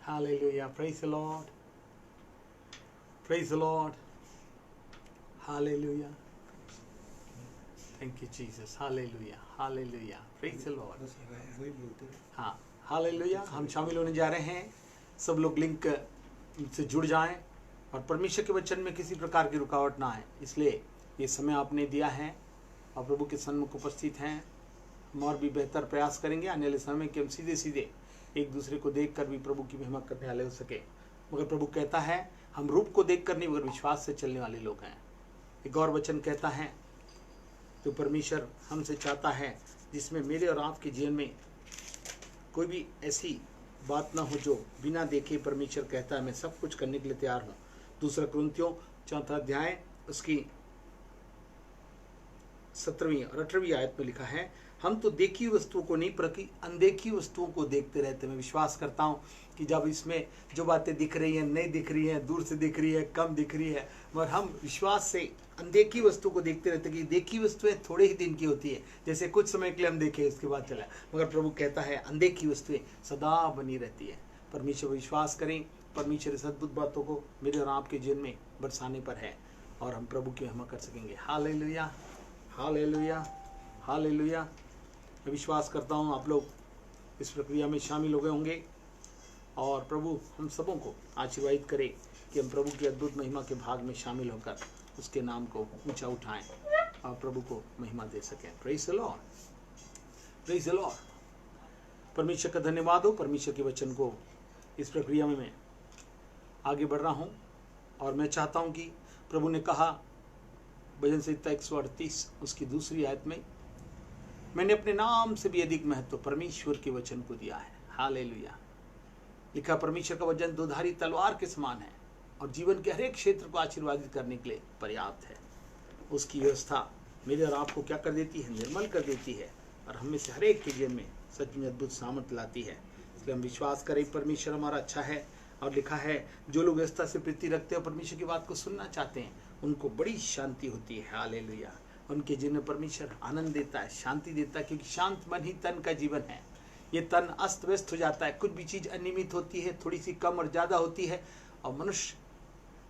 Hallelujah. Praise the Lord. Praise the Lord. Hallelujah. Thank you, Jesus. Hallelujah. Hallelujah. Praise the Lord. हाँ, hallelujah. हम शामिल होने जा रहे हैं। सब लोग लिंक से जुड़ जाएं और परमेश्वर के वचन में किसी प्रकार की रुकावट ना आए, इसलिए ये समय आपने दिया है और प्रभु के सन्मुख उपस्थित हैं। हम और भी बेहतर प्रयास करेंगे आने वाले समय कि हम सीधे सीधे एक दूसरे को देखकर भी प्रभु की महिमा करने वाले हो सके। मगर प्रभु कहता है हम रूप को देखकर नहीं मगर विश्वास से चलने वाले लोग हैं। एक और वचन कहता है तो परमेश्वर हमसे चाहता है जिसमें मेरे और आपके जीवन में कोई भी ऐसी बात ना हो जो बिना देखे परमेश्वर कहता है मैं सब कुछ करने के लिए तैयार हूँ। दूसरा कुरिन्थियों 4 अध्याय उसकी 17वीं और 18वीं आयत में लिखा है हम तो देखी वस्तुओं को नहीं परखी अनदेखी वस्तुओं को देखते रहते। मैं विश्वास करता हूँ कि जब इसमें जो बातें दिख रही हैं नहीं दिख रही हैं, दूर से दिख रही है, कम दिख रही है, मगर हम विश्वास से अनदेखी वस्तु को देखते रहते कि देखी वस्तुएं थोड़े ही दिन की होती है, जैसे कुछ समय के लिए हम देखें उसके बाद चला। मगर प्रभु कहता है अनदेखी वस्तुएं सदा बनी रहती है। परमेश्वर विश्वास करें, परमेश्वर इस अद्भुत बातों को मेरे और आपके जीवन में बरसाने पर है और हम प्रभु की महिमा कर सकेंगे। Hallelujah, hallelujah, hallelujah. मैं विश्वास करता हूँ आप लोग इस प्रक्रिया में शामिल हो गए होंगे और प्रभु हम सबों को आशीर्वादित करे कि हम प्रभु की अद्भुत महिमा के भाग में शामिल होकर उसके नाम को ऊंचा उठाएं और प्रभु को महिमा दे सकें। Praise the Lord, praise the Lord. परमेश्वर का धन्यवाद हो। परमेश्वर के वचन को इस प्रक्रिया में मैं आगे बढ़ रहा हूँ और मैं चाहता हूँ कि प्रभु ने कहा भजन संहिता 138 उसकी दूसरी आयत में मैंने अपने नाम से भी अधिक महत्व परमेश्वर के वचन को दिया है। हालेलुया। लिखा परमेश्वर का वचन दोधारी तलवार के समान है और जीवन के हर एक क्षेत्र को आशीर्वादित करने के लिए पर्याप्त है। उसकी व्यवस्था मेरे और आपको क्या कर देती है? निर्मल कर देती है और हम में से हर एक के जीवन में सच में अद्भुत सामर्थ्य लाती है। इसलिए हम विश्वास करें परमेश्वर हमारा अच्छा है और लिखा है जो लोग व्यवस्था से प्रीति रखते हैं और परमेश्वर की बात को सुनना चाहते हैं उनको बड़ी शांति होती है। हालेलुया। उनके जीवन में परमेश्वर आनंद देता है, शांति देता है, क्योंकि शांत मन ही तन का जीवन है। ये तन अस्त व्यस्त हो जाता है, कुछ भी चीज़ अनियमित होती है, थोड़ी सी कम और ज़्यादा होती है और मनुष्य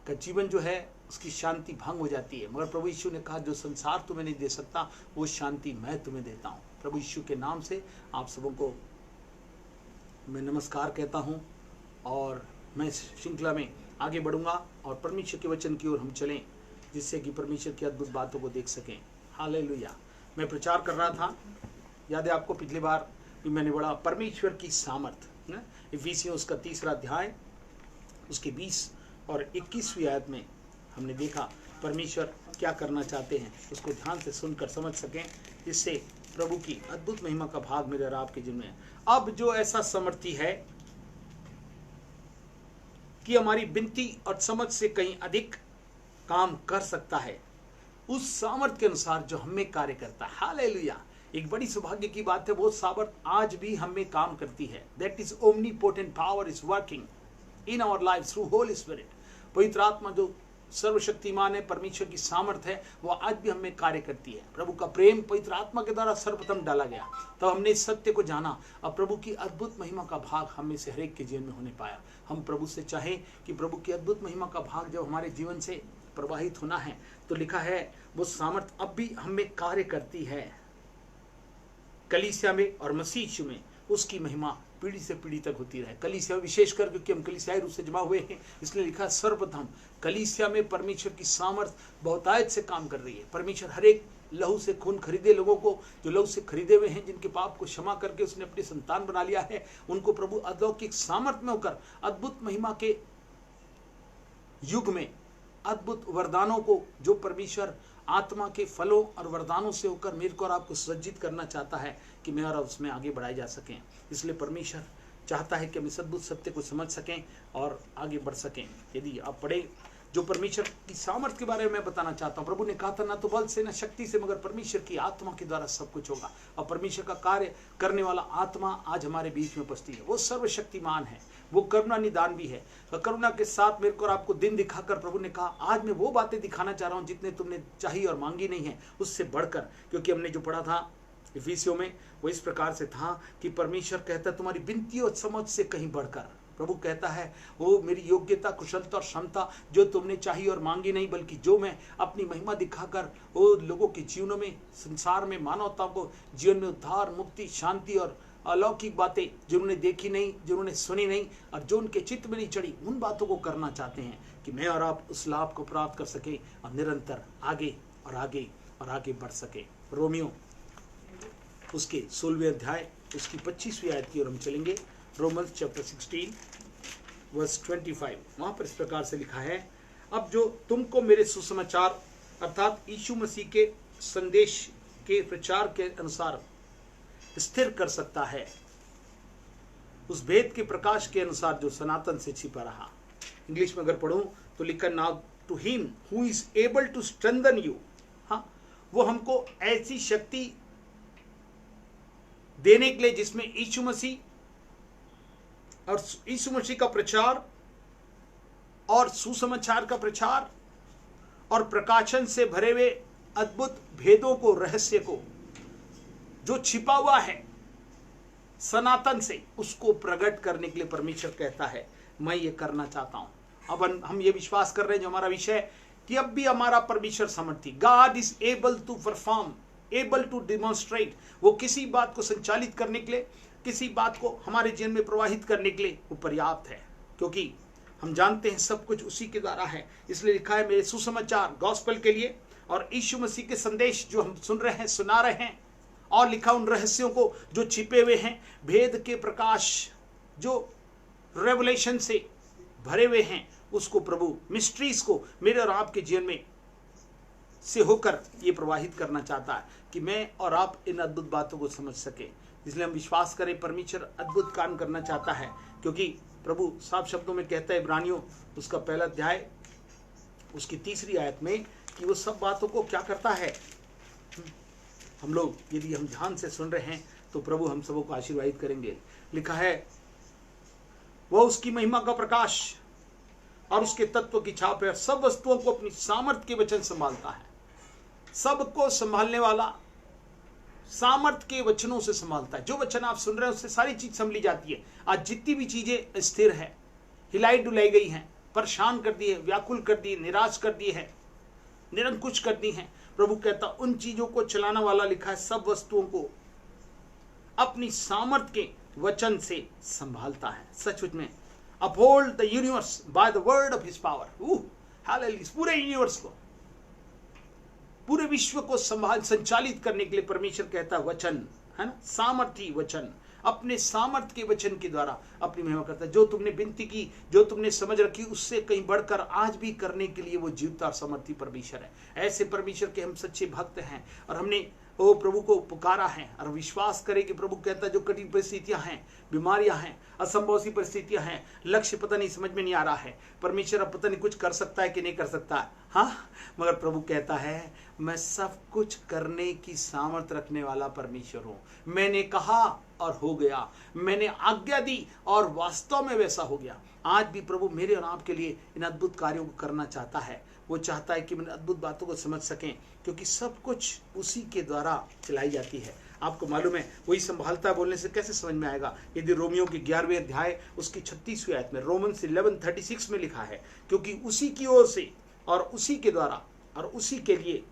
का जीवन जो है उसकी शांति भंग हो जाती है। मगर प्रभु यीशु ने कहा जो संसार तुम्हें नहीं दे सकता वो शांति मैं तुम्हें देता हूँ। प्रभु यीशु के नाम से आप सबों को मैं नमस्कार कहता हूँ और मैं इस श्रृंखला में आगे बढ़ूंगा और परमेश्वर के वचन की ओर हम चलें जिससे कि परमेश्वर की अद्भुत बातों को देख सकें। हालेलुया। मैं प्रचार कर रहा था, याद है आपको पिछली बार भी मैंने बड़ा परमेश्वर की सामर्थ इफिसियों उसका 3 अध्याय उसके 20 और 21वीं आयत में हमने देखा परमेश्वर क्या करना चाहते हैं, उसको ध्यान से सुनकर समझ सकें जिससे प्रभु की अद्भुत महिमा का भाग मेरे और आपके जीवन में। अब जो ऐसा समर्थी है कि हमारी विनती और समझ से कहीं अधिक काम कर सकता है, उस सामर्थ के अनुसार जो हमें कार्य करता है। हालेलुया। एक बड़ी सौभाग्य की बात है, वो सामर्थ आज भी हमें काम करती है। That is omnipotent power is working in our life through Holy Spirit. पवित्र आत्मा जो सर्वशक्तिमान है, परमेश्वर की सामर्थ है, वो आज भी हमें कार्य करती है। प्रभु का प्रेम पवित्र आत्मा के द्वारा सर्वप्रथम डाला गया, तब हमने इस सत्य को जाना और प्रभु की अद्भुत महिमा का भाग हम में से हर एक के जीवन में होने पाया। हम प्रभु से चाहें कि प्रभु की अद्भुत महिमा का भाग जब हमारे जीवन से प्रवाहित होना है तो लिखा है वो सामर्थ अब भी हमें कार्य करती है कलीसिया में और मसीह यीशु में। उसकी महिमा पीढ़ी से पीढ़ी तक होती रहे। कलीसिया विशेषकर क्योंकि हम कलीसियाई रूप से जमा हुए हैं इसलिए लिखा सर्वप्रथम कलीसिया में परमेश्वर की सामर्थ बहुतायत से काम कर रही है। परमेश्वर हर एक लहू से खून खरीदे लोगों को, जो लहू से खरीदे हुए हैं, जिनके पाप को क्षमा करके उसने अपनी संतान बना लिया है, उनको प्रभु अलौकिक सामर्थ में होकर अद्भुत महिमा के युग में अद्भुत वरदानों को जो परमेश्वर आत्मा के फलों और वरदानों से होकर मेरे को और आपको सज्जित करना चाहता है कि मैं और उसमें आगे बढ़ाए जा सकें। इसलिए परमेश्वर चाहता है कि हम इस अद्भुत सत्य को समझ सकें और आगे बढ़ सकें। यदि आप पढ़े जो परमेश्वर की सामर्थ के बारे में मैं बताना चाहता हूँ, प्रभु ने कहा था ना तो बल से ना शक्ति से मगर परमेश्वर की आत्मा के द्वारा सब कुछ होगा। और परमेश्वर का कार्य करने वाला आत्मा आज हमारे बीच में उपस्थित है। वो सर्वशक्तिमान है, वो करुणा निदान भी है। और करुणा के साथ मेरे को और आपको दिन दिखाकर प्रभु ने कहा आज मैं वो बातें दिखाना चाह रहा हूँ जितने तुमने चाहिए और मांगी नहीं है, उससे बढ़कर। क्योंकि हमने जो पढ़ा था इफिसियों में वो इस प्रकार से था कि परमेश्वर कहता है तुम्हारी विनती और समझ से कहीं बढ़कर प्रभु कहता है वो मेरी योग्यता, कुशलता और क्षमता जो तुमने चाही और मांगी नहीं, बल्कि जो मैं अपनी महिमा दिखाकर वो लोगों के जीवनों में, संसार में, मानवता को जीवन में उद्धार, मुक्ति, शांति और अलौकिक बातें जिन्होंने देखी नहीं, जिन्होंने सुनी नहीं और जो उनके चित्त में नहीं चढ़ी, उन बातों को करना चाहते हैं कि मैं और आप उस लाभ को प्राप्त कर सके और निरंतर आगे और आगे और आगे बढ़ सके। रोमियो उसके 16वें अध्याय उसकी 25वीं आयत की ओर हम चलेंगे। रोमन्स चैप्टर 16 वर्स 25, वहां पर इस प्रकार से लिखा है, अब जो तुमको मेरे सुसमाचार अर्थात यीशु मसीह के संदेश के प्रचार के अनुसार स्थिर कर सकता है, उस भेद के प्रकाश के अनुसार जो सनातन से छिपा रहा। इंग्लिश में अगर पढ़ूं तो लिखा, now to him who is able to strengthen you, हाँ, वो हमको ऐसी शक्ति देने के लिए जिसमें यीशु मसीह और यीशु मसीह का प्रचार और सुसमाचार का प्रचार और प्रकाशन से भरे हुए अद्भुत भेदों को, रहस्य को जो छिपा हुआ है सनातन से, उसको प्रकट करने के लिए परमेश्वर कहता है मैं ये करना चाहता हूं। अब हम ये विश्वास कर रहे हैं जो हमारा विषय कि अब भी हमारा परमेश्वर समर्थी, God is able to perform, able to demonstrate, वो किसी बात को संचालित करने के लिए, किसी बात को हमारे जीवन में प्रवाहित करने के लिए वो पर्याप्त है, क्योंकि हम जानते हैं सब कुछ उसी के द्वारा है। इसलिए लिखा है मेरे सुसमाचार गॉस्पेल के लिए और यीशु मसीह के संदेश जो हम सुन रहे हैं, सुना रहे हैं, और लिखा उन रहस्यों को जो छिपे हुए हैं, भेद के प्रकाश जो रेवलेशन से भरे हुए हैं, उसको प्रभु मिस्ट्रीज को मेरे और आपके जीवन में से होकर ये प्रवाहित करना चाहता है कि मैं और आप इन अद्भुत बातों को समझ सके। इसलिए हम विश्वास करें परमेश्वर अद्भुत काम करना चाहता है, क्योंकि प्रभु साफ शब्दों में कहता है इब्रानियों उसका 1 अध्याय उसकी 3री आयत में कि वो सब बातों को क्या करता है। हम लोग यदि हम ध्यान से सुन रहे हैं तो प्रभु हम सबों को आशीर्वादित करेंगे। लिखा है वह उसकी महिमा का प्रकाश और उसके तत्व की छाप है, सब वस्तुओं को अपनी सामर्थ्य के वचन संभालता है। सबको संभालने वाला सामर्थ्य के वचनों से संभालता है। जो वचन आप सुन रहे हैं उससे सारी चीज संभली जाती है। आज जितनी भी चीजें स्थिर है, हिलाई डुलाई गई हैं, परेशान कर दी है, व्याकुल कर दी है, निराश कर दी है, निरंकुश कर दी है, प्रभु कहता उन चीजों को चलाने वाला, लिखा है सब वस्तुओं को अपनी सामर्थ्य के वचन से संभालता है। सचमुच में uphold the universe by the word of his power. Hallelujah. पूरे यूनिवर्स को, पूरे विश्व को संचालित करने के लिए परमेश्वर कहता वचन है ना, सामर्थी वचन, अपने सामर्थ्य के वचन के द्वारा अपनी महिमा करता है। जो तुमने विनती की, जो तुमने समझ रखी, उससे कहीं बढ़कर आज भी करने के लिए वो जीवता और सामर्थी परमेश्वर है। ऐसे परमेश्वर के हम सच्चे भक्त हैं और हमने वो प्रभु को पुकारा है और विश्वास करें कि प्रभु कहता है जो कठिन परिस्थितियां हैं, बीमारियां हैं, असंभव सी परिस्थितियां हैं, लक्ष्य पता नहीं समझ में नहीं आ रहा है, परमेश्वर अब पता नहीं कुछ कर सकता है कि नहीं कर सकता है, हाँ, मगर प्रभु कहता है मैं सब कुछ करने की सामर्थ्य रखने वाला परमेश्वर हूं। मैंने कहा और हो गया, मैंने आज्ञा दी और वास्तव में वैसा हो गया। आज भी प्रभु मेरे और आपके लिए इन अद्भुत कार्यों को करना चाहता है। वो चाहता है कि हम अद्भुत बातों को समझ सकें, क्योंकि सब कुछ उसी के द्वारा चलाई जाती है। आपको मालूम है वही संभालता है, बोलने से कैसे समझ में आएगा। यदि रोमियो के 11वें अध्याय उसकी 36वीं आयत में, रोमन्स 11:36 में लिखा है, क्योंकि उसी की ओर से और उसी के द्वारा और उसी के लिए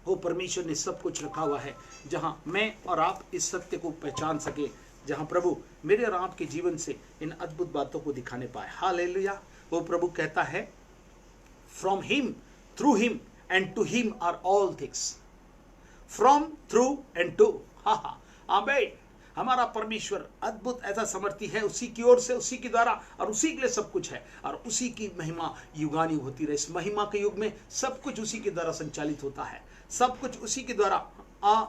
वो परमेश्वर ने सब कुछ रखा हुआ है, जहां मैं और आप इस सत्य को पहचान सके, जहां प्रभु मेरे और आपके जीवन से इन अद्भुत बातों को दिखाने पाए। हालेलुया। वो प्रभु कहता है from him, through him and to him are all things. From, through and to. आमीन। हमारा परमेश्वर अद्भुत ऐसा समर्थी है, उसी की ओर से, उसी के द्वारा और उसी के लिए सब कुछ है, और उसी की महिमा युगानुयुग होती रहे। इस महिमा के युग में सब कुछ उसी के द्वारा संचालित होता है, सब कुछ उसी के द्वारा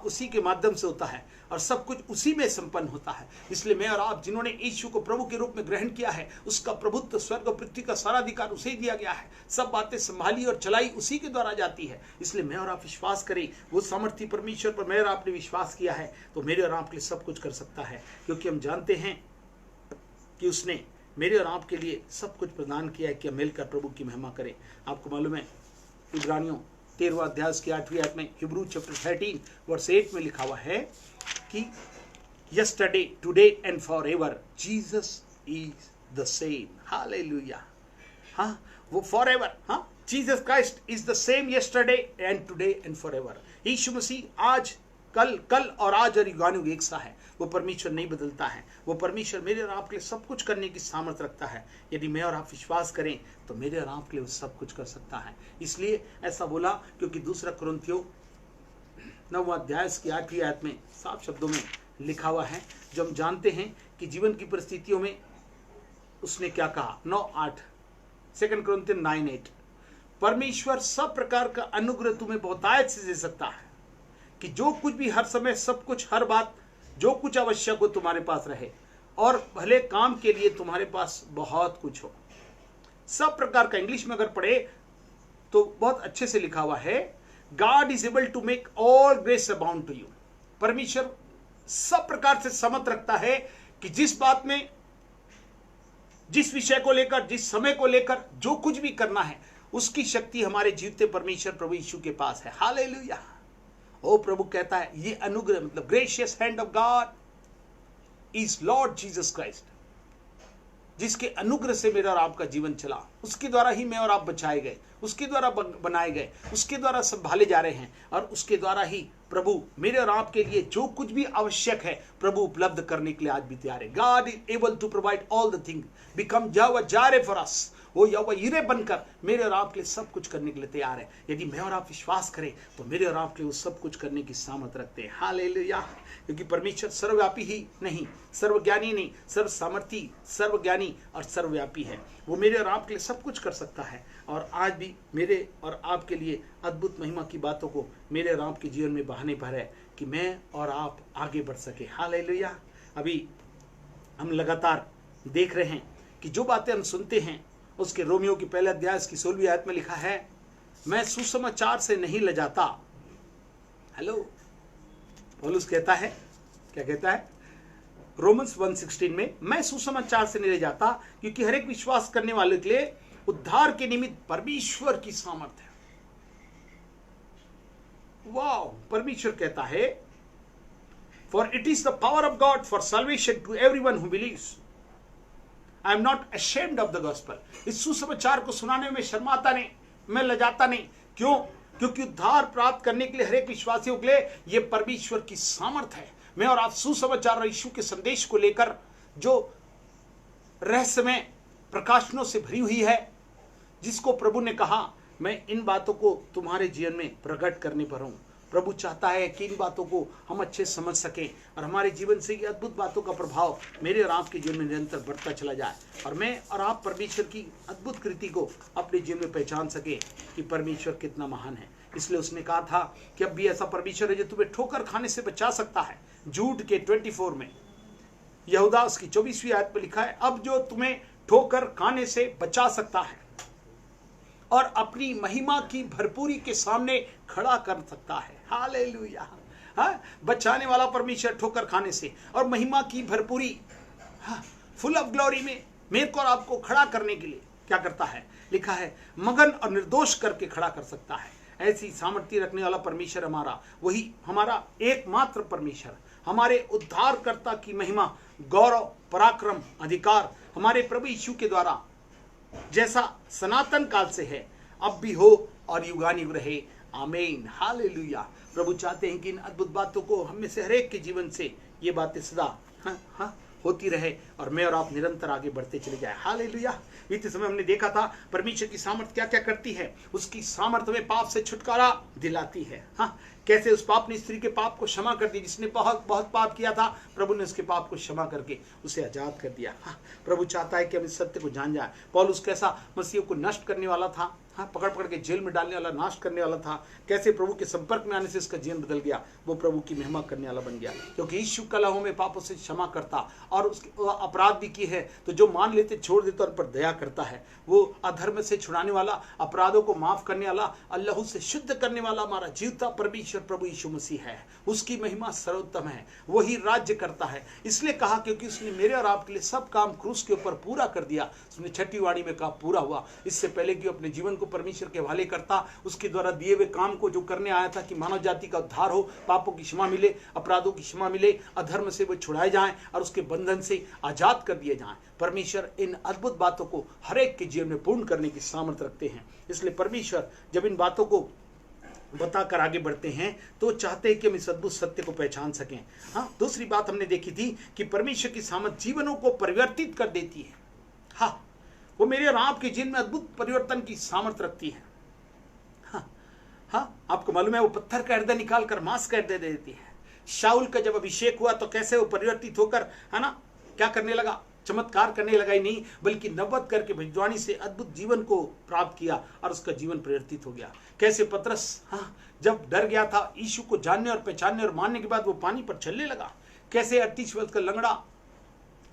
उसी के माध्यम से होता है और सब कुछ उसी में संपन्न होता है। इसलिए मैं और आप जिन्होंने यीशु को प्रभु के रूप में ग्रहण किया है, उसका प्रभुत्व, स्वर्ग और पृथ्वी का सारा अधिकार उसे ही दिया गया है। सब बातें संभाली और चलाई उसी के द्वारा जाती है। इसलिए मैं और आप विश्वास करें, वो सामर्थी परमेश्वर पर मैं और आपने विश्वास किया है तो मेरे और आपके लिए सब कुछ कर सकता है, क्योंकि हम जानते हैं कि उसने मेरे और आपके लिए सब कुछ प्रदान किया है कि हम मिलकर प्रभु की महिमा करें। आपको मालूम है इब्रानियों 13वां अध्याय की 8वीं आयत में, हिब्रू चैप्टर 13 वर्स 8 में लिखा हुआ है कि yesterday, today and forever Jesus is the same. Hallelujah. हाँ, वो फॉरएवर, हाँ, Jesus Christ is the same yesterday and today and forever. यीशु मसीह आज, कल और आज और युगानुयुग एक सा है। वो परमेश्वर नहीं बदलता है। वो परमेश्वर मेरे और आपके लिए सब कुछ करने की सामर्थ्य रखता है। यदि मैं और आप विश्वास करें तो मेरे और आपके लिए वो सब कुछ कर सकता है। इसलिए ऐसा बोला क्योंकि 2 कुरिन्थियों 9 अध्याय की 8वीं आयत में साफ शब्दों में लिखा हुआ है, जो हम जानते हैं कि जीवन की परिस्थितियों में उसने क्या कहा। 9:8, 2 कुरिन्थियों 9:8, परमेश्वर सब प्रकार का अनुग्रह तुम्हें बहुतायत से दे सकता है कि जो कुछ भी हर समय सब कुछ हर बात जो कुछ आवश्यक हो तुम्हारे पास रहे, और भले काम के लिए तुम्हारे पास बहुत कुछ हो। सब प्रकार का, इंग्लिश में अगर पढ़े तो बहुत अच्छे से लिखा हुआ है, God is able to make all grace abound to you. परमेश्वर सब प्रकार से समर्थ रखता है कि जिस बात में, जिस विषय को लेकर, जिस समय को लेकर जो कुछ भी करना है, उसकी शक्ति हमारे जीवते परमेश्वर प्रभु यीशु के पास है। हालेलुया। ओ प्रभु कहता है, ये अनुग्रह मतलब gracious hand of God is Lord Jesus Christ, जिसके अनुग्रह से मेरा और आपका जीवन चला, उसके द्वारा ही मैं और आप बचाए गए, उसके द्वारा बनाए गए, उसके द्वारा संभाले जा रहे हैं, और उसके द्वारा ही प्रभु मेरे और आपके लिए जो कुछ भी आवश्यक है प्रभु उपलब्ध करने के लिए आज भी तैयार है। God is able to provide all the thing, become Jehovah Jireh for अस। वो यहोवा यीरे बनकर मेरे और आपके लिए सब कुछ करने के लिए तैयार है। यदि मैं और आप विश्वास करें तो मेरे और आपके लिए वो सब कुछ करने की सामर्थ्य रखते हैं। हालेलुया। क्योंकि परमेश्वर सर्वव्यापी ही नहीं, सर्वज्ञानी नहीं, सर्व सामर्थी, सर्वज्ञानी और सर्वव्यापी है। वो मेरे और आपके लिए सब कुछ कर सकता है, और आज भी मेरे और आपके लिए अद्भुत महिमा की बातों को मेरे और आपके जीवन में बहाने पर है कि मैं और आप आगे बढ़ सके। हालेलुया। अभी हम लगातार देख रहे हैं कि जो बातें हम सुनते हैं, उसके रोमियो की पहले अध्याय की 16वीं आयत में लिखा है, मैं सुसमाचार से नहीं लजाता। हेलो, पौलुस कहता है, क्या कहता है रोमन्स 1:16 में, मैं सुसमाचार से नहीं लजाता क्योंकि हर एक विश्वास करने वाले के लिए उद्धार के निमित्त परमेश्वर की सामर्थ्य है। वाह, परमेश्वर कहता है, for it is the power of God for salvation to everyone who believes. I am not ashamed of the gospel. इस सुसमाचार को सुनाने में शर्माता नहीं, मैं लजाता नहीं। क्यों? क्योंकि उद्धार प्राप्त करने के लिए हर एक विश्वासियों के लिए यह परमेश्वर की सामर्थ्य है। मैं और आप सुसमाचार और यीशु के संदेश को लेकर जो रहस्यमय प्रकाशनों से भरी हुई है, जिसको प्रभु ने कहा मैं इन बातों को तुम्हारे जीवन में प्रकट करने पर हूं। प्रभु चाहता है कि इन बातों को हम अच्छे समझ सकें और हमारे जीवन से ये अद्भुत बातों का प्रभाव मेरे और आपके जीवन में निरंतर बढ़ता चला जाए, और मैं और आप परमेश्वर की अद्भुत कृति को अपने जीवन में पहचान सके कि परमेश्वर कितना महान है। इसलिए उसने कहा था कि अब भी ऐसा परमेश्वर है जो तुम्हें ठोकर खाने से बचा सकता है। झूठ के 24 में, यहूदा उसकी 24वीं आयत में लिखा है, अब जो तुम्हें ठोकर खाने से बचा सकता है और अपनी महिमा की भरपूरी के सामने खड़ा कर सकता है। हालेलुया। हाँ, बचाने वाला परमेश्वर ठोकर खाने से और महिमा की भरपूरी, हाँ, फुल ऑफ ग्लोरी में मेरे को और आपको खड़ा करने के लिए क्या करता है? लिखा है, मगन और निर्दोष करके खड़ा कर सकता है। ऐसी सामर्थ्य रखने वाला परमेश्वर हमारा, वही हमारा एकमात्र परमेश्वर, हमारे उद्धारकर्ता की महिमा, गौरव, पराक्रम, अधिकार हमारे प्रभु यीशु के द्वारा जैसा सनातन काल से है, अब भी हो और युगानुयुग रहे। आमीन। हालेलुया। प्रभु चाहते हैं कि इन अद्भुत बातों को हम में से हर एक के जीवन से ये बातें सदा होती रहे और मैं और आप निरंतर आगे बढ़ते चले जाए। हालेलुया। बीते समय हमने देखा था परमेश्वर की सामर्थ क्या क्या करती है। उसकी सामर्थ में पाप से छुटकारा दिलाती है। हाँ, कैसे उस पाप ने स्त्री के पाप को क्षमा कर दिया, जिसने बहुत बहुत पाप किया था, प्रभु ने उसके पाप को क्षमा करके उसे आजाद कर दिया। हाँ, प्रभु चाहता है कि हम इस सत्य को जान जाए। पौलुस कैसा मसीह को नष्ट करने वाला था, हाँ, पकड़ पकड़ के जेल में डालने वाला, नाश करने वाला था, कैसे प्रभु के संपर्क में आने से उसका जीवन बदल गया, वो प्रभु की महिमा करने वाला बन गया। क्योंकि यीशु कलहों में पापों से क्षमा करता और उसके अपराध भी किए हैं तो जो मान लेते छोड़ देता उन पर दया करता है। वो अधर्म से छुड़ाने वाला, अपराधों को माफ करने वाला, अल्लाह से शुद्ध करने वाला हमारा जीवता परमेश्वर प्रभु यीशु मसीह है। उसकी महिमा सर्वोत्तम है, वही राज्य करता है। इसलिए कहा क्योंकि उसने मेरे और आपके लिए सब काम क्रूस के ऊपर पूरा कर दिया। उसने छठी वाणी में कहा पूरा हुआ। इससे पहले कि अपने जीवन को परमेश्वर के हवाले करता, उसके द्वारा दिए हुए काम को जो करने आया था कि मानव जाति का उद्धार हो, पापों की क्षमा मिले, अपराधों की क्षमा मिले, अधर्म से वो छुड़ाए जाएं और उसके बंधन से आजाद कर दिए जाएं। परमेश्वर इन अद्भुत बातों को हर एक के जीवन में पूर्ण करने की सामर्थ्य रखते हैं। इसलिए परमेश्वर जब इन बातों को बताकर आगे बढ़ते हैं तो चाहते हैं कि हम इस अद्भुत सत्य को पहचान सकें। हाँ, दूसरी बात हमने देखी थी कि परमेश्वर की सामर्थ जीवनों को परिवर्तित कर देती है। हाँ, वो मेरे और आपके जीवन में अद्भुत परिवर्तन की सामर्थ रखती है। हाँ, आपको मालूम है वो पत्थर का हृदय निकाल कर मांस का हृदय दे देती है। शाऊल का जब अभिषेक हुआ तो कैसे वो परिवर्तित होकर, है ना, क्या करने लगा, चमत्कार करने लगा ही नहीं बल्कि नबूवत करके भविष्यवाणी से अद्भुत जीवन को प्राप्त किया और उसका जीवन परिवर्तित हो गया। कैसे पतरस, हाँ, जब डर गया था यीशु को जानने और पहचानने और मानने के बाद वो पानी पर चलने लगा। कैसे 38 वर्ष का लंगड़ा,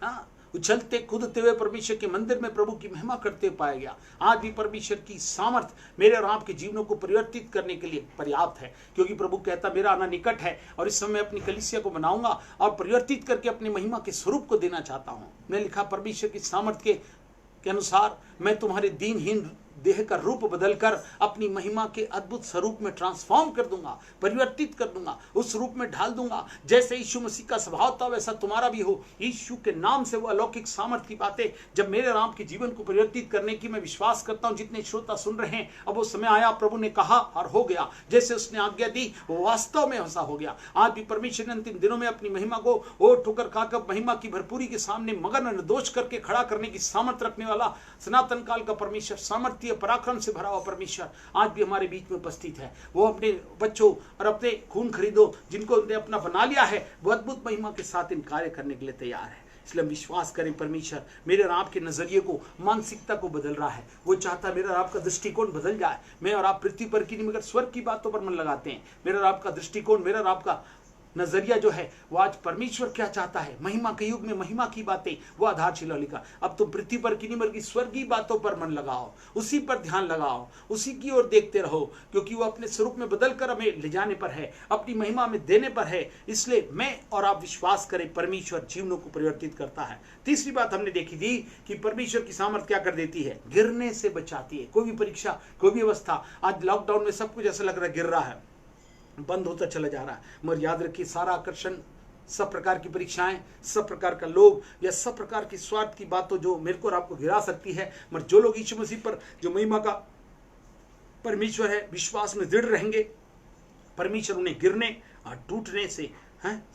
हाँ, उछलते कूदते हुए परमेश्वर के मंदिर में प्रभु की महिमा करते पाया गया। आज भी परमेश्वर की सामर्थ मेरे और आपके जीवनों को परिवर्तित करने के लिए पर्याप्त है, क्योंकि प्रभु कहता मेरा आना निकट है और इस समय अपनी कलीसिया को बनाऊंगा और परिवर्तित करके अपनी महिमा के स्वरूप को देना चाहता हूं। मैं लिखा परमेश्वर की सामर्थ के अनुसार मैं तुम्हारे दीनहीन देह का रूप बदलकर अपनी महिमा के अद्भुत स्वरूप में ट्रांसफॉर्म कर दूंगा, परिवर्तित कर दूंगा, उस रूप में ढाल दूंगा। जैसे यीशु मसीह का स्वभाव था वैसा तुम्हारा भी हो। यीशु के नाम से वो अलौकिक सामर्थ की बातें जब मेरे और आपके जीवन को परिवर्तित करने की मैं विश्वास करता हूं। जितने श्रोता सुन रहे हैं, अब वो समय आया, प्रभु ने कहा और हो गया। जैसे उसने आज्ञा दी वो वास्तव में वैसा हो गया। आज भी परमेश्वर ने अंतिम दिनों में अपनी महिमा को ओ ठोकर खाकर महिमा की भरपूरी के सामने मगन निर्दोष करके खड़ा करने की सामर्थ रखने वाला सनातन काल का परमेश्वर, सामर्थ्य पराक्रम से भरा हुआ परमेश्वर आज भी हमारे बीच में उपस्थित है। वो अपने बच्चों और अपने खून खरीदो जिनको उन्होंने अपना बना लिया है, वो अद्भुत महिमा के साथ इन कार्य करने के लिए तैयार है। इसलिए हम विश्वास करें परमेश्वर मेरे और आपके नजरिए को, मानसिकता को बदल रहा है। वो चाहता है मेरा और आपका दृष्टिकोण बदल जाए। मैं और आप पृथ्वी पर की नहीं मगर स्वर्ग की बातों पर मन लगाते हैं। मेरा और आपका दृष्टिकोण, मेरा और आपका नजरिया जो है वो आज परमेश्वर क्या चाहता है, महिमा के युग में महिमा की बातें, वो आधारशिला लिखा। अब तुम पृथ्वी पर की नहीं मगर स्वर्गीय बातों पर मन लगाओ, उसी पर ध्यान लगाओ, उसी की ओर देखते रहो, क्योंकि वो अपने स्वरूप में बदलकर हमें ले जाने पर है, अपनी महिमा में देने पर है। इसलिए मैं और आप विश्वास करें परमेश्वर जीवनों को परिवर्तित करता है। तीसरी बात हमने देखी थी कि परमेश्वर की सामर्थ क्या कर देती है, गिरने से बचाती है। कोई भी परीक्षा, कोई भी अवस्था, आज लॉकडाउन में सब कुछ ऐसा लग रहा है गिर रहा है, बंद होता चला जा रहा है, मगर याद रखिए सारा आकर्षण, सब प्रकार की परीक्षाएं, सब प्रकार का लोग या सब प्रकार की स्वार्थ की बातों जो मेरे को और आपको गिरा सकती है, मगर जो लोग यीशु मसीह पर, जो महिमा का परमेश्वर है, विश्वास में दृढ़ रहेंगे, परमेश्वर उन्हें गिरने और टूटने से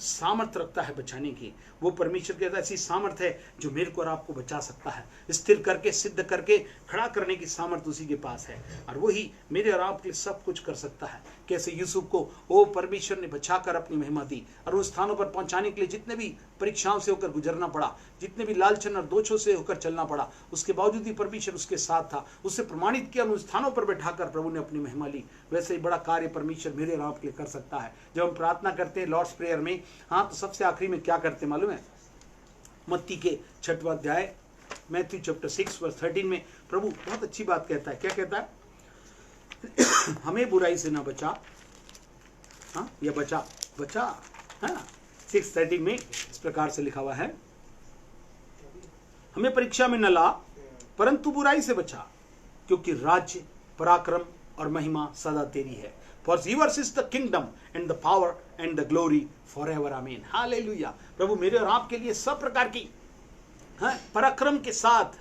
सामर्थ रखता है बचाने की। वो परमेश्वर के ऐसी सामर्थ है जो मेरे को और आपको बचा सकता है, स्थिर करके, सिद्ध करके, खड़ा करने की सामर्थ उसी के पास है, और वही मेरे और आपके लिए सब कुछ कर सकता है। कैसे यूसुफ को वो परमेश्वर ने बचाकर अपनी महिमा दी और उन स्थानों पर पहुंचाने के लिए जितने भी परीक्षाओं से होकर गुजरना पड़ा, जितने भी लालचन और दोषों से होकर चलना पड़ा, उसके बावजूद भी परमेश्वर उसके साथ था, उससे प्रमाणित किया, उन स्थानों पर बैठाकर प्रभु ने अपनी महिमा ली। वैसे ही बड़ा कार्य परमेश्वर मेरे और आपके लिए कर सकता है। जब हम प्रार्थना करते हैं लॉर्ड्स प्रेयर में, हाँ, तो सबसे आखिरी में क्या करते हैं मालूम है? मत्ती के 6वां अध्याय, मैथ्यू चैप्टर 6 वर्स 13 में प्रभु बहुत अच्छी बात कहता है। क्या कहता है? हमें बुराई से ना बचा, हाँ, या बचा, हाँ, 6:13 में इस प्रकार से लिखा हुआ है, हमें परीक्षा में न ला परंतु बुराई से बचा, क्योंकि राज्य, पराक्रम और महिमा सदा तेरी है। For yours is the kingdom and the power and the glory forever. Amen. Hallelujah. प्रभु मेरे और आपके लिए सब प्रकार की पराक्रम के साथ,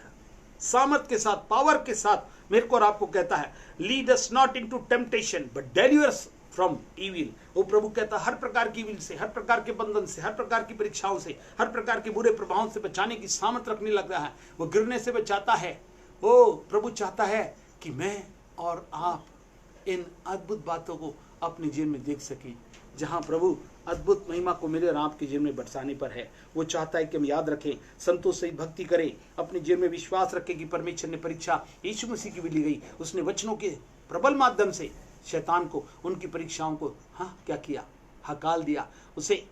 सामर्थ के साथ, पावर के साथ मेरे को और आपको कहता है, lead us not into temptation but deliver us from evil. वो प्रभु कहता है हर प्रकार की इविल से, हर प्रकार के बंधन से, हर प्रकार की परीक्षाओं से, हर प्रकार के बुरे प्रभावों से बचाने की सामर्थ रखने लग रहा है। वो गिरने से बचाता है। वो प्रभु चाहता है कि मैं और आप इन अद्भुत बातों को अपने जीवन में देख सकें, जहां प्रभु अद्भुत महिमा को मेरे और आपके जीवन में बरसाने पर है। वो चाहता है कि हम याद रखें, संतोष से भक्ति करें, अपने जीवन में विश्वास रखें कि परमेश्वर ने परीक्षा यीशु मसीह की भी ली गई। उसने वचनों के प्रबल माध्यम से शैतान को, उनकी परीक्षाओं को क्या किया, हकाल दिया, उसे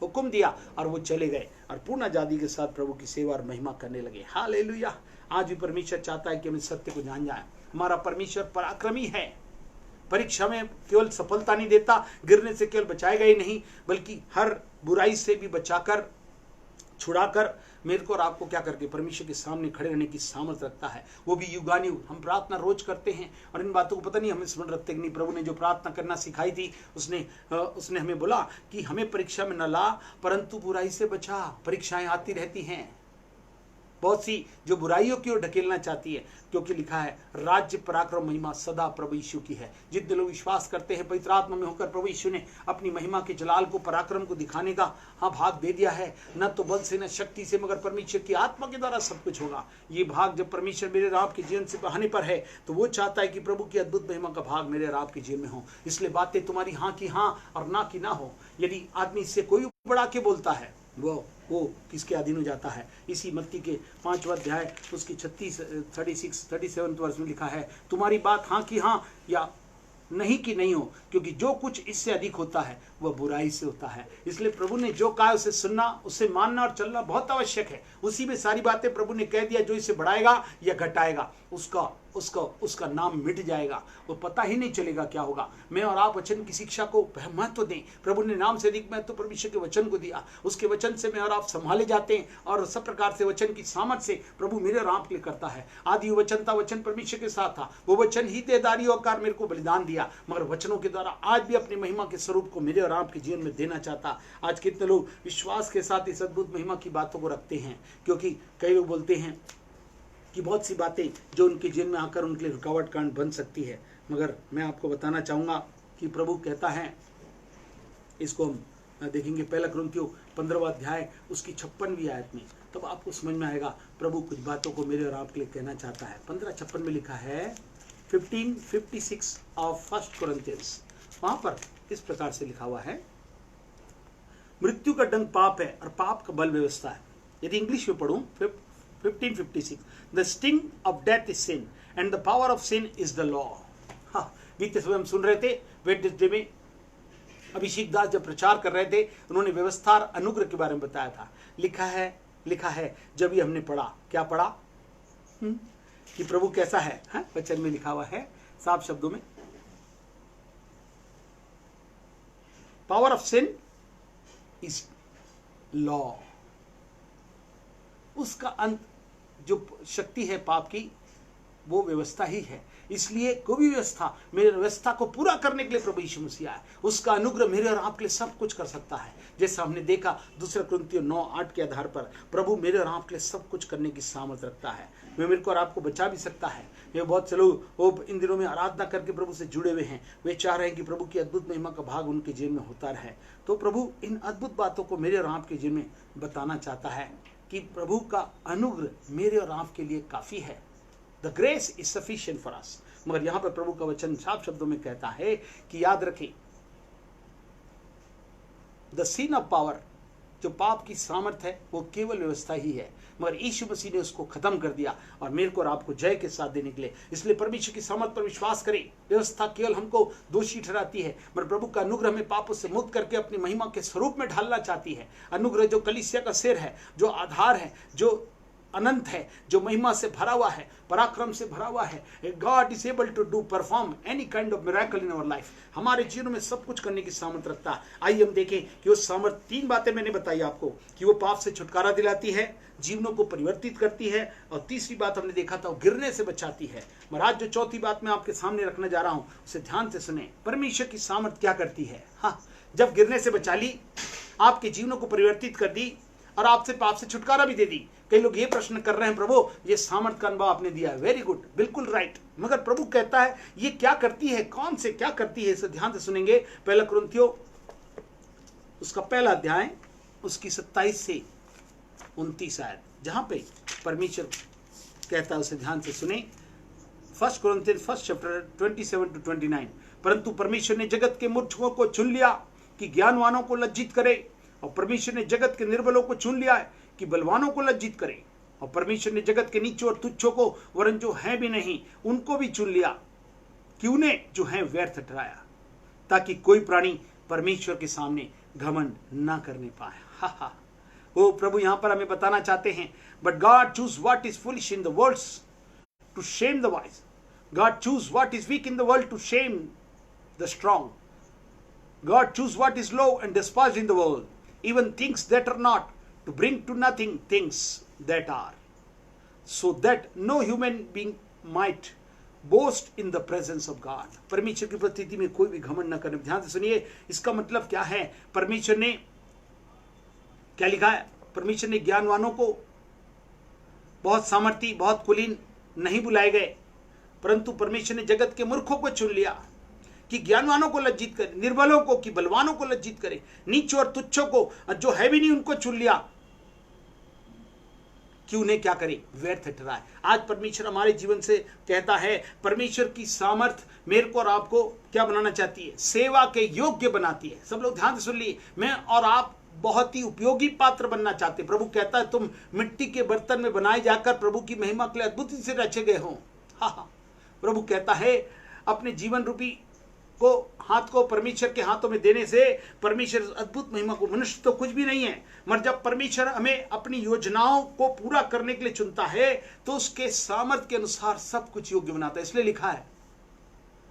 हुक्म दिया और वो चले गए और पूर्ण आजादी के साथ प्रभु की सेवा और महिमा करने लगे। हालेलुया। आज भी परमेश्वर चाहता है कि हम इस सत्य को जान जाएं। हमारा परमेश्वर पराक्रमी है, परीक्षा में केवल सफलता नहीं देता, गिरने से केवल बचाएगा ही नहीं, बल्कि हर बुराई से भी बचाकर, छुड़ाकर मेरे को और आपको क्या करके परमेश्वर के सामने खड़े रहने की सामर्थ रखता है, वो भी युगानुयुग। हम प्रार्थना रोज करते हैं और इन बातों को पता नहीं हमें स्मरण रखते कि नहीं। प्रभु ने जो प्रार्थना करना सिखाई थी, उसने हमें बोला कि हमें परीक्षा में न ला परंतु बुराई से बचा। परीक्षाएं आती रहती हैं, बहुत सी जो बुराइयों की ओर ढकेलना चाहती है, क्योंकि लिखा है राज्य पराक्रम महिमा सदा प्रभु यीशु की है। जितने लोग विश्वास करते हैं पवित्र आत्मा में होकर प्रभु यीशु ने अपनी महिमा के जलाल को, पराक्रम को दिखाने का भाग दे दिया है। न तो बल से न शक्ति से मगर परमेश्वर की आत्मा के द्वारा सब कुछ होगा। ये भाग जब परमेश्वर मेरे और आपके जीवन से बहाने पर है तो वो चाहता है कि प्रभु की अद्भुत महिमा का भाग मेरे और आपके जीवन में हो। इसलिए बातें तुम्हारी हाँ की हाँ और ना की ना हो। यदि आदमी इससे कोई बढ़ा के बोलता है वो किसके अधीन हो जाता है। इसी मत्ती के 5वां अध्याय उसकी 37 वर्ष में लिखा है, तुम्हारी बात हाँ की हाँ या नहीं कि नहीं हो, क्योंकि जो कुछ इससे अधिक होता है वह बुराई से होता है। इसलिए प्रभु ने जो कहा उसे सुनना, उसे मानना और चलना बहुत आवश्यक है। उसी में सारी बातें प्रभु ने कह दिया। जो इसे बढ़ाएगा या घटाएगा उसका नाम मिट जाएगा, वो पता ही नहीं चलेगा क्या होगा। मैं और आप वचन की शिक्षा को महत्व दें। प्रभु ने नाम से अधिक महत्व परमेश्वर के वचन को दिया। उसके वचन से मैं और आप संभाले जाते हैं और सब प्रकार से वचन की सामर्थ से प्रभु मेरे और आप के लिए करता है। आदि वचन था, वचन परमेश्वर के साथ था, वो वचन ही देदारी होकर मेरे को बलिदान दिया, मगर वचनों के द्वारा आज भी अपनी महिमा के स्वरूप को मेरे और आपके जीवन में देना चाहता। आज कितने लोग विश्वास के साथ इस अद्भुत महिमा की बातों को रखते हैं, क्योंकि कई लोग बोलते हैं कि बहुत सी बातें जो उनके जीवन में आकर उनके लिए रुकावट कांड बन सकती है। मगर मैं आपको बताना चाहूँगा कि प्रभु कहता है, इसको हम देखेंगे 1 कुरिन्थियों 15वां अध्याय उसकी 56वीं आयत में, तब आपको समझ में आएगा प्रभु कुछ बातों को मेरे और आपके लिए कहना चाहता है। 15:56 में लिखा है 15:56 ऑफ 1 कुरिन्थियंस। वहाँ पर इस प्रकार से लिखा हुआ है, मृत्यु का डंक पाप है और पाप का बल व्यवस्था है। यदि इंग्लिश में पढ़ूं 15:56, the sting of death is sin and the power of sin is the law. हाँ, बीते समय हम सुन रहे थे वेडनेसडे में अभिषेक दास जब प्रचार कर रहे थे, उन्होंने व्यवस्था और अनुग्रह के बारे में बताया था। लिखा है जब ये हमने पढ़ा, क्या पढ़ा कि प्रभु कैसा है, वचन में लिखा हुआ है साफ शब्दों में, power of sin is law. उसका अंत जो शक्ति है पाप की, वो व्यवस्था ही है। इसलिए कोई भी व्यवस्था, मेरी व्यवस्था को पूरा करने के लिए प्रभु यीशु मसीह आया। उसका अनुग्रह मेरे और आपके लिए सब कुछ कर सकता है। जैसा हमने देखा 2 कुरिन्थियों 9:8 के आधार पर प्रभु मेरे और आपके लिए सब कुछ करने की सामर्थ रखता है। वे मेरे को और आपको बचा भी सकता है। ये बहुत से लोग वो इन दिनों में आराधना करके प्रभु से जुड़े हुए हैं। वे चाह रहे हैं कि प्रभु की अद्भुत महिमा का भाग उनके जीवन में होता रहे। तो प्रभु इन अद्भुत बातों को मेरे और आपके जीवन में बताना चाहता है कि प्रभु का अनुग्रह मेरे और आपके लिए काफी है। The grace is sufficient for us. मगर यहां पर प्रभु का वचन साफ शब्दों में कहता है कि याद रखें, द सिन ऑफ पावर, जो पाप की सामर्थ है वो केवल व्यवस्था ही है, मगर यीशु मसीह ने उसको खत्म कर दिया और मेरे को और आपको जय के साथ देने के लिए। इसलिए परमेश्वर की सामर्थ पर विश्वास करें। व्यवस्था केवल हमको दोषी ठहराती है, मगर प्रभु का अनुग्रह में पापों से मुक्त करके अपनी महिमा के स्वरूप में ढालना चाहती है। अनुग्रह जो कलीसिया का सिर है, जो आधार है, जो अनंत है, जो महिमा से भरा हुआ है, पराक्रम से भरा हुआ है। God is able to do perform any kind of miracle in our life. हमारे जीवन में सब कुछ करने की सामर्थ रखता है। आइए हम देखें कि वो सामर्थ, 3 बातें मैंने बताई आपको कि वो पाप से छुटकारा दिलाती है, जीवनों को परिवर्तित करती है, और तीसरी बात हमने देखा था वो गिरने से बचाती है। मगर आज जो चौथी बात मैं आपके सामने रखने जा रहा हूं उसे ध्यान से सुने। परमेश्वर की सामर्थ क्या करती है? जब गिरने से बचा ली, आपके जीवनों को परिवर्तित कर दी और आपसे पाप से छुटकारा भी दे दी। कई लोग ये प्रश्न कर रहे हैं, प्रभु ये सामर्थ का अनुभव आपने दिया है, वेरी गुड, बिल्कुल राइट, मगर प्रभु कहता है ये क्या करती है, कौन से क्या करती है, इसे ध्यान से सुनेंगे। 1 कुरिन्थियों उसका 1 अध्याय उसकी 27 से 29 आयत, जहां पे परमेश्वर कहता है, उसे ध्यान से सुने। 1 Corinthians 1 chapter 27 to 29। परंतु परमेश्वर ने जगत के मूर्खों को चुन लिया कि ज्ञानवानों को लज्जित करे, और परमेश्वर ने जगत के निर्बलों को चुन लिया है कि बलवानों को लज्जित करे, और परमेश्वर ने जगत के नीचों और तुच्छों को, वरन जो हैं भी नहीं उनको भी चुन लिया कि उन्हें जो हैं व्यर्थ ठहराया, ताकि कोई प्राणी परमेश्वर के सामने घमंड ना करने पाए। वो प्रभु यहां पर हमें बताना चाहते हैं, but God choose what is foolish in the world to shame the wise, God choose what is weak in the world to shame the strong, God choose what is low and despised in the world, even things that are not, to bring to nothing things that are, so that no human being might boast in the presence of God. परमेश्वर की उपस्थिति में कोई भी घमंड न करे। ध्यान से सुनिए, इसका मतलब क्या है? परमेश्वर ने क्या लिखा है? परमेश्वर ने ज्ञानवानों को, बहुत सामर्थी, बहुत कुलीन नहीं बुलाए गए, परंतु परमेश्वर ने जगत के मूर्खों को चुन लिया कि ज्ञानवानों को लज्जित करे, निर्बलों को कि बलवानों को लज्जित करे, नीच और तुच्छों को, जो है भी नहीं उनको चुन लिया कि उन्हें क्या करे? व्यर्थ ठहराए। आज परमेश्वर हमारे जीवन से कहता है, परमेश्वर की सामर्थ मेरे को और आपको क्या बनाना चाहती है? सेवा के योग्य बनाती है। सब लोग ध्यान से सुन लिए, मैं और आप बहुत ही उपयोगी पात्र बनना चाहते। प्रभु कहता है तुम मिट्टी के बर्तन में बनाए जाकर प्रभु की महिमा के लिए अद्भुत से रचे गए हो। हाँ, प्रभु कहता है अपने जीवन रूपी को हाथ को परमेश्वर के हाथों में देने से परमेश्वर अद्भुत महिमा को, मनुष्य तो कुछ भी नहीं है, मगर जब परमेश्वर हमें अपनी योजनाओं को पूरा करने के लिए चुनता है तो उसके सामर्थ्य के अनुसार सब कुछ योग्य बनाता है। इसलिए लिखा है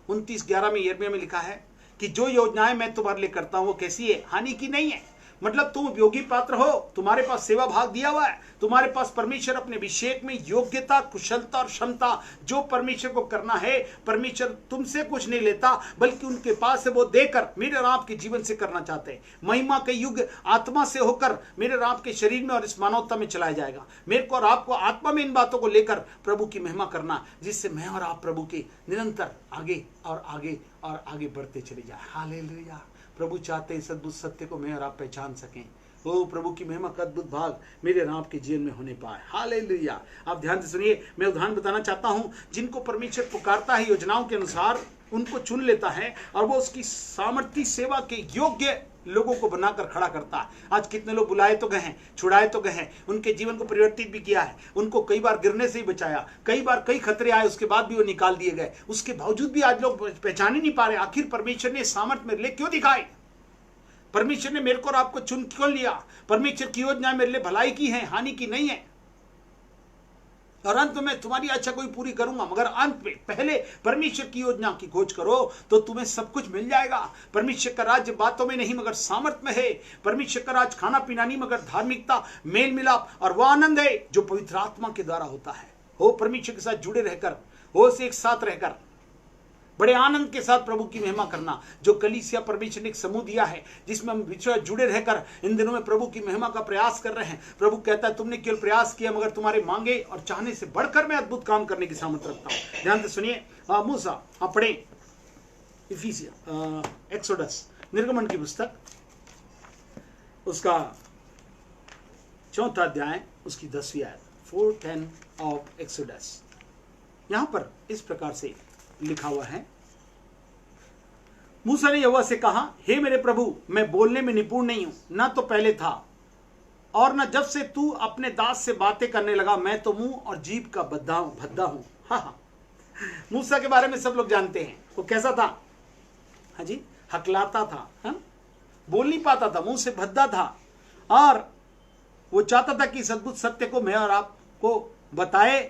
29:11 में, यिर्मयाह में लिखा है कि जो योजनाएं मैं तुम्हारे लिए करता हूं वो कैसी है? हानि की नहीं है। मतलब तुम उपयोगी पात्र हो, तुम्हारे पास सेवा भाग दिया हुआ है, तुम्हारे पास परमेश्वर अपने अभिषेक में योग्यता, कुशलता और क्षमता, जो परमेश्वर को करना है, परमेश्वर तुमसे कुछ नहीं लेता बल्कि उनके पास है, वो देकर मेरे और आपके जीवन से करना चाहते हैं। महिमा के युग आत्मा से होकर मेरे और आपके शरीर में और इस मानवता में चलाया जाएगा। मेरे को और आपको आत्मा में इन बातों को लेकर प्रभु की महिमा करना, जिससे मैं और आप प्रभु के निरंतर आगे और आगे और आगे बढ़ते चले जाए। हालेलुया। प्रभु चाहते इस अद्भुत सत्य को मैं और आप पहचान सकें। ओ प्रभु की महिमा का अद्भुत भाग मेरे और आपके जीवन में होने पाए। हालेलुया। आप ध्यान से सुनिए, मैं उदाहरण बताना चाहता हूं। जिनको परमेश्वर पुकारता है योजनाओं के अनुसार, उनको चुन लेता है और वो उसकी सामर्थ्य सेवा के योग्य लोगों को बनाकर खड़ा करता है। आज कितने लोग बुलाए तो गए हैं, छुड़ाए तो गए हैं, उनके जीवन को परिवर्तित भी किया है, उनको कई बार गिरने से ही बचाया, कई बार कई खतरे आए उसके बाद भी वो निकाल दिए गए। उसके बावजूद भी आज लोग पहचान ही नहीं पा रहे आखिर परमेश्वर ने सामर्थ्य मेरे लिए क्यों दिखाई, परमेश्वर ने मेरे को और आपको चुन क्यों लिया, परमेश्वर की योजना मेरे लिए भलाई की है, हानि की नहीं है। और अंत में तुम्हारी अच्छा कोई पूरी करूंगा, मगर अंत में पहले परमेश्वर की योजना की खोज करो तो तुम्हें सब कुछ मिल जाएगा। परमेश्वर का राज्य बातों में नहीं मगर सामर्थ में है। परमेश्वर का राज्य खाना पीना नहीं मगर धार्मिकता, मेल मिलाप और वह आनंद है जो पवित्र आत्मा के द्वारा होता है। हो परमेश्वर के साथ जुड़े रहकर, हो से एक साथ रहकर बड़े आनंद के साथ प्रभु की महिमा करना। जो कलीसिया परमेश्वर ने एक समूह दिया है जिसमें हम विश्वास जुड़े रहकर इन दिनों में प्रभु की महिमा का प्रयास कर रहे हैं। प्रभु कहता है तुमने केवल प्रयास किया मगर तुम्हारे मांगे और चाहने से बढ़कर मैं अद्भुत काम करने की सामर्थ्य रखता हूं। ध्यान से सुनिए, मूसा पढ़े इफिसियन, एक्सोडस, निर्गमन की पुस्तक, उसका 4वां अध्याय, उसकी 10वीं आयत, 4:10 ऑफ एक्सोडस। यहां पर इस प्रकार से लिखा हुआ है, मूसा ने यहोवा से कहा, हे मेरे प्रभु, मैं बोलने में निपुण नहीं हूं, ना तो पहले था और न जब से तू अपने दास से बातें करने लगा। मैं तो मुंह और जीभ का भद्दा हूं। हाँ, मूसा के बारे में सब लोग जानते हैं, वो कैसा था? हाँ जी, हकलाता था, हाँ? बोल नहीं पाता था, मुंह से भद्दा था और वो चाहता था कि इस अद्भुत सत्य को मैं और आपको बताए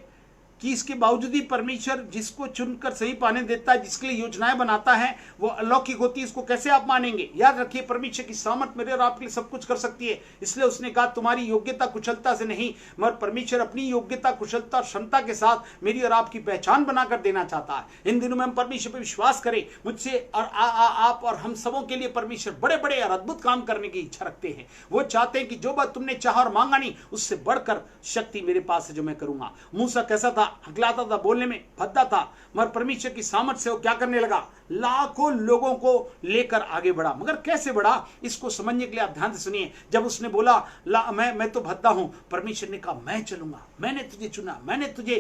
कि इसके बावजूद ही परमेश्वर जिसको चुनकर सही पाने देता है, जिसके लिए योजनाएं बनाता है, वो अलौकिक होती है। इसको कैसे आप मानेंगे? याद रखिए, परमेश्वर की सामर्थ मेरे और आपके लिए सब कुछ कर सकती है। इसलिए उसने कहा तुम्हारी योग्यता कुशलता से नहीं, मगर परमेश्वर अपनी योग्यता कुशलता और क्षमता के साथ मेरी और आपकी पहचान बनाकर देना चाहता है। इन दिनों में हम परमेश्वर पर विश्वास करें। मुझसे और आप और हम सबों के लिए परमेश्वर बड़े बड़े और अद्भुत काम करने की इच्छा रखते हैं। वो चाहते हैं कि जो बात तुमने चाहा और मांगा नहीं, उससे बढ़कर शक्ति मेरे पास है जो मैं करूंगा। मूसा कैसा था? हकलाता था, बोलने में भद्दा था, मगर परमेश्वर की सामर्थ्य से वो क्या करने लगा? लाखों लोगों को लेकर आगे बढ़ा। मगर कैसे बढ़ा, इसको समझने के लिए आप ध्यान से सुनिए। जब उसने बोला मैं तो भद्दा हूं, परमेश्वर ने कहा मैं चलूंगा, मैंने तुझे चुना, मैंने तुझे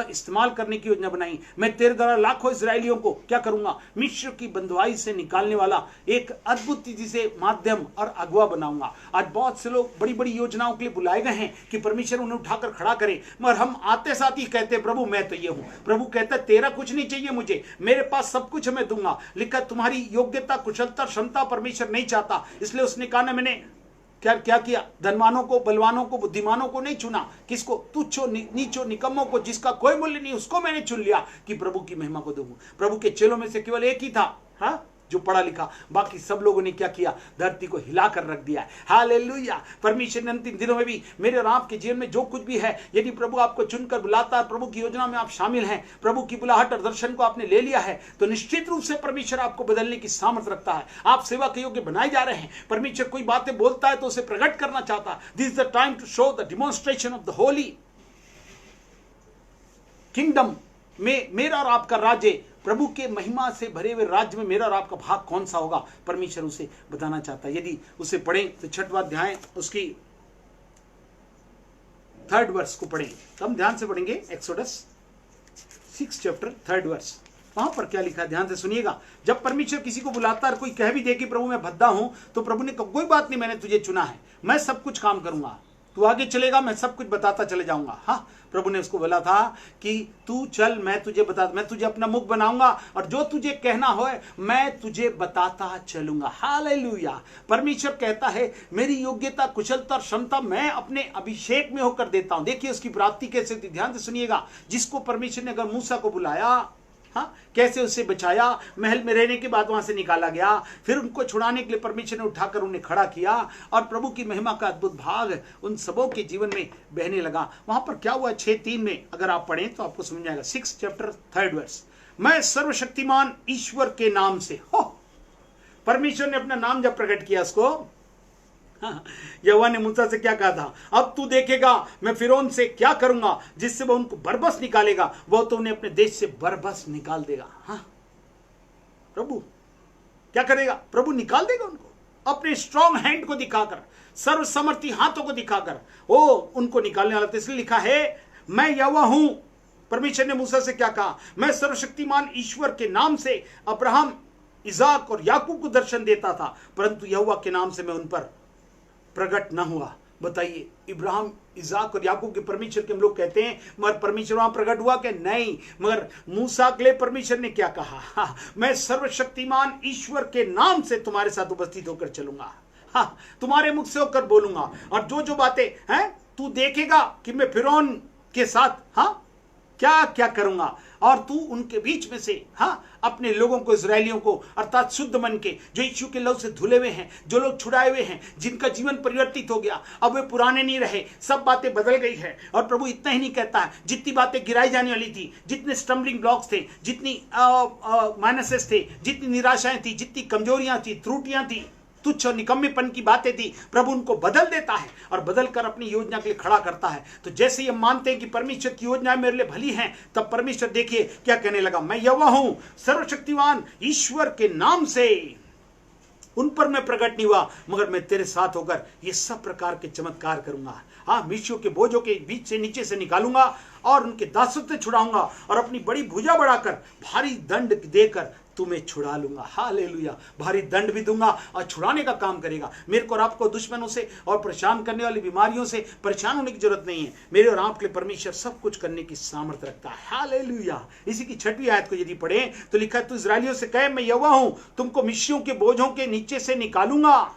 इस्तेमाल करने की योजना बनाई। मैं तेरे द्वारा लाखों इजरायलियों को क्या करूंगा? मिस्र की बंधुआई से निकालने वाला एक अद्भुत चीज से माध्यम और अगुवा बनाऊंगा। आज बहुत से लोग बड़ी बड़ी योजनाओं के लिए बुलाए गए हैं कि परमेश्वर उन्हें उठाकर खड़ा करे, मगर हम आते साथ ही कहते प्रभु मैं तो ये हूं। प्रभु कहता है तेरा कुछ नहीं चाहिए मुझे, मेरे पास सब कुछ मैं दूंगा। लिखा तुम्हारी योग्यता कुशलता क्षमता परमेश्वर नहीं चाहता। इसलिए उसने कहा ना, मैंने क्या किया? धनवानों को, बलवानों को, बुद्धिमानों को नहीं चुना। किसको? तुच्छो नीचो निकम्मों को, जिसका कोई मूल्य नहीं, उसको मैंने चुन लिया कि प्रभु की महिमा को दूं। प्रभु के चेलों में से केवल एक ही था, हाँ, जो पढ़ा लिखा, बाकी सब लोगों ने क्या किया, धरती को हिलाकर रख दिया है। हालेलुया। परमेश्वर ने अंतिम दिनों में भी मेरे और आपके जीवन में जो कुछ भी है, यदि प्रभु आपको चुनकर बुलाता है, प्रभु की योजना में आप शामिल हैं, प्रभु की बुलाहट और दर्शन को आपने ले लिया है, तो निश्चित रूप से परमेश्वर आपको बदलने की सामर्थ्य रखता है। आप सेवा के योग्य बनाए जा रहे हैं। परमेश्वर कोई बातें बोलता है तो उसे प्रकट करना चाहता है। This is the time to show the demonstration of the holy kingdom में मेरा और आपका राज्य, प्रभु के महिमा से भरे हुए राज्य में मेरा और आपका भाग कौन सा होगा, परमेश्वर उसे बताना चाहता है। यदि उसे पढ़ें तो 6वां अध्याय उसकी 3rd वर्स को पढ़ें, तो हम ध्यान से पढ़ेंगे। एक्सोडस 6 चैप्टर 3rd वर्स, वहां पर क्या लिखा है ध्यान से सुनिएगा। जब परमेश्वर किसी को बुलाता है, कोई कह भी दे कि प्रभु मैं भद्दा हूं, तो प्रभु ने कहा कोई बात नहीं, मैंने तुझे चुना है, मैं सब कुछ काम करूंगा, तू आगे चलेगा, मैं सब कुछ बताता चले जाऊंगा। हाँ, प्रभु ने उसको बोला था कि तू चल, मैं तुझे अपना मुख बनाऊंगा और जो तुझे कहना हो मैं तुझे बताता चलूंगा। हालेलुया। परमेश्वर कहता है मेरी योग्यता, कुशलता और क्षमता मैं अपने अभिषेक में होकर देता हूं। देखिए उसकी प्राप्ति कैसे थी, ध्यान से सुनिएगा। जिसको परमेश्वर ने अगर मूसा को बुलाया, हाँ, कैसे उसे बचाया, महल में रहने के बाद वहां से निकाला गया, फिर उनको छुड़ाने के लिए परमेश्वर ने उठाकर उन्हें खड़ा किया और प्रभु की महिमा का अद्भुत भाग उन सबों के जीवन में बहने लगा। वहां पर क्या हुआ 6:3 में अगर आप पढ़ें तो आपको समझ आएगा। 6 चैप्टर 3rd वर्स, मैं सर्वशक्तिमान ईश्वर के नाम से, हो, परमेश्वर ने अपना नाम जब प्रकट किया उसको, यहोवा ने मूसा से क्या कहा था, अब तू देखेगा मैं फिरौन से क्या करूंगा जिससे वह उनको बरबस निकालेगा, वह तो उन्हें अपने देश से बरबस निकाल देगा। हाँ, प्रभु क्या करेगा, प्रभु निकाल देगा उनको अपने स्ट्रॉन्ग हैंड को दिखाकर, सर्वसमर्थी हाथों को दिखाकर वो उनको निकालने वाला। तो इसलिए लिखा है मैं यहोवा हूं। परमेश्वर ने मूसा से क्या कहा, मैं सर्वशक्तिमान ईश्वर के नाम से अब्राहम, इजाक और याकूब को दर्शन देता था, परंतु यहोवा के नाम से मैं उन पर प्रकट न हुआ। बताइए, इब्राहिम, इजाक और याकूब के परमेश्वर के हम लोग कहते हैं, मगर परमेश्वर वहां प्रकट हुआ कि नहीं। मगर मूसा के लिए परमेश्वर ने क्या कहा, मैं सर्वशक्तिमान ईश्वर के नाम से तुम्हारे साथ उपस्थित होकर चलूंगा, हाँ, तुम्हारे मुख से होकर बोलूंगा, और जो जो बातें हैं तू देखेगा कि मैं फिरौन के साथ, हाँ, क्या क्या करूंगा, और तू उनके बीच में से, हाँ, अपने लोगों को, इजरायलियों को, अर्थात शुद्ध मन के, जो यीशु के लहू से धुले हुए हैं, जो लोग छुड़ाए हुए हैं, जिनका जीवन परिवर्तित हो गया, अब वे पुराने नहीं रहे, सब बातें बदल गई है। और प्रभु इतना ही नहीं कहता है, जितनी बातें गिराई जाने वाली थी, जितने स्टम्बलिंग ब्लॉक्स थे, जितनी माइनसेस थे, जितनी निराशाएं थी, जितनी कमजोरियां थी, त्रुटियां थी, तुच्छ और निकम्मेपन की बातें थी, प्रभु उनको बदल देता है और बदल कर अपनी योजना के लिए खड़ा करता है। तो जैसे ये मानते हैं कि परमेश्वर की योजना मेरे लिए भली है, तब परमेश्वर देखिए क्या कहने लगा, मैं यहोवा हूं, सर्वशक्तिमान ईश्वर के नाम से उन पर मैं प्रकट नहीं हुआ, मगर मैं तेरे साथ होकर ये सब प्रकार के चमत्कार करूंगा। हाँ, मिस्रियों के बोझों के बीच से, नीचे से निकालूंगा और उनके दासत्व से छुड़ाऊंगा और अपनी बड़ी भुजा बढ़ाकर भारी दंड देकर तुम्हें छुड़ा लूंगा। हालेलुया। भारी दंड भी दूंगा और छुड़ाने का काम करेगा। मेरे को और आपको दुश्मनों से और परेशान करने वाली बीमारियों से परेशान होने की जरूरत नहीं है। मेरे और आपके लिए परमेश्वर सब कुछ करने की सामर्थ्य रखता है। हालेलुया। इसी की 6वीं आयत को यदि पढ़ें तो लिखा है, तू इस्राएलियों से कहे मैं यहोवा हूं, तुमको मिस्रियों के बोझों के नीचे से निकालूंगा।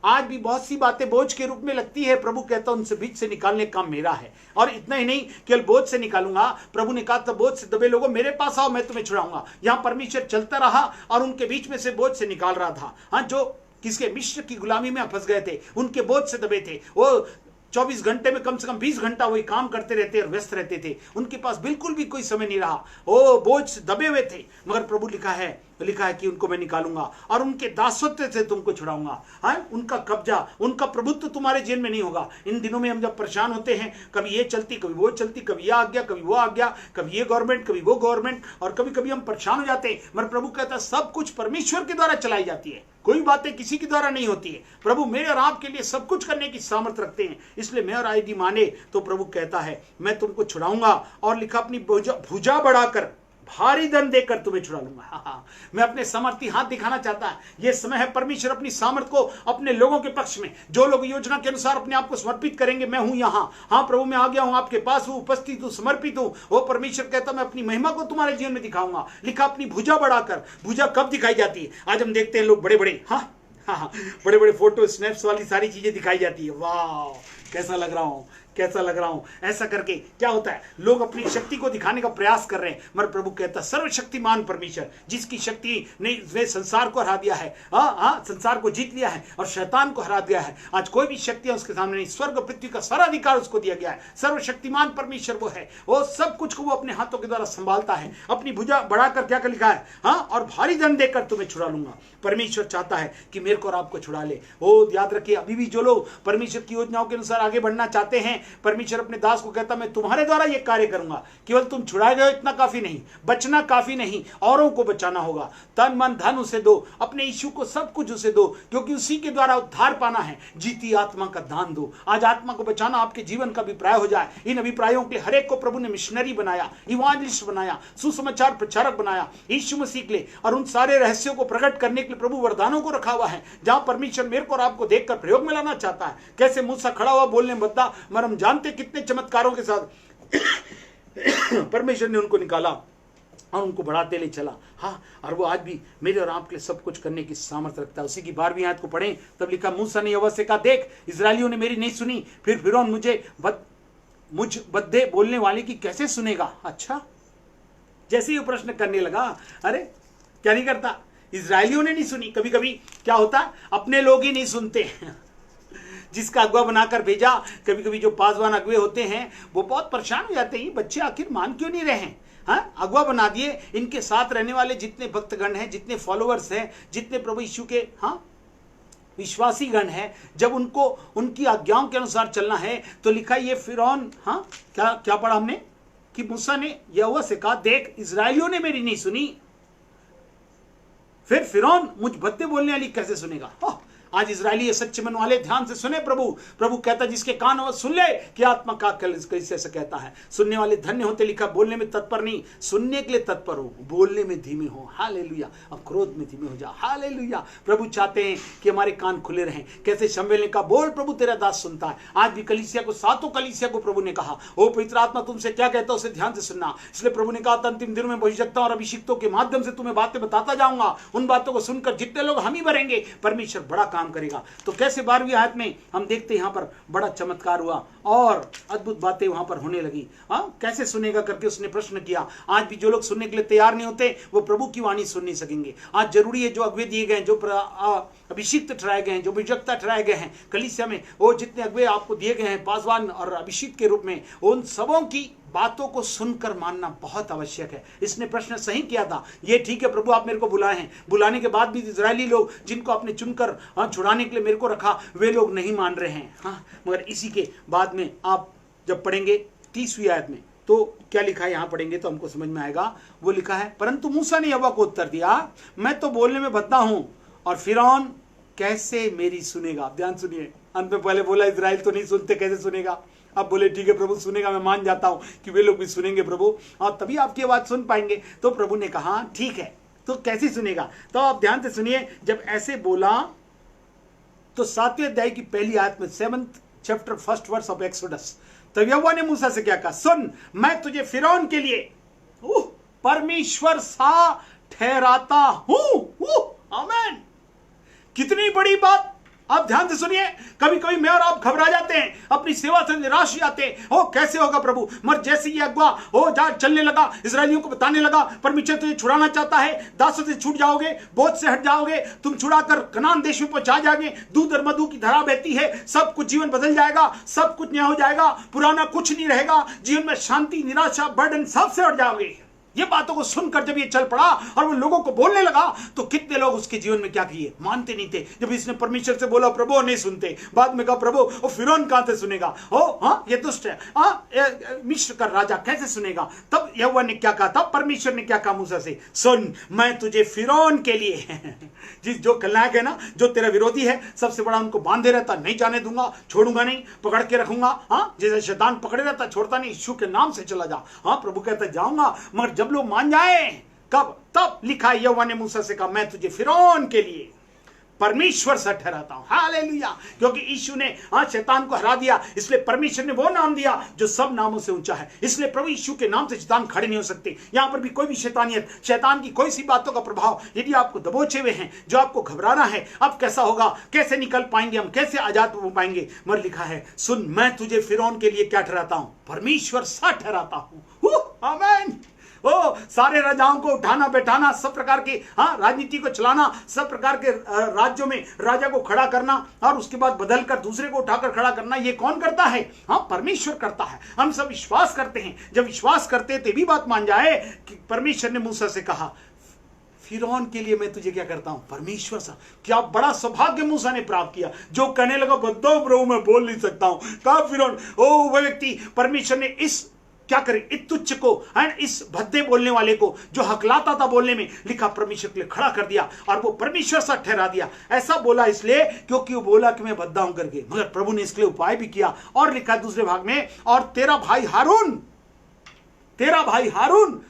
आज भी बहुत सी बातें बोझ के रूप में लगती है, प्रभु कहता है उनसे बीच से निकालने का काम मेरा है। और इतना ही नहीं, केवल बोझ से निकालूंगा, प्रभु ने कहा था बोझ से दबे लोगों मेरे पास आओ, मैं तुम्हें छुड़ाऊंगा। यहां परमेश्वर चलता रहा और उनके बीच में से बोझ से निकाल रहा था। हाँ, जो किसके, मिस्र की गुलामी में फंस गए थे, उनके बोझ से दबे थे, वो 24 घंटे में कम से कम 20 घंटा वही काम करते रहते और व्यस्त रहते थे, उनके पास बिल्कुल भी कोई समय नहीं रहा, वो बोझ दबे हुए थे। मगर प्रभु लिखा है कि उनको मैं निकालूंगा और उनके दासत्व से तुमको छुड़ाऊंगा। हाँ, उनका कब्जा, उनका प्रभुत्व तुम्हारे जेल में नहीं होगा। इन दिनों में हम जब परेशान होते हैं, कभी ये चलती, कभी वो चलती, कभी ये आ गया, कभी वो आ गया, कभी ये गवर्नमेंट, कभी वो गवर्नमेंट, और कभी कभी हम परेशान हो जाते हैं। मगर प्रभु कहता है सब कुछ परमेश्वर के द्वारा चलाई जाती है, कोई बातें किसी के द्वारा नहीं होती है। प्रभु मेरे और आपके लिए सब कुछ करने की सामर्थ्य रखते हैं। इसलिए मैं और यदि माने तो प्रभु कहता है मैं तुमको छुड़ाऊंगा, और लिखा अपनी भुजा बढ़ाकर भारी दंड देकर तुम्हें छुड़ा लूंगा। मैं अपने समर्थी हाथ दिखाना चाहता है। यह समय है परमेश्वर अपनी सामर्थ को अपने लोगों के पक्ष में, जो लोग योजना के अनुसार अपने आप को समर्पित करेंगे, मैं हूं यहां। हाँ प्रभु, मैं आ गया हूं, आपके पास हूं, उपस्थित हूं, समर्पित हूं। वो परमेश्वर कहता मैं अपनी महिमा को तुम्हारे जीवन में दिखाऊंगा। लिखा अपनी भुजा बढ़ाकर। भुजा कब दिखाई जाती है? आज हम देखते हैं लोग बड़े बड़े, हाँ बड़े बड़े फोटो स्नैप्स वाली सारी चीजें दिखाई जाती है। वाह, कैसा लग रहा हूं, कैसा लग रहा हूं। ऐसा करके क्या होता है, लोग अपनी शक्ति को दिखाने का प्रयास कर रहे हैं, मगर प्रभु कहता है सर्वशक्तिमान परमेश्वर जिसकी शक्ति ने संसार को हरा दिया है, संसार को जीत लिया है और शैतान को हरा दिया है। आज कोई भी शक्ति उसके सामने नहीं, स्वर्ग पृथ्वी का सारा अधिकार उसको दिया गया है। सर्वशक्तिमान परमेश्वर वो है, वो सब कुछ को वो अपने हाथों के द्वारा संभालता है। अपनी भुजा बढ़ाकर क्या लिखा है, और भारी दंड देकर तुम्हें छुड़ा लूंगा। परमेश्वर चाहता है कि मेरे को और आपको छुड़ा ले। वो याद रखिए, अभी भी जो लोग परमेश्वर की योजनाओं के अनुसार आगे बढ़ना चाहते हैं, परमेश्वर अपने दास को कहता मैं तुम्हारे द्वारा ये कार्य करूंगा। केवल तुम छुड़ाए गए इतना काफी नहीं, बचना काफी नहीं, औरों को बचाना होगा। तन मन धन उसे दो, अपने यीशु को सब कुछ उसे दो, क्योंकि उसी के द्वारा उद्धार पाना है। जीती आत्मा का दान दो। आज आत्मा को बचाना आपके जीवन का अभिप्राय हो जाए। इन अभिप्रायों के हर एक को प्रभु ने मिशनरी बनाया, इवांजलिस्ट बनाया, सुसमाचार प्रचारक बनाया यीशु मसीह के लिए, और उन सारे रहस्यों को प्रकट करने के लिए प्रभु वरदानों को रखा हुआ है। जहां परमेश्वर मेरे को और आपको देखकर प्रयोग में लाना चाहता है। कैसे मूसा खड़ा हुआ बोलने में बदला, मगर हम जानते कितने चमत्कारों के साथ परमेश्वर ने उनको निकाला और उनको बढ़ाते ले चला। हाँ, और वो आज भी मेरे और आपके लिए सब कुछ करने की सामर्थ्य रखता है। उसी की 12वीं आयत को पढ़ें, तब लिखा मूसा ने यहोवा से कहा, देख इस्राएलियों ने मेरी नहीं सुनी, फिर फिरौन मुझ बद्दे बोलने वाले की कैसे सुनेगा। अच्छा, जैसे ही वो प्रश्न करने लगा, अरे क्या नहीं करता, इस्राएलियों ने नहीं सुनी। कभी कभी क्या होता है, अपने लोग ही नहीं सुनते जिसका अगुआ बनाकर भेजा। कभी कभी जो पासवान अगुए होते हैं वो बहुत परेशान हो जाते हैं, बच्चे आखिर मान क्यों नहीं रहे हैं। हाँ, अगुआ बना दिए। इनके साथ रहने वाले जितने भक्तगण हैं, जितने फॉलोअर्स हैं, जितने प्रभु यीशु के विश्वासी गण हैं, जब उनको उनकी आज्ञाओं के अनुसार चलना है तो लिखा ये फिरौन, क्या पढ़ा हमने कि मूसा ने यहोवा से कहा, देख इस्राएलियों ने मेरी नहीं सुनी, फिर फिरौन मुझ भद्दे बोलने वाली कैसे सुनेगा। आज इजरायली सच्चे मन वाले ध्यान से सुने। प्रभु कहता जिसके कान हो सुन ले कि आत्मा का कैसे ऐसा कहता है। सुनने वाले धन्य होते, लिखा बोलने में तत्पर नहीं, सुनने के लिए तत्पर हो, बोलने में धीमे हो। हालेलुया। अब क्रोध में धीमे हो जा। हालेलुया। प्रभु चाहते हैं कि हमारे कान खुले रहें। कैसे शमूएल ने कहा, बोल प्रभु तेरा दास सुनता है। आज भी कलीसिया को, सातों कलीसिया को प्रभु ने कहा, ओ पवित्र आत्मा तुमसे क्या कहता है उसे ध्यान से सुनना। इसलिए प्रभु ने कहा, अंतिम दिनों में भविष्यवक्ता और अभिषिक्तों के माध्यम से तुम्हें बातें बताता जाऊंगा। उन बातों को सुनकर जितने लोग हम ही भरेंगे, परमेश्वर बड़ा काम करेगा। तो कैसे 12वीं आयत में हम देखते हैं, यहां पर बड़ा चमत्कार हुआ और अद्भुत बातें वहां पर होने लगी। कैसे सुनेगा करके उसने प्रश्न किया। आज भी जो लोग सुनने के लिए तैयार नहीं होते, वो प्रभु की वाणी सुन नहीं सकेंगे। आज जरूरी है जो अगुवे दिए गए, जो अभिषिक्त ठहराए गए हैं, जो अभिषिक्ता ठहराए गए हैं कलीसिया में, वो जितने अगुवे आपको दिए गए हैं पासवान और अभिषिक्त के रूप में, उन सबों की बातों को सुनकर मानना बहुत आवश्यक है। इसने प्रश्न सही किया था। ये ठीक है प्रभु आप मेरे को बुलाए हैं, बुलाने के बाद भी इजरायली लोग जिनको आपने चुनकर छुड़ाने के लिए मेरे को रखा, वे लोग नहीं मान रहे हैं। मगर इसी के बाद में आप जब पढ़ेंगे 30वीं आयत में, तो क्या लिखा है, यहां पढ़ेंगे तो हमको समझ में आएगा। वो लिखा है, परंतु मूसा ने यहोवा को उत्तर दिया, मैं तो बोलने में भद्दा हूं और फिरौन कैसे मेरी सुनेगा। ध्यान सुनिए, अंत में पहले बोला इजराइल तो नहीं सुनते, कैसे सुनेगा। अब बोले ठीक है प्रभु सुनेगा, मैं मान जाता हूं कि वे लोग भी सुनेंगे प्रभु, और तभी आपकी आवाज सुन पाएंगे। तो प्रभु ने कहा ठीक है, तो कैसे सुनेगा। तो आप ध्यान से सुनिए, जब ऐसे बोला तो 7वें अध्याय की पहली आयत में 7th chapter 1st verse of exodus, तब यहोवा ने मूसा से क्या कहा, सुन मैं तुझे फिरौन के लिए परमेश्वर सा ठहराता हूं। आमीन। कितनी बड़ी बात। आप ध्यान से सुनिए। कभी कभी मैं और आप घबरा जाते हैं, अपनी सेवा से निराश हो जाते हैं। हो कैसे होगा प्रभु। मगर जैसे ये अगुआ हो जा चलने लगा, इजरायलियों को बताने लगा परमेश्वर तुझे छुड़ाना चाहता है, दासों से छूट जाओगे, बोझ से हट जाओगे, तुम छुड़ाकर कनान देश में पहुंचा जाओगे, दूध और मधु की धारा बहती है, सब कुछ जीवन बदल जाएगा, सब कुछ नया हो जाएगा, पुराना कुछ नहीं रहेगा, जीवन में शांति, निराशा, बर्डन सबसे हट जाओगे। ये बातों को सुनकर जब ये चल पड़ा और वो लोगों को बोलने लगा, तो कितने लोग उसके जीवन में क्या किए, मानते नहीं थे। जब इसने परमेश्वर से बोला प्रभु नहीं सुनते, बाद में कहा प्रभु वो फिरौन कहां से सुनेगा, ये दुष्ट है, मिस्र का राजा कैसे सुनेगा। तब यहोवा ने क्या कहा, तब परमेश्वर ने क्या कहा मूसा से, सुन मैं तुझे फिरौन के लिए जिस जो खलनायक है ना, जो तेरा विरोधी है, सबसे बड़ा उनको बांधे रहता, नहीं जाने दूंगा, छोड़ूंगा नहीं, पकड़ के रखूंगा। जैसे शैतान पकड़े रहता, छोड़ता नहीं, यीशु के नाम से चला जा। प्रभु कहता जाऊंगा, मगर जब लोग मान जाए, कब, तब लिखा यहोवा ने मूसा से कहा मैं तुझे फिरौन के लिए परमेश्वर सा ठहराता हूं। हालेलुया। क्योंकि यीशु ने शैतान को हरा दिया, इसलिए परमेश्वर ने वो नाम दिया जो सब नामों से ऊंचा है। इसलिए प्रभु यीशु के नाम से शैतान खड़े नहीं हो सकते। यहां पर भी कोई भी शैतानियत, शैतान की कोई सी बातों का प्रभाव यदि आपको दबोचे हुए हैं, जो आपको घबराना है, अब कैसा होगा, कैसे निकल पाएंगे हम, कैसे आजाद हो पाएंगे, मगर लिखा है सुन मैं तुझे फिरौन के लिए क्या ठहराता हूं, परमेश्वर सा ठहराता हूं। आमीन। ओ सारे राजाओं को उठाना बैठाना, सब प्रकार की राजनीति को चलाना, सब प्रकार के राज्यों में राजा को खड़ा करना और उसके बाद बदल कर दूसरे को उठाकर खड़ा करना, ये कौन करता है? परमेश्वर करता है। हम सब विश्वास करते हैं। जब विश्वास करते थे भी बात मान जाए कि परमेश्वर ने मूसा से कहा फिरौन के लिए मैं तुझे क्या करता हूं, परमेश्वर सा। क्या बड़ा सौभाग्य मूसा ने प्राप्त किया, जो कहने लगा बताओ प्रभु मैं बोल नहीं सकता हूं। कहा फिरौन, ओ वह व्यक्ति, परमेश्वर ने इस क्या करे, इस तुच्छ को, इस भद्दे बोलने वाले को, जो हकलाता था बोलने में, लिखा परमेश्वर के लिए खड़ा कर दिया और वो परमेश्वर सा ठहरा दिया। ऐसा बोला इसलिए क्योंकि वो बोला कि मैं भद्दा हूं करके, मगर प्रभु ने इसके लिए उपाय भी किया। और लिखा दूसरे भाग में, और तेरा भाई हारून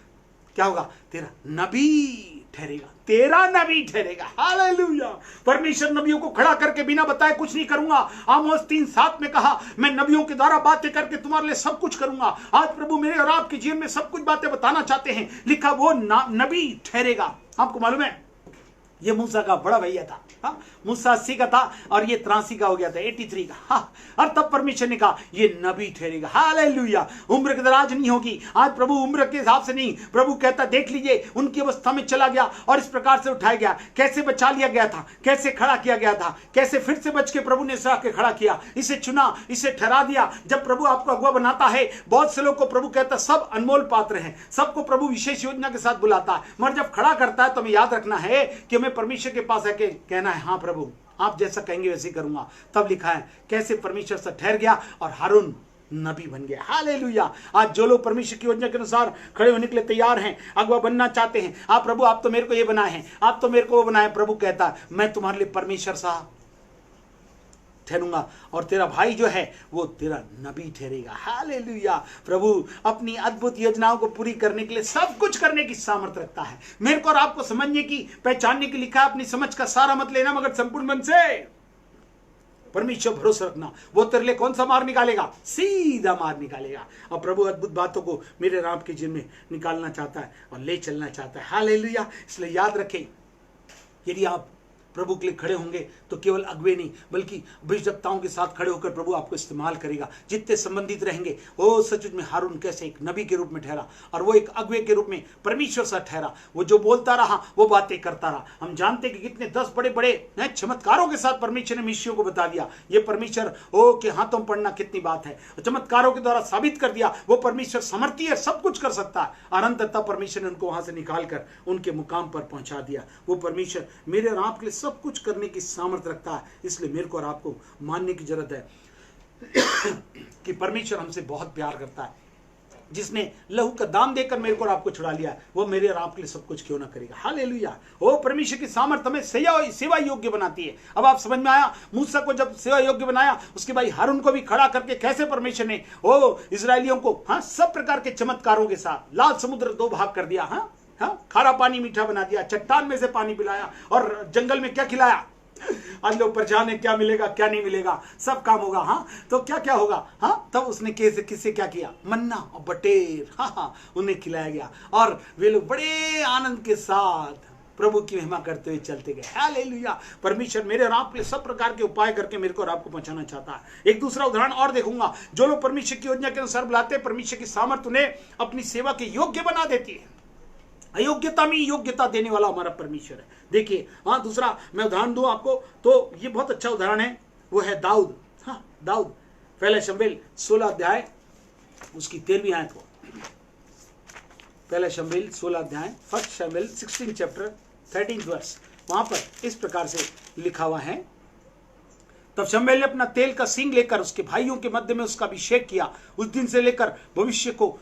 क्या होगा, तेरा नबी ठहरेगा, तेरा नबी ठहरेगा। हालेलुया। परमेश्वर नबियों को खड़ा करके बिना बताए कुछ नहीं करूंगा। आमोस 3:7 में कहा मैं नबियों के द्वारा बातें करके तुम्हारे लिए सब कुछ करूंगा। आज प्रभु मेरे और आपके जीवन में सब कुछ बातें बताना चाहते हैं। लिखा वो नबी ठहरेगा। आपको मालूम है ये मूसा का बड़ा भैया था। मूसा 80 का था और ये 83 का हो गया था, 83 का। और तब परमेश्वर ने कहा ये नबी ठहरेगा। हालेलुया। उम्र की दराज नहीं होगी। आज प्रभु उम्र के हिसाब से नहीं, प्रभु कहता देख लीजिए उनकी अवस्था में चला गया और इस प्रकार से उठाया गया, कैसे बचा लिया गया था, कैसे खड़ा किया गया था, कैसे फिर से बच के प्रभु ने इसे आके खड़ा किया, इसे चुना, इसे ठहरा दिया। जब प्रभु आपको अगुआ बनाता है, बहुत से लोग को प्रभु कहता सब अनमोल पात्र हैं, सबको प्रभु विशेष योजना के साथ बुलाता है, मगर जब खड़ा करता है तो हमें याद रखना है कि हमें परमेश्वर के पास आके कहना है हाँ प्रभु आप जैसा कहेंगे वैसे करूंगा। तब लिखा है कैसे परमेश्वर से ठहर गया और हारून नबी बन गया। हालेलुया। आज जो लोग परमेश्वर की योजना के अनुसार खड़े होने के लिए तैयार हैं, अगुआ बनना चाहते हैं, आप प्रभु आप तो मेरे को ये बनाए हैं, आप तो मेरे को वो बनाए, प्रभु कहता है मैं तुम्हारे लिए परमेश्वर सा ठहरूंगा और तेरा भाई जो है वो तेरा नबी ठहरेगा। हालेलुया। प्रभु अपनी अद्भुत योजनाओं को पूरी करने के लिए सब कुछ करने की सामर्थ्य रखता है। मेरे को और आपको समझने की, पहचानने की लिखा है, अपनी समझ का सारा मत लेना मगर संपूर्ण मन से परमेश्वर भरोसा रखना। वो तेरे लिए कौन सा मार्ग निकालेगा? सीधा मार्ग निकालेगा। और प्रभु अद्भुत बातों को मेरे राम के जीवन में निकालना चाहता है और ले चलना चाहता है। हालेलुया। इसलिए याद रखें यदि आप प्रभु के लिए खड़े होंगे तो केवल अगुवे नहीं बल्कि भविष्यवक्ताओं के साथ खड़े होकर प्रभु आपको इस्तेमाल करेगा। जितने संबंधित रहेंगे, ओ सचमुच में हारून कैसे एक नबी के रूप में ठहरा और वो एक अगुवे के रूप में परमेश्वर सा ठहरा। वो जो बोलता रहा वो बातें करता रहा। हम जानते कि कितने 10 बड़े बड़े चमत्कारों के साथ परमेश्वर ने मिस्रियों को बता दिया ये परमेश्वर के हाथों में पड़ना कितनी बात है। चमत्कारों के द्वारा साबित कर दिया वो परमेश्वर समर्थी है, सब कुछ कर सकता है। और अंततः परमेश्वर ने उनको वहां से निकाल कर उनके मुकाम पर पहुंचा दिया। वो परमेश्वर मेरे और आपके लिए सब कुछ करने की सामर्थ्य रखता है। इसलिए मेरे को और आपको मानने की जरूरत है कि परमेश्वर हमसे बहुत प्यार करता है। जिसने लहू का दाम देकर मेरे को और आपको छुड़ा लिया वो मेरे और आपके लिए सब कुछ क्यों ना करेगा। हालेलुया। वो परमेश्वर की सामर्थ्य हमें सेवा योग्य बनाती है। अब आप समझ में आया मूसा को जब सेवा योग्य बनाया, उसके भाई हारून को भी खड़ा करके कैसे परमेश्वर ने इजरायलियों को सब प्रकार के चमत्कारों के साथ लाल समुद्र 2 भाग कर दिया, खारा पानी मीठा बना दिया, चट्टान में से पानी पिलाया और जंगल में क्या खिलाया। आज लोग परेशान है क्या मिलेगा क्या नहीं मिलेगा, सब काम होगा। तो क्या क्या होगा। तब उसने किससे क्या किया, मन्ना और बटेर उन्हें खिलाया गया और वे लोग बड़े आनंद के साथ प्रभु की महिमा करते हुए चलते गए। हालेलुया। परमेश्वर मेरे और आपके सब प्रकार के उपाय करके मेरे को और आपको पहुंचाना चाहता है। एक दूसरा उदाहरण और देखूंगा। जो लोग परमेश्वर की योजना के अनुसार बुलाते हैं, परमेश्वर की सामर्थ्य उन्हें अपनी सेवा के योग्य बना देती है। अयोग्यता में योग्यता देने वाला हमारा परमेश्वर है। देखिए दूसरा मैं उदाहरण दूं आपको तो ये बहुत अच्छा उदाहरण है, वो है दाऊद। दाऊद पहला शमूएल 16 अध्याय उसकी 13वीं आयत को। पहला शमूएल 16 अध्याय, फर्स्ट शमूएल 16 चैप्टर 13 वर्स, वहां पर इस प्रकार से लिखा हुआ है। तब शमूएल ने अपना तेल का सींग लेकर उसके भाइयों के मध्य में उसका अभिषेक किया। उस दिन से लेकर भविष्य को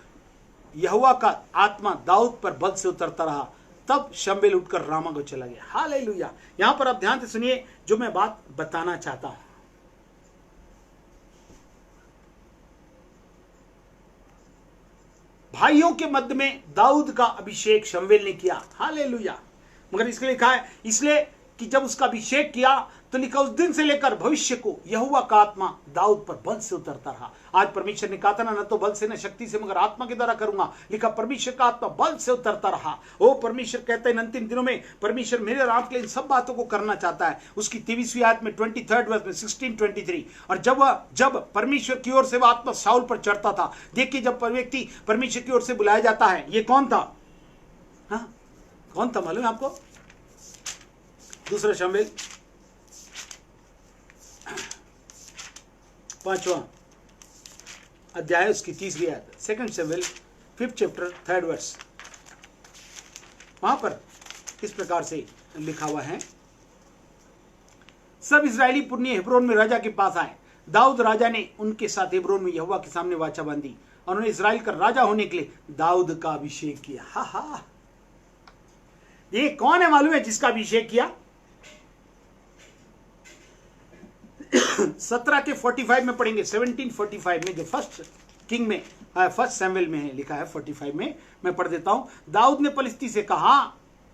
यहोवा का आत्मा दाऊद पर बल से उतरता रहा। तब शमूएल उठकर रामा को चला गया। हालेलुया। यहां पर आप ध्यान से सुनिए जो मैं बात बताना चाहता हूं। भाइयों के मध्य में दाऊद का अभिषेक शमूएल ने किया। हालेलुया। मगर इसके लिखा है इसलिए कि जब उसका अभिषेक किया तो लिखा उस दिन से लेकर भविष्य को यहोवा का आत्मा दाऊद पर बल से उतरता रहा। आज परमेश्वर ने कहा था ना, न तो बल से न शक्ति से मगर आत्मा के द्वारा करूंगा। लिखा परमेश्वर का आत्मा बल से उतरता रहा। ओ परमेश्वर कहते हैं अंतिम दिनों में परमेश्वर मेरे और आपके लिए इन सब बातों को करना चाहता है। उसकी 23वीं आयत में 23rd वर्ष में 16:23, और जब परमेश्वर की ओर से वह आत्मा शाऊल पर चढ़ता था। देखिए, जब व्यक्ति परमेश्वर की ओर से बुलाया जाता है, ये कौन था? हाँ, कौन था मालूम है आपको? दूसरा शमूएल 5वां अध्याय उसकी 30वीं आयत, 2 शमूएल 5th chapter 3rd वर्ष। वहां पर इस प्रकार से लिखा हुआ है, सब इजरायली पुरनिये हेब्रोन में राजा के पास आए। दाऊद राजा ने उनके साथ हेब्रोन में यहोवा के सामने वाचा बांधी और उन्होंने इजराइल का राजा होने के लिए दाऊद का अभिषेक किया। हा हा, ये कौन है मालूम है जिसका अभिषेक किया? 17 के 45 में पढ़ेंगे, 17:45 में, जो फर्स्ट किंग में, फर्स्ट सैमुएल में है, लिखा है 45 में। मैं पढ़ देता हूं। दाऊद ने पलिश्ती से कहा,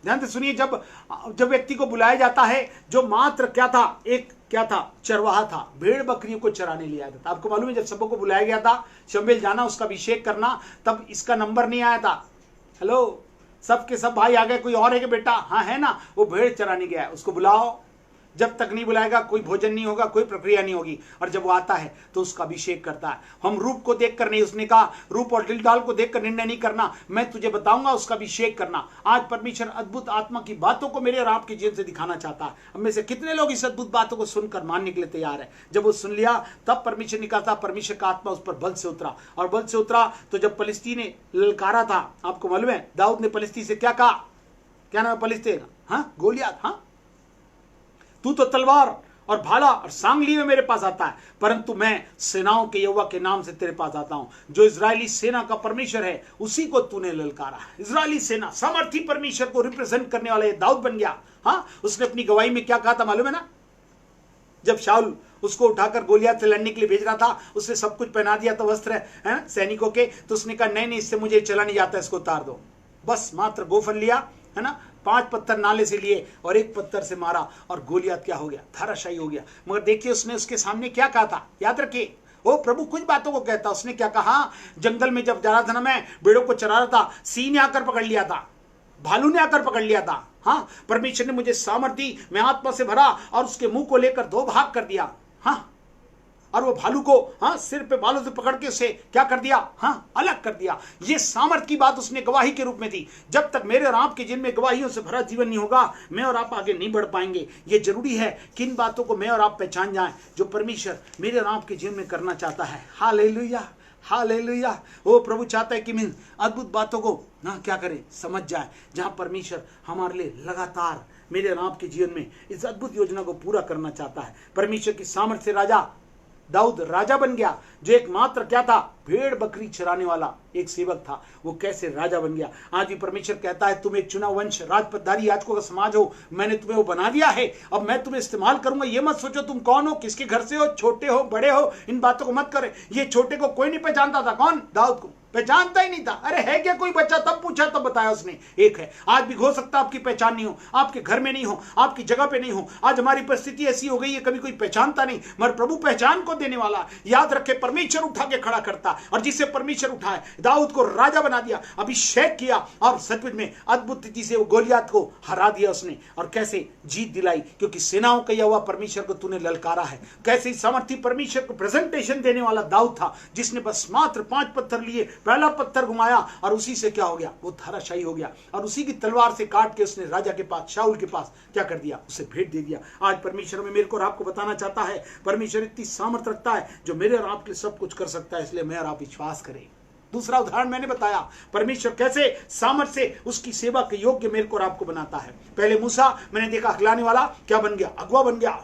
ध्यान से सुनिए, जब व्यक्ति को बुलाया जाता है, जो मात्र क्या था, एक क्या था, चरवाहा था, भेड़ बकरियों को चराने ले आया था। आपको मालूम है, जब सबों को बुलाया गया था शमूएल जाना, उसका अभिषेक करना, तब इसका नंबर नहीं आया था। हेलो, सबके सब भाई आ गए, कोई और है कि बेटा? हाँ है ना, वो भेड़ चराने गया है, उसको बुलाओ। जब तक नहीं बुलाएगा कोई भोजन नहीं होगा, कोई प्रक्रिया नहीं होगी। और जब वो आता है तो उसका अभिषेक करता है। हम रूप को देखकर नहीं, उसने कहा रूप और दिलडाल को देखकर निर्णय नहीं करना, मैं तुझे बताऊंगा, उसका अभिषेक करना। आज परमेश्वर अद्भुत आत्मा की बातों को मेरे और आपके जीवन से दिखाना चाहता है। हम में से कितने लोग इस अद्भुत बातों को सुनकर मानने के लिए तैयार है? जब वो सुन लिया तब परमेश्वर ने कहा था, परमेश्वर का आत्मा उस पर बल से उतरा। और बल से उतरा तो जब पलिश्ती ने ललकारा था, आपको मालूम है दाऊद ने पलिश्ती से क्या कहा? क्या नाम है पलिश्ती का? हाँ, गोलियत। हाँ, तू तो तलवार और भाला और सांगली में मेरे पास आता है, परंतु मैं सेनाओं के यहोवा के नाम से तेरे पास आता हूं। जो इजरायली सेना का परमेश्वर है उसी को तूने ललकारा है। इजरायली सेना, सामर्थी परमेश्वर को रिप्रेजेंट करने वाला ये दाऊद बन गया। हाँ, उसने अपनी गवाही में क्या कहा था मालूम है ना? जब शाऊल उसको उठाकर गोलियत से लड़ने के लिए भेज रहा था, उसने सब कुछ पहना दिया था, वस्त्र है सैनिकों के, तो उसने कहा नहीं, इससे मुझे चला नहीं जाता, इसको उतार दो। बस मात्र गोफन लिया, है ना, 5 पत्थर नाले से लिए और 1 पत्थर से मारा और गोलियत क्या हो गया? धराशायी हो गया। मगर देखिए उसने उसके सामने क्या कहा था, याद रखिए। ओ प्रभु कुछ बातों को कहता, उसने क्या कहा? जंगल में जब जा रहा था ना, मैं भेड़ों को चरा रहा था, सिंह ने आकर पकड़ लिया था, भालू ने आकर पकड़ लिया था। हाँ, परमेश्वर ने मुझे सामर्थ दी, मैं आत्मा से भरा और उसके मुंह को लेकर 2 भाग कर दिया। हाँ, और वो भालू को, हाँ, सिर पे बालों से पकड़ के उसे क्या कर दिया? हाँ, अलग कर दिया। ये सामर्थ की बात उसने गवाही के रूप में दी। जब तक मेरे और आपके जिनमें गवाहियों से भरा जीवन नहीं होगा, मैं और आप आगे नहीं बढ़ पाएंगे। ये जरूरी है कि इन बातों को मैं और आप पहचान जाएं, जो परमेश्वर मेरे और आपके जीवन में करना चाहता है। Hallelujah, hallelujah. वो प्रभु चाहता है कि मैं अद्भुत बातों को ना क्या करें, समझ जाए, जहां परमेश्वर हमारे लिए लगातार मेरे और आपके जीवन में इस अद्भुत योजना को पूरा करना चाहता है। परमेश्वर की सामर्थ से राजा दाऊद राजा बन गया, जो एकमात्र क्या था? भेड़ बकरी चराने वाला एक सेवक था, वो कैसे राजा बन गया। आज भी परमेश्वर कहता है, तुम एक चुना वंश, राजपदारी याजकों का समाज हो, मैंने तुम्हें वो बना दिया है, अब मैं तुम्हें इस्तेमाल करूंगा। ये मत सोचो तुम कौन हो, किसके घर से हो, छोटे हो बड़े हो, इन बातों को मत करे। ये छोटे को कोई नहीं पहचानता था। कौन? दाऊद को पहचानता ही नहीं था। अरे है क्या कोई बच्चा? तब पूछा तब बताया उसने, एक है। आज भी हो सकता है आपकी पहचान नहीं हो, आपके घर में नहीं हो, आपकी जगह पे नहीं हो। आज हमारी परिस्थिति ऐसी हो गई है, कभी कोई पहचानता नहीं, मगर प्रभु पहचान को देने वाला। याद रखे, परमेश्वर उठा के खड़ा करता, और जिसे परमेश्वर उठाए, दाऊद को राजा बना दिया, अभिषेक किया, और सचमुच में अद्भुत रीति से वो गोलियत को हरा दिया उसने। और कैसे जीत दिलाई? क्योंकि सेनाओं का यहोवा परमेश्वर को तूने ललकारा है। कैसे सामर्थी परमेश्वर को प्रेजेंटेशन देने वाला दाऊद था, जिसने बस मात्र 5 पत्थर लिए, पहला पत्थर घुमाया और उसी से क्या हो गया? वो धराशायी हो गया, और उसी की तलवार से काट के उसने राजा के पास, शाऊल के पास क्या कर दिया? उसे भेंट दे दिया। आज परमेश्वर में मेरे को और आपको बताना चाहता है, परमेश्वर इतनी सामर्थ रखता है जो मेरे और आपके सब कुछ कर सकता है, इसलिए मैं और आप विश्वास करें। दूसरा उदाहरण मैंने बताया, परमेश्वर कैसे सामर्थ से उसकी सेवा के योग्य मेरे को और आपको बनाता है। पहले मूसा मैंने देखा खिलाने वाला क्या बन गया? अगुवा बन गया,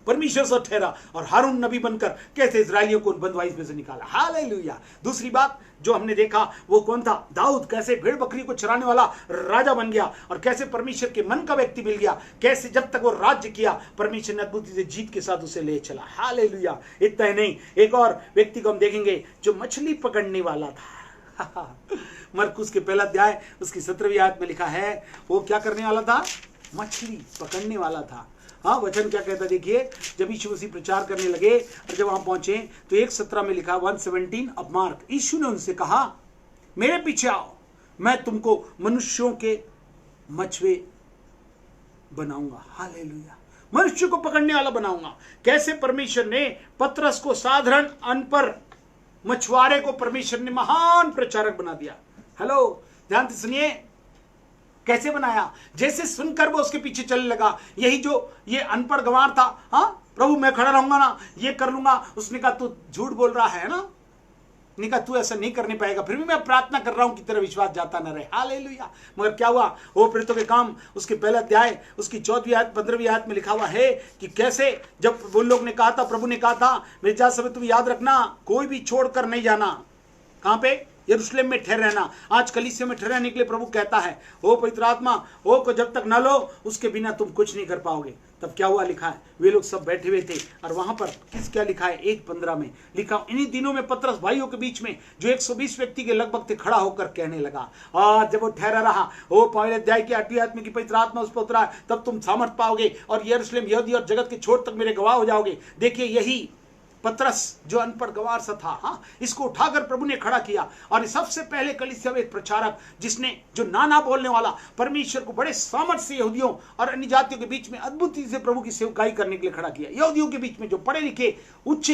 परमेश्वर से ठहरा, और हारून नबी बनकर कैसे इजरायलियों को बंदवाई में से निकाला। हालेलुया। दूसरी बात जो हमने देखा वो कौन था? दाऊद कैसे भेड़ बकरी को चराने वाला राजा बन गया, और कैसे परमेश्वर के मन का व्यक्ति मिल गया, कैसे जब तक वो राज्य किया परमेश्वर ने अद्भुत से जीत के साथ उसे ले चला। हालेलुया। इतना ही नहीं, एक और व्यक्ति को हम देखेंगे जो मछली पकड़ने वाला था। मरकुस के पहला अध्याय उसकी 17वीं आयत में लिखा है, वो क्या करने वाला था? मछली पकड़ने वाला था। हाँ, वचन क्या कहता है देखिए, जब यीशु मसीह प्रचार करने लगे और जब वहां पहुंचे तो 1:17 में लिखा 1:17 ऑफ मार्क, यीशु ने उनसे कहा मेरे पीछे आओ, मैं तुमको मनुष्यों के मछुए बनाऊंगा। हालेलुया, मनुष्य को पकड़ने वाला बनाऊंगा। कैसे परमेश्वर ने पतरस को साधारण अनपढ़ मछुआरे को परमेश्वर ने महान प्रचारक बना दिया। हेलो, ध्यान से सुनिए, कैसे बनाया? जैसे सुनकर वो उसके पीछे चलने लगा। यही जो ये अनपढ़ गंवार था, हाँ प्रभु मैं खड़ा रहूंगा ना, ये कर लूंगा। उसने कहा तू झूठ बोल रहा है ना, ने कहा तू ऐसा नहीं करने पाएगा, फिर भी मैं प्रार्थना कर रहा हूं कि तेरा विश्वास जाता न रहे। हालेलुया। मगर क्या हुआ? वो प्रेरितों के काम उसके पहला अध्याय उसकी 14वीं आयत 15वीं आयत में लिखा हुआ है कि कैसे जब वो लोग ने कहा था, प्रभु ने कहा था मेरे जाते समय तुम याद रखना कोई भी छोड़कर नहीं जाना। कहां पे? यरूशलेम में ठहर रहना। आज कलीसिया में ठहर रहने के लिए प्रभु कहता है ओ पवित्र आत्मा ओ को जब तक न लो उसके बिना तुम कुछ नहीं कर पाओगे। तब क्या हुआ? लिखा है वे लोग सब बैठे हुए थे और वहां पर क्या लिखा है? 1:15 में लिखा इन्हीं दिनों में पतरस भाइयों के बीच में जो 120 व्यक्ति के लगभग थे खड़ा होकर कहने लगा। और जब वो ठहरा रहा, वो पहले अध्याय की 8वीं आयत में कि पवित्र आत्मा उस पर उतरा, तब तुम सामर्थ पाओगे और यरूशलेम यहूदी और जगत के छोर तक मेरे गवाह हो जाओगे। देखिए यही पतरस जो अनपढ़ गंवार सा था, हाँ, इसको उठाकर प्रभु ने खड़ा किया और सबसे पहले कलीसिया में एक प्रचारक जिसने जो ना बोलने वाला परमेश्वर को बड़े सामर्थ्य से यहूदियों और अन्य जातियों के बीच में अद्भुत से प्रभु की सेवकाई करने के लिए खड़ा किया। यहूदियों के बीच में जो पढ़े लिखे उच्च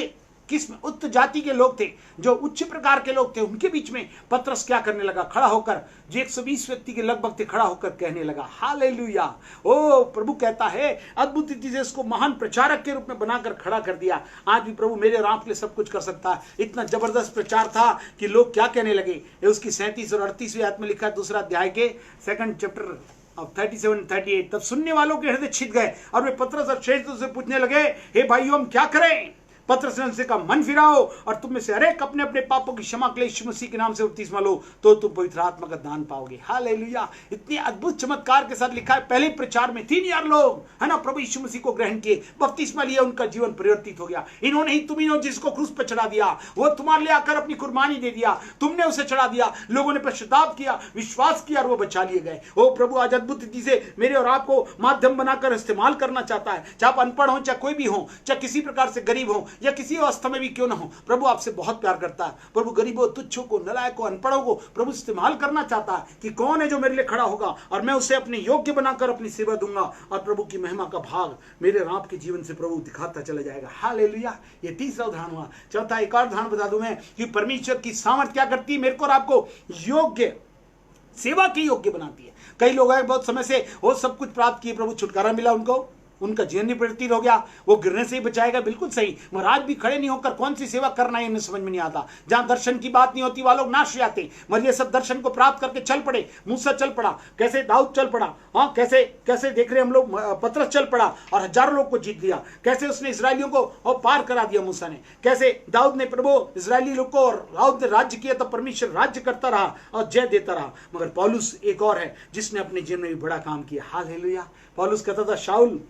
किस्म उच्च जाति के लोग थे, जो उच्च प्रकार के लोग थे, उनके बीच में पतरस क्या करने लगा? खड़ा होकर जो 120 व्यक्ति के लगभग थे खड़ा होकर कहने लगा। हालेलुया। ओ प्रभु कहता है अद्भुत रीति से इसको महान प्रचारक के रूप में बनाकर खड़ा कर दिया। आज भी प्रभु मेरे और आपके लिए सब कुछ कर सकता है। इतना जबरदस्त प्रचार था कि लोग क्या कहने लगे। उसकी 37 और 38वीं आयत में लिखा है, दूसरा अध्याय के 2nd चैप्टर अब 37-38, तब सुनने वालों के हृदय छिद गए और वे पतरस और शेष से पूछने लगे हे भाइयों हम क्या करें? पतरस ने उनसे कहा मन फिराओ और तुम में से हर एक अपने अपने पापों की क्षमा के लिए यीशु मसीह के नाम से बपतिस्मा लो तो तुम पवित्र आत्मा का दान पाओगे। हालेलुया। इतनी अद्भुत चमत्कार के साथ लिखा है। पहले प्रचार में 3000 लोग है ना प्रभु यीशु मसीह को ग्रहण किए, बपतिस्मा लिया, उनका जीवन परिवर्तित हो गया। इन्होंने ही तुम ही जिसको क्रूस पर चढ़ा दिया, वो तुम्हारे लिए आकर अपनी कुर्बानी दे दिया, तुमने उसे चढ़ा दिया, लोगों ने पश्चाताप किया, विश्वास किया और वो बचा लिए गए। ओ प्रभु आज अद्भुत रीति से मेरे और आपको माध्यम बनाकर इस्तेमाल करना चाहता है। चाहे आप अनपढ़ हो, चाहे कोई भी हो, चाहे किसी प्रकार से गरीब हो या किसी अवस्था में भी क्यों ना हो, प्रभु आपसे बहुत प्यार करता है। प्रभु गरीबों, तुच्छों को, नलायकों, अनपढ़ों को प्रभु इस्तेमाल करना चाहता है कि कौन है जो मेरे लिए खड़ा होगा और मैं उसे अपने योग्य बनाकर अपनी सेवा दूंगा और प्रभु की महिमा का भाग मेरे और आपके जीवन से प्रभु दिखाता चला जाएगा। हालेलुया। ये तीसरा उदाहरण हुआ। चौथा एक और उदाहरण बता दूं मैं कि परमेश्वर की सामर्थ क्या करती है? मेरे को और आपको योग्य सेवा के योग्य बनाती है। कई लोग हैं बहुत समय से वो सब कुछ प्राप्त किए, प्रभु छुटकारा मिला उनको, उनका जीवन परिवर्तित हो गया, वो गिरने से ही बचाएगा, बिल्कुल सही। मगर आज भी खड़े नहीं होकर कौन सी सेवा करना है इन्हें समझ में नहीं आता। जहां दर्शन की बात नहीं होती वहां लोग नाश जाते। मगर ये सब दर्शन को प्राप्त करके चल पड़े। मूसा चल पड़ा, कैसे दाऊद चल पड़ा, हाँ कैसे कैसे देख रहे हम लोग, पतरस चल पड़ा और हजारों लोग को जीत लिया। कैसे उसने इसराइलियों को और पार करा दिया मूसा ने। कैसे दाऊद ने प्रभु इसराइली लोग को और दाऊद ने राज्य किया, तो परमेश्वर राज्य करता रहा और जय देता रहा। मगर पौलुस एक और है जिसने अपने जीवन में भी बड़ा काम किया। हालेलुया। पौलुस कहता था शाऊल,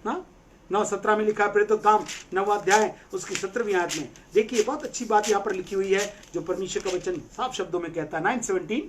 9:17 में लिखा है प्रेरितों काम 9वां अध्याय उसकी 17वीं आयत में। देखिए बहुत अच्छी बात यहाँ पर लिखी हुई है जो परमेश्वर का वचन साफ शब्दों में कहता है। 9:17,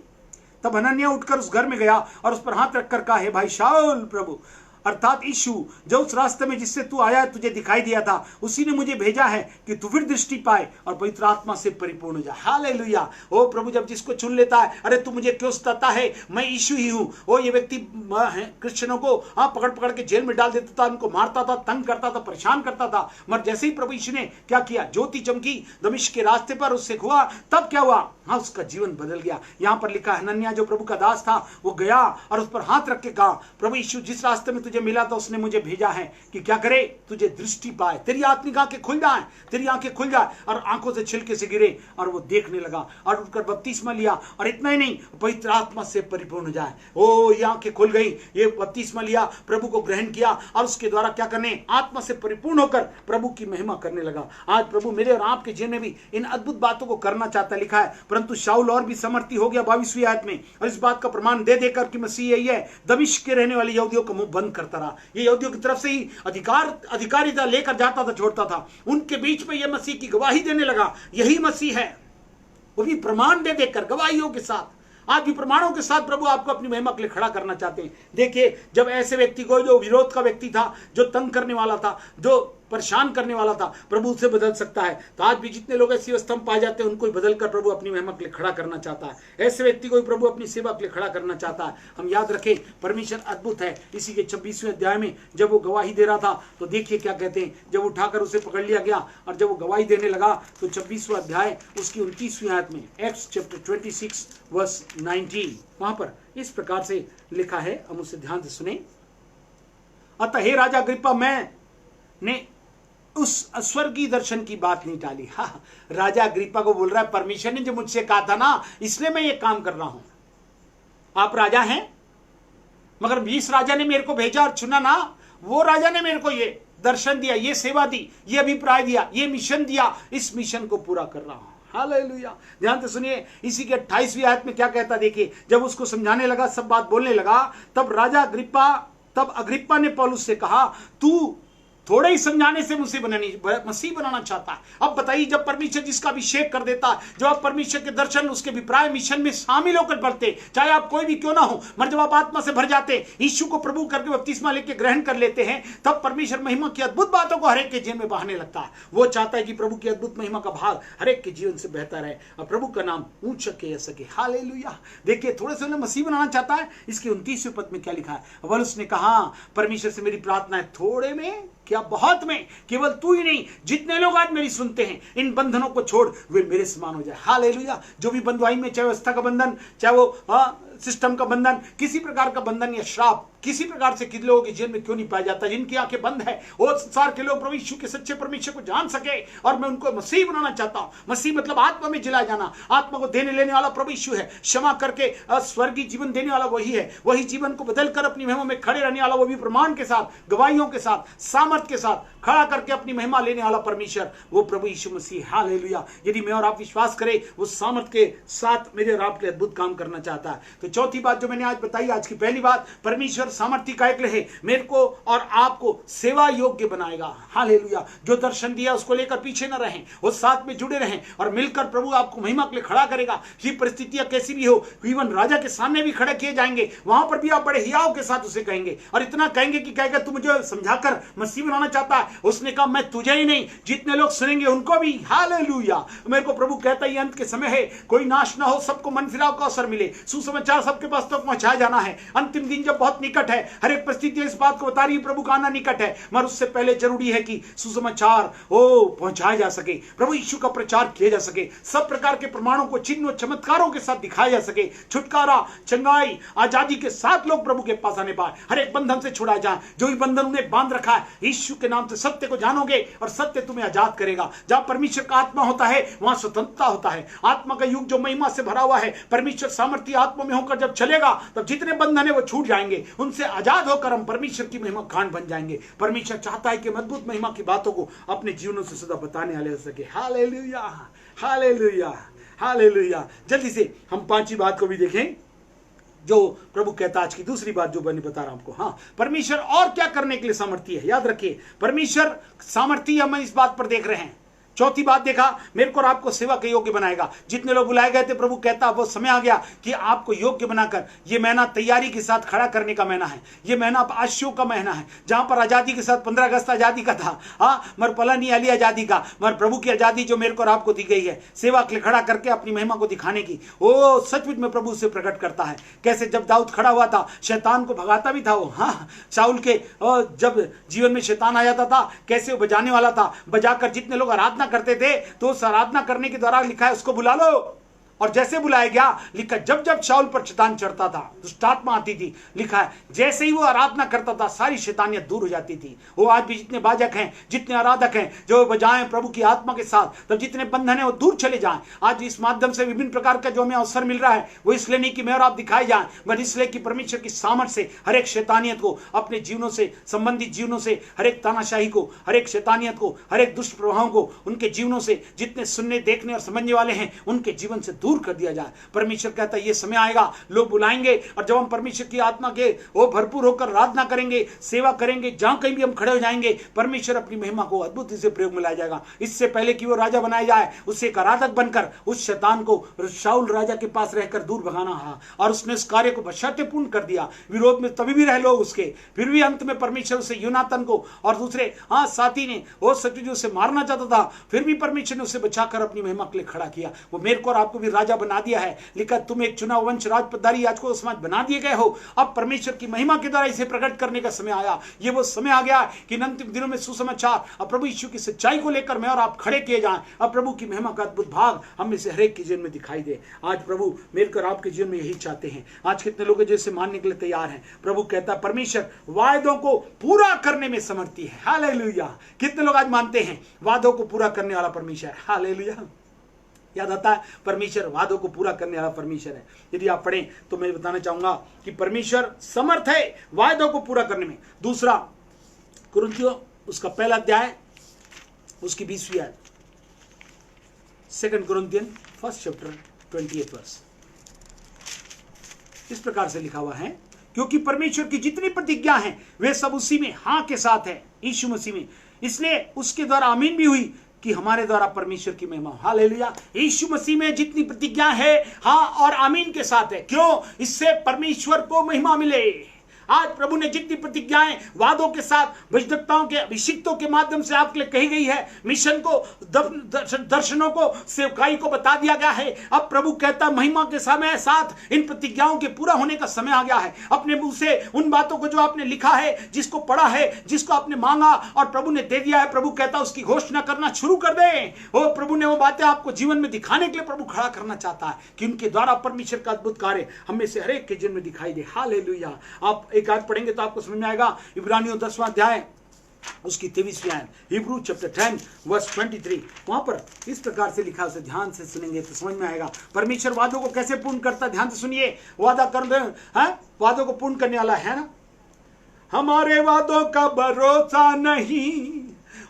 तब हनन्याह उठकर उस घर में गया और उस पर हाथ रखकर कहा हे भाई शाऊल, प्रभु अर्थात यीशु जो उस रास्ते में जिससे तू आया तुझे दिखाई दिया था, उसी ने मुझे भेजा है कि तू फिर दृष्टि पाए और पवित्र आत्मा से परिपूर्ण हो जाए। हालेलुया। ओ प्रभु जब जिसको चुन लेता है, अरे तू मुझे क्यों सताता है, मैं यीशु ही हूँ। ओ ये व्यक्ति क्रिश्चियनों को पकड़ पकड़ के जेल में डाल देता था, उनको मारता था, तंग करता था, परेशान करता था। मगर जैसे ही प्रभु यीशु ने क्या किया, ज्योति चमकी दमिश्क के रास्ते पर, उससे हुआ, तब क्या हुआ, हाँ उसका जीवन बदल गया। यहाँ पर लिखा है हनन्याह जो प्रभु का दास था वो गया और उस पर हाथ रख के कहा प्रभु यीशु जिस रास्ते में तुझे मिला था उसने मुझे भेजा है कि क्या करे, तुझे दृष्टि पाए, तेरी आत्मिक आंखें खुल जाए, तेरी आंखें खुल जाए और आंखों से छिलके से गिरे और वो देखने लगा और उठकर बपतिस्मा लिया। और इतना ही नहीं, पवित्र आत्मा से परिपूर्ण हो जाए। ओ ये आंखें खुल गई, ये बपतिस्मा लिया, प्रभु को ग्रहण किया और उसके द्वारा क्या करने, आत्मा से परिपूर्ण होकर प्रभु की महिमा करने लगा। आज प्रभु मेरे और आपके जीवन में भी इन अद्भुत बातों को करना चाहता है। लिखा है परंतु शाऊल और भी समर्थी हो गया 22वीं आयत में, और इस बात का प्रमाण दे देकर कि मसीह यही है, दमिश्क के रहने वाले यहूदियों का मुंह बंद करता रहा। ये यहूदियों की तरफ से ही अधिकारिता लेकर जाता था, छोड़ता था, उनके बीच में यह मसीह की गवाही देने लगा, यही मसीह है। वो भी प्रमाण दे देकर गवाहियों के साथ आज भी प्रमाणों के साथ प्रभु आपको अपनी महिमा के लिए खड़ा करना चाहते हैं। देखिए, जब ऐसे व्यक्ति को, जो विरोध का व्यक्ति था, जो तंग करने वाला था, जो परेशान करने वाला था, प्रभु उसे बदल सकता है। तो आज भी जितने लोग ऐसी अवस्था में पाए जाते हैं, उनको ही बदलकर प्रभु अपनी महिमा के लिए खड़ा करना चाहता है। ऐसे व्यक्ति को भी प्रभु अपनी सेवा के लिए खड़ा करना चाहता है। हम याद रखें, परमेश्वर अद्भुत है। इसी के 26वें अध्याय में जब वो गवाही दे रहा था, तो देखिए क्या कहते हैं। जब उठाकर उसे पकड़ लिया गया और जब वो गवाही देने लगा, तो 26वां अध्याय उसकी 29वीं आयत में, एक्ट्स चैप्टर 26 वर्स 19, वहां पर इस प्रकार से लिखा है। हम उसे ध्यान से सुने। अतः हे राजा अग्रिप्पा, मैंने उस स्वर्गीय दर्शन की बात नहीं टाली। हाँ, राजा अग्रिप्पा को बोल रहा है, परमेश्वर ने जो मुझसे कहा था ना, इसलिए मैं ये काम कर रहा हूं। आप राजा हैं, मगर 20 राजा ने मेरे को भेजा और चुना ना, वो राजा ने मेरे को ये दर्शन दिया, ये सेवा दी, ये अभिप्राय दिया, ये मिशन दिया, इस मिशन को पूरा कर रहा हूं। हालेलुया। ध्यान से सुनिए, इसी के 28वीं आयत में क्या कहता, देखिए। जब उसको समझाने लगा, सब बात बोलने लगा, तब अग्रिप्पा ने पौलुस से कहा, तू थोड़े ही समझाने से मसीह बनाना चाहता है। अब बताइए, जब परमेश्वर जिसका अभिषेक कर देता है, जब आप परमेश्वर के दर्शन, उसके अभिप्राय, मिशन में शामिल होकर बढ़ते, चाहे आप कोई भी क्यों ना हो, मगर जब आप आत्मा से भर जाते, यीशु को प्रभु करके बपतिस्मा लेके ग्रहण कर लेते हैं, तब परमेश्वर महिमा की अद्भुत बातों को हरेक के जीवन में बहाने लगता है। वो चाहता है कि प्रभु की अद्भुत महिमा का भाग हरेक के जीवन से बहता रहे और प्रभु का नाम ऊंच सके। हालेलुया। देखिए, थोड़े से मसीह बनाना चाहता है। इसके 29वें पद में क्या लिखा है। अव्वल उसने कहा, परमेश्वर से मेरी प्रार्थना है, थोड़े में क्या बहुत में, केवल तू ही नहीं, जितने लोग आज मेरी सुनते हैं, इन बंधनों को छोड़, वे मेरे समान हो जाए। हालेलुया। जो भी बंधुआई में, चाहे व्यवस्था का बंधन, चाहे वो सिस्टम का बंधन, किसी प्रकार का बंधन या श्राप किसी प्रकार से किन लोगों के जीवन में क्यों नहीं पाया जाता, जिनकी आंखें बंद है, वो संसार के लोग प्रभु यीशु के सच्चे परमेश्वर को जान सके। और मैं उनको मसीह बनाना चाहता हूं। मसीह मतलब आत्मा में जिलाया जाना। आत्मा को देने लेने वाला प्रभु यीशु है। क्षमा करके स्वर्गीय जीवन देने वाला वही है। वही जीवन को बदलकर अपनी महिमा में खड़े रहने वाला, वो भी प्रमाण के साथ, गवाहियों के साथ, सामर्थ के साथ खड़ा करके अपनी महिमा लेने वाला परमेश्वर, वो प्रभु यीशु मसीह। हालेलुया। यदि मैं और आप विश्वास करें, वो सामर्थ के साथ मेरे और आपके अद्भुत काम करना चाहता है। तो चौथी बात जो मैंने आज बताई, आज की पहली बात, परमेश्वर सामर्थ्य का एक है, मेरे को और आपको सेवा योग्य बनाएगा। हालेलुया। जो दर्शन दिया उसको लेकर पीछे न रहें, वो साथ में जुड़े रहें और मिलकर प्रभु आपको महिमा के लिए खड़ा करेगा। कि परिस्थितियां कैसी भी हो, इवन राजा के सामने भी खड़े किए जाएंगे, वहां पर भी आप बड़े हियाव के साथ उसे कहेंगे, और इतना कहेंगे कि कहेगा, तू मुझे समझाकर मसीह बनाना चाहता है। उसने कहा, मैं तुझे ही नहीं, जितने लोग सुनेंगे उनको भी। हालेलुया। मेरे को प्रभु कहता है, अंत के समय है, कोई नाश ना हो, सबको मन फिराव का अवसर मिले, सुसमाचार सबके पास तक पहुंचाया जाना है। अंतिम दिन जब बहुत निकट है, हर एक परिस्थिति इस बात को बता रही है, प्रभु का आना निकट है, मगर उससे पहले जरूरी है कि सुसमाचार पहुंचाया जा सके, प्रभु यीशु का प्रचार किया जा सके, सब प्रकार के प्रमाणों को चिन्ह चमत्कारों के साथ दिखाया जा सके, छुटकारा, चंगाई, आजादी के साथ लोग प्रभु के पास आने पाए, हर एक बंधन से छुड़ाए जाए, जो भी बंधन उन्हें बांध रखा है। यीशु के नाम से सत्य को जानोगे और सत्य तुम्हें आजाद करेगा। जहां परमेश्वर का आत्मा होता है, वहां स्वतंत्रता होता है। आत्मा का युग जो महिमा से भरा हुआ है, परमेश्वर सामर्थ्य आत्मा में होकर जब चलेगा, तब जितने बंधन है वो छूट जाएंगे, उनसे आजाद होकर हम परमेश्वर की महिमा खान बन जाएंगे। परमेश्वर चाहता है कि अद्भुत महिमा की बातों को अपने जीवनों से सदा बताने वाले हो सके। Hallelujah, hallelujah, hallelujah. जल्दी से हम पांचवी बात को भी देखें जो प्रभु कहता है। आज की दूसरी बात जो मैंने बता रहा हूं आपको, हाँ, परमेश्वर और क्या करने के लिए सामर्थ्य है। याद रखिए, परमेश्वर सामर्थ्य हम इस बात पर देख रहे हैं। चौथी बात देखा, मेरे को और आपको सेवा के योग्य बनाएगा। जितने लोग बुलाए गए थे, प्रभु कहता वो समय आ गया कि आपको योग्य बनाकर, ये महीना तैयारी के साथ खड़ा करने का महीना है। ये महीना आशयों का महीना है, जहां पर आजादी के साथ 15 अगस्त आजादी का था, हाँ, मगर पला नहीं आली आजादी का, मगर प्रभु की आजादी जो मेरे को और आपको दी गई है, सेवा के लिए खड़ा करके अपनी महिमा को दिखाने की, वो सचमुच में प्रभु से प्रकट करता है। कैसे जब दाऊद खड़ा हुआ था, शैतान को भगाता भी था वो, हाँ, शाऊल के जब जीवन में शैतान आ जाता था, कैसे वो बजाने वाला था, बजाकर जितने लोग आराधना करते थे, तो उस आराधना करने के द्वारा लिखा है, उसको बुला लो। और जैसे बुलाया गया, लिखा जब जब शाऊल पर शैतान चढ़ता था, दुष्टात्मा आती थी, लिखा है जैसे ही वो आराधना करता था, सारी शैतानियत दूर हो जाती थी। वो आज भी जितने बाजक हैं, जितने आराधक हैं, जो बजाएं प्रभु की आत्मा के साथ, तब जितने बंधन है वो दूर चले जाएं। आज इस माध्यम से विभिन्न प्रकार का जो हमें अवसर मिल रहा है, वो इसलिए नहीं कि मैं और आप दिखाए जाएं, मगर इसलिए कि परमेश्वर की सामर्थ से हर एक शैतानियत को अपने जीवनों से, संबंधित जीवनों से, हर एक तानाशाही को, हर एक शैतानियत को, हर एक दुष्ट प्रभावों को उनके जीवनों से, जितने सुनने, देखने और समझने वाले हैं, उनके जीवन से दूर कर दिया जाए। परमेश्वर कहता है ये समय आएगा, लोग बुलाएंगे और जब हम परमेश्वर की आत्मा के वो भरपूर होकर आराधना करेंगे, सेवा करेंगे, जहां कहीं भी हम खड़े हो जाएंगे, परमेश्वर अपनी महिमा को अद्भुत से प्रयोग में लाया जाएगा। इससे पहले कि वो राजा बनाया जाए, उससे एक आराधक बनकर उस शैतान को शाऊल राजा के पास रहकर दूर भगाना है, और उसने उस कार्य को बशर्तेपूर्ण कर दिया। विरोध में तभी भी रह लोग उसके, फिर भी अंत में परमेश्वर उसे यूनातन को और दूसरे साथी ने वो शत्रु जो उसे मारना चाहता था, फिर भी परमेश्वर ने उसे बचाकर अपनी महिमा के लिए खड़ा किया। वो मेरे को और आपको भी राजा बना दिया है। लिखा तुम एक चुनाव वंश राजपदारी याजकों समाज बना दिए गए हो। अब परमेश्वर की महिमा के द्वारा इसे प्रकट करने का समय आया। ये वो समय आ गया कि इन अंतिम दिनों में सुसमाचार अब प्रभु यीशु की सच्चाई को लेकर मैं और आप खड़े किए जाएं। अब प्रभु की महिमा का अद्भुत भाग हम में से हर एक के जीवन में दिखाई दे। आज प्रभु मेरे को और आपके जीवन में यही चाहते हैं। आज कितने लोग जैसे मानने के लिए तैयार हैं। प्रभु कहता है परमेश्वर वायदों को पूरा करने में समर्थी है। हालेलुया। कितने लोग आज मानते हैं वादों को पूरा करने वाला परमेश्वर? हालेलुया। याद आता है परमेश्वर वादों को पूरा करने वाला परमेश्वर है। यदि आप पढ़ें तो मैं बताना चाहूंगा कि परमेश्वर समर्थ है वायदों को पूरा करने में। दूसरा कुरिन्थियों उसका पहला अध्याय उसकी 20वीं आयत, 2 कुरिन्थियन 1 चैप्टर 28 वर्स, इस प्रकार से लिखा हुआ है, क्योंकि परमेश्वर की जितनी प्रतिज्ञा हैं वे सब उसी में हाँ के साथ है, यीशु मसीह में, इसलिए उसके द्वारा आमीन भी हुई कि हमारे द्वारा परमेश्वर की महिमा। हालेलुया। यीशु मसीह में जितनी प्रतिज्ञा है हाँ और आमीन के साथ है। क्यों? इससे परमेश्वर को महिमा मिले। आज प्रभु ने जितनी प्रतिज्ञाएं वादों के साथ भजदक्ताओं के अभिषिक्तों के माध्यम से आपके लिए कही गई है, मिशन को दर्शनों को सेवकाई को बता दिया गया है। अब प्रभु कहता महिमा के समय साथ इन प्रतिज्ञाओं के पूरा होने का समय आ गया है। अपने मुंह से उन बातों को जो आपने लिखा है, जिसको पढ़ा है, जिसको आपने मांगा और प्रभु ने दे दिया है, प्रभु कहता उसकी घोषणा करना शुरू कर दे। वो प्रभु ने वो बातें आपको जीवन में दिखाने के लिए प्रभु खड़ा करना चाहता है कि उनके द्वारा परमेश्वर का अद्भुत कार्य हमें से हर एक के जीवन में दिखाई दे। हालेलुया। आप एक आयत पढ़ेंगे तो आपको समझ में आएगा। इब्रानियों 10वां अध्याय उसकी 23वीं आयत, हिब्रू चैप्टर 10 वर्स 23, वहां पर इस प्रकार से लिखा, उसे ध्यान से सुनेंगे तो समझ में आएगा परमेश्वर वादों को कैसे पूर्ण करता है। ध्यान से सुनिए। वादा कर रहे हैं, वादों को पूर्ण करने वाला है ना। हमारे वादों का भरोसा नहीं,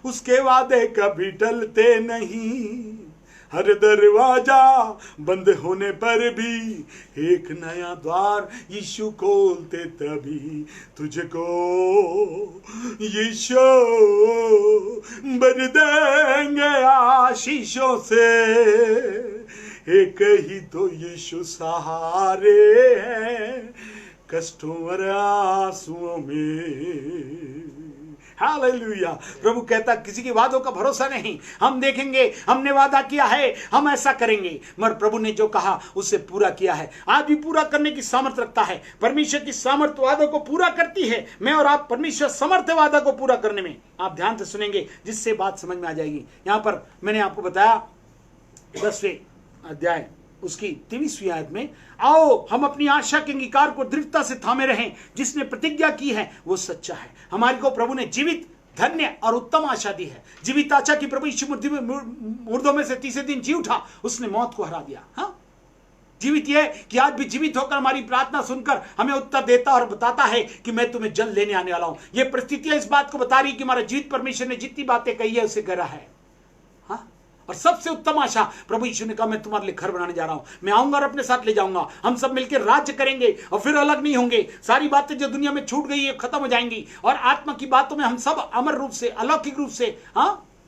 उसके वादे कभी टलते नहीं। हर दरवाजा बंद होने पर भी एक नया द्वार यीशु खोलते तभी तुझको यीशु भर देंगे आशीषों से। एक ही तो यीशु सहारे हैं कष्टों और आंसुओं में। हालेलुया। प्रभु कहता किसी के वादों का भरोसा नहीं। हम देखेंगे, हमने वादा किया है, हम ऐसा करेंगे, मगर प्रभु ने जो कहा उसे पूरा किया है। आज भी पूरा करने की सामर्थ्य रखता है। परमेश्वर की सामर्थ्य वादों को पूरा करती है। मैं और आप परमेश्वर समर्थ है वादा को पूरा करने में। आप ध्यान से सुनेंगे जिससे बात समझ में आ जाएगी। यहां पर मैंने आपको बताया 10वें अध्याय उसकी 23वीं आयत में, आओ हम अपनी आशा के अंगीकार को दृढ़ता से थामे रहें। जिसने प्रतिज्ञा की है वो सच्चा है। हमारे को प्रभु ने जीवित, धन्य और उत्तम आशा दी है। जीवित आशा की प्रभु यीशु मुर्दों में से तीसरे दिन जी उठा, उसने मौत को हरा दिया। हाँ, जीवित यह कि आज भी जीवित होकर हमारी प्रार्थना सुनकर हमें उत्तर देता और बताता है कि मैं तुम्हें जल्द लेने आने वाला हूं। यह परिस्थितियां इस बात को बता रही कि हमारा जीवित परमेश्वर ने जितनी बातें कही है उसे करा है। और सबसे उत्तम आशा प्रभु यीशु ने कहा मैं तुम्हारे लिए घर बनाने जा रहा हूं, मैं आऊंगा और अपने साथ ले जाऊंगा, हम सब मिलकर राज्य करेंगे और फिर अलग नहीं होंगे। सारी बातें जो दुनिया में छूट गई है खत्म हो जाएंगी और आत्मा की बातों में हम सब अमर रूप से, अलौकिक रूप से,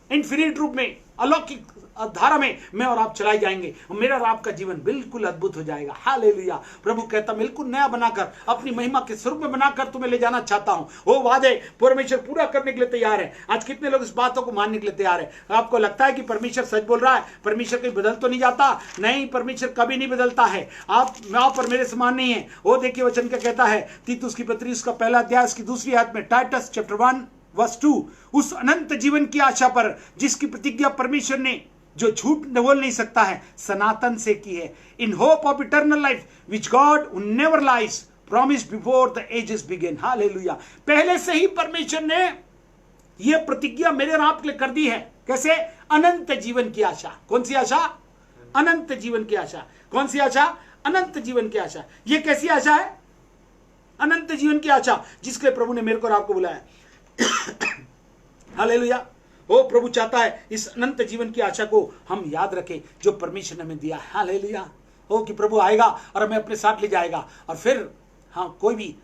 इन्फिनिट रूप में, अलौकिक धारा में मैं और आप चलाए जाएंगे। मेरा और आपका जीवन बिल्कुल अद्भुत हो जाएगा। हालेलुया। प्रभु कहता बिल्कुल नया बनाकर, अपनी महिमा के स्वरूप में बनाकर तुम्हें ले जाना चाहता हूं। वो वादे परमेश्वर पूरा करने के लिए तैयार है। आज कितने लोग इस बातों को मानने के लिए तैयार है? आपको लगता है कि परमेश्वर सच बोल रहा है, परमेश्वर कहीं बदल तो नहीं जाता? नहीं, परमेश्वर कभी नहीं बदलता है। आप पर मेरे समान नहीं है। वो देखिए वचन क्या कहता है, तीतुस की पत्री उसका पहला अध्याय उसकी 2वीं आयत में, टाइटस चैप्टर 1 वर्स 2, उस अनंत जीवन की आशा पर जिसकी प्रतिज्ञा परमेश्वर ने, जो झूठ बोल नहीं सकता है, सनातन से की है। In hope of eternal life which God never lies promised before the ages begin. हालेलुया। पहले से ही परमेश्वर ने यह प्रतिज्ञा मेरे और आपके लिए कर दी है। कैसे? अनंत जीवन की आशा। कौन सी आशा? अनंत जीवन की आशा। कौन सी आशा? अनंत जीवन की आशा। यह कैसी आशा है? अनंत जीवन की आशा, जिसके लिए प्रभु ने मेरे को और आपको बुलाया। हालेलुया। वो प्रभु चाहता है इस अनंत जीवन की आशा को हम याद रखें जो परमेश्वर ने हमें दिया। हालेलुया। हो कि प्रभु आएगा और हमें अपने साथ ले जाएगा, और फिर हाँ कोई भी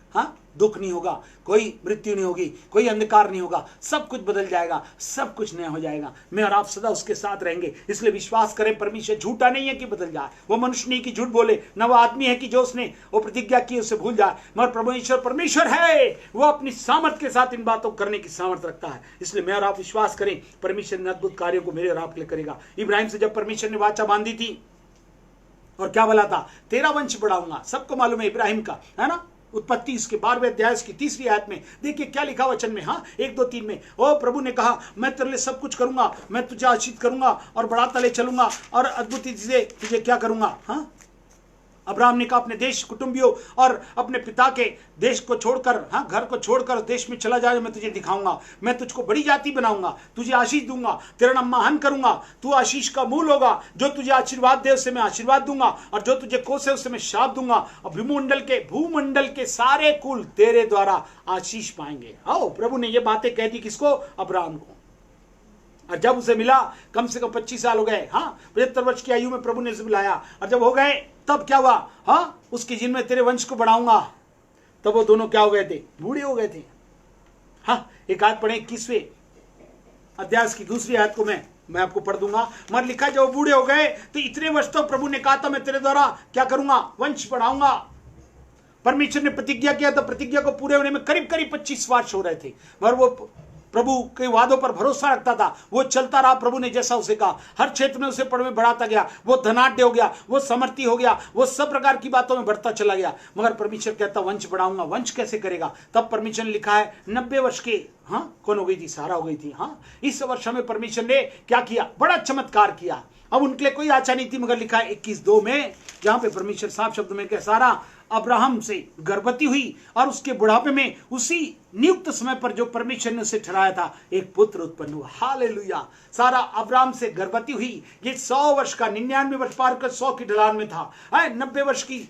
दुख नहीं होगा, कोई मृत्यु नहीं होगी, कोई अंधकार नहीं होगा, सब कुछ बदल जाएगा, सब कुछ नया हो जाएगा। मैं और आप सदा उसके साथ रहेंगे। इसलिए विश्वास करें, परमेश्वर झूठा नहीं है कि बदल जाए, वो मनुष्य नहीं कि झूठ बोले, न वो आदमी है कि जो उसने वो प्रतिज्ञा की उसे भूल जाए। मगर परमेश्वर परमेश्वर है, वो अपनी सामर्थ के साथ इन बातों को करने की सामर्थ रखता है। इसलिए मैं और आप विश्वास करें, परमेश्वर ने अद्भुत कार्यों को मेरे और आपके लिए करेगा। इब्राहिम से जब परमेश्वर ने वाचा बांधी थी और क्या बोला था, तेरा वंश बढ़ाऊंगा, सबको मालूम है इब्राहिम का, है ना। उत्पत्ति इसके 12वें अध्याय की 3री आयत में देखिए क्या लिखा वचन में, 1, 2, 3 में। ओ प्रभु ने कहा, मैं तेरे लिए सब कुछ करूंगा, मैं तुझे आशीष करूंगा और बढ़ाता ले चलूंगा और अद्भुत चीजें तुझे क्या करूंगा। अब्राहम ने कहा, अपने देश कुटुंबियों और अपने पिता के देश को छोड़कर, घर को छोड़कर देश में चला जाए, मैं तुझे दिखाऊंगा, मैं तुझको बड़ी जाति बनाऊंगा, तुझे आशीष दूंगा, तेरा नाम महान करूंगा, तू आशीष का मूल होगा, जो तुझे आशीर्वाद दे उसे मैं आशीर्वाद दूंगा, और जो तुझे कोसे उसे मैं शाप दूंगा, और भूमंडल के सारे कुल तेरे द्वारा आशीष पाएंगे। आओ, प्रभु ने ये बातें कह दी किसको, अब्राहम को। और जब उसे मिला, कम से कम 25 साल हो गए, 75 वर्ष की आयु में प्रभु ने उसे बुलाया, और जब हो गए तब क्या हुआ, उसकी जिन में तेरे वंश को बढ़ाऊंगा, तब वो दोनों क्या हो गए थे, बूढ़े हो गए थे। एक आयत पढ़े 21वें अध्याय की 2री आयत को मैं आपको पढ़ दूंगा। मगर लिखा, जब वो बूढ़े हो गए तो इतने वर्ष तो प्रभु ने कहा था, मैं तेरे द्वारा क्या करूंगा, वंश बढ़ाऊंगा। परमेश्वर ने प्रतिज्ञा किया था, प्रतिज्ञा को पूरे होने में करीब 25 वर्ष हो रहे थे, मगर वो प्रभु के वादों पर भरोसा रखता था, वो चलता रहा। प्रभु ने जैसा उसे कहा, हर क्षेत्र में उसे में बढ़ाता गया, वो धनाढ्य हो गया, वो समर्थी हो गया, वो सब प्रकार की बातों में बढ़ता चला गया। मगर परमेश्वर कहता, वंश बढ़ाऊंगा। वंश कैसे करेगा? तब परमेश्वर ने लिखा है 90 वर्ष के कौन हो गई थी, सारा हो गई थी। इस वर्ष में परमेश्वर ने क्या किया, बड़ा चमत्कार किया। अब उनके लिए कोई आशा नहीं थी, मगर लिखा है 21:2 में, जहां पे परमेश्वर साफ शब्द में कह, सारा अब्राहम से गर्भवती हुई और उसके बुढ़ापे में उसी नियुक्त समय पर जो परमेश्वर ने उसे ठहराया था, एक पुत्र उत्पन्न हुआ। हालेलुया। सारा अब्राहम से गर्भवती हुई। ये 100 वर्ष का, 99 वर्ष पार कर 100 की ढलान में था, 90 वर्ष की।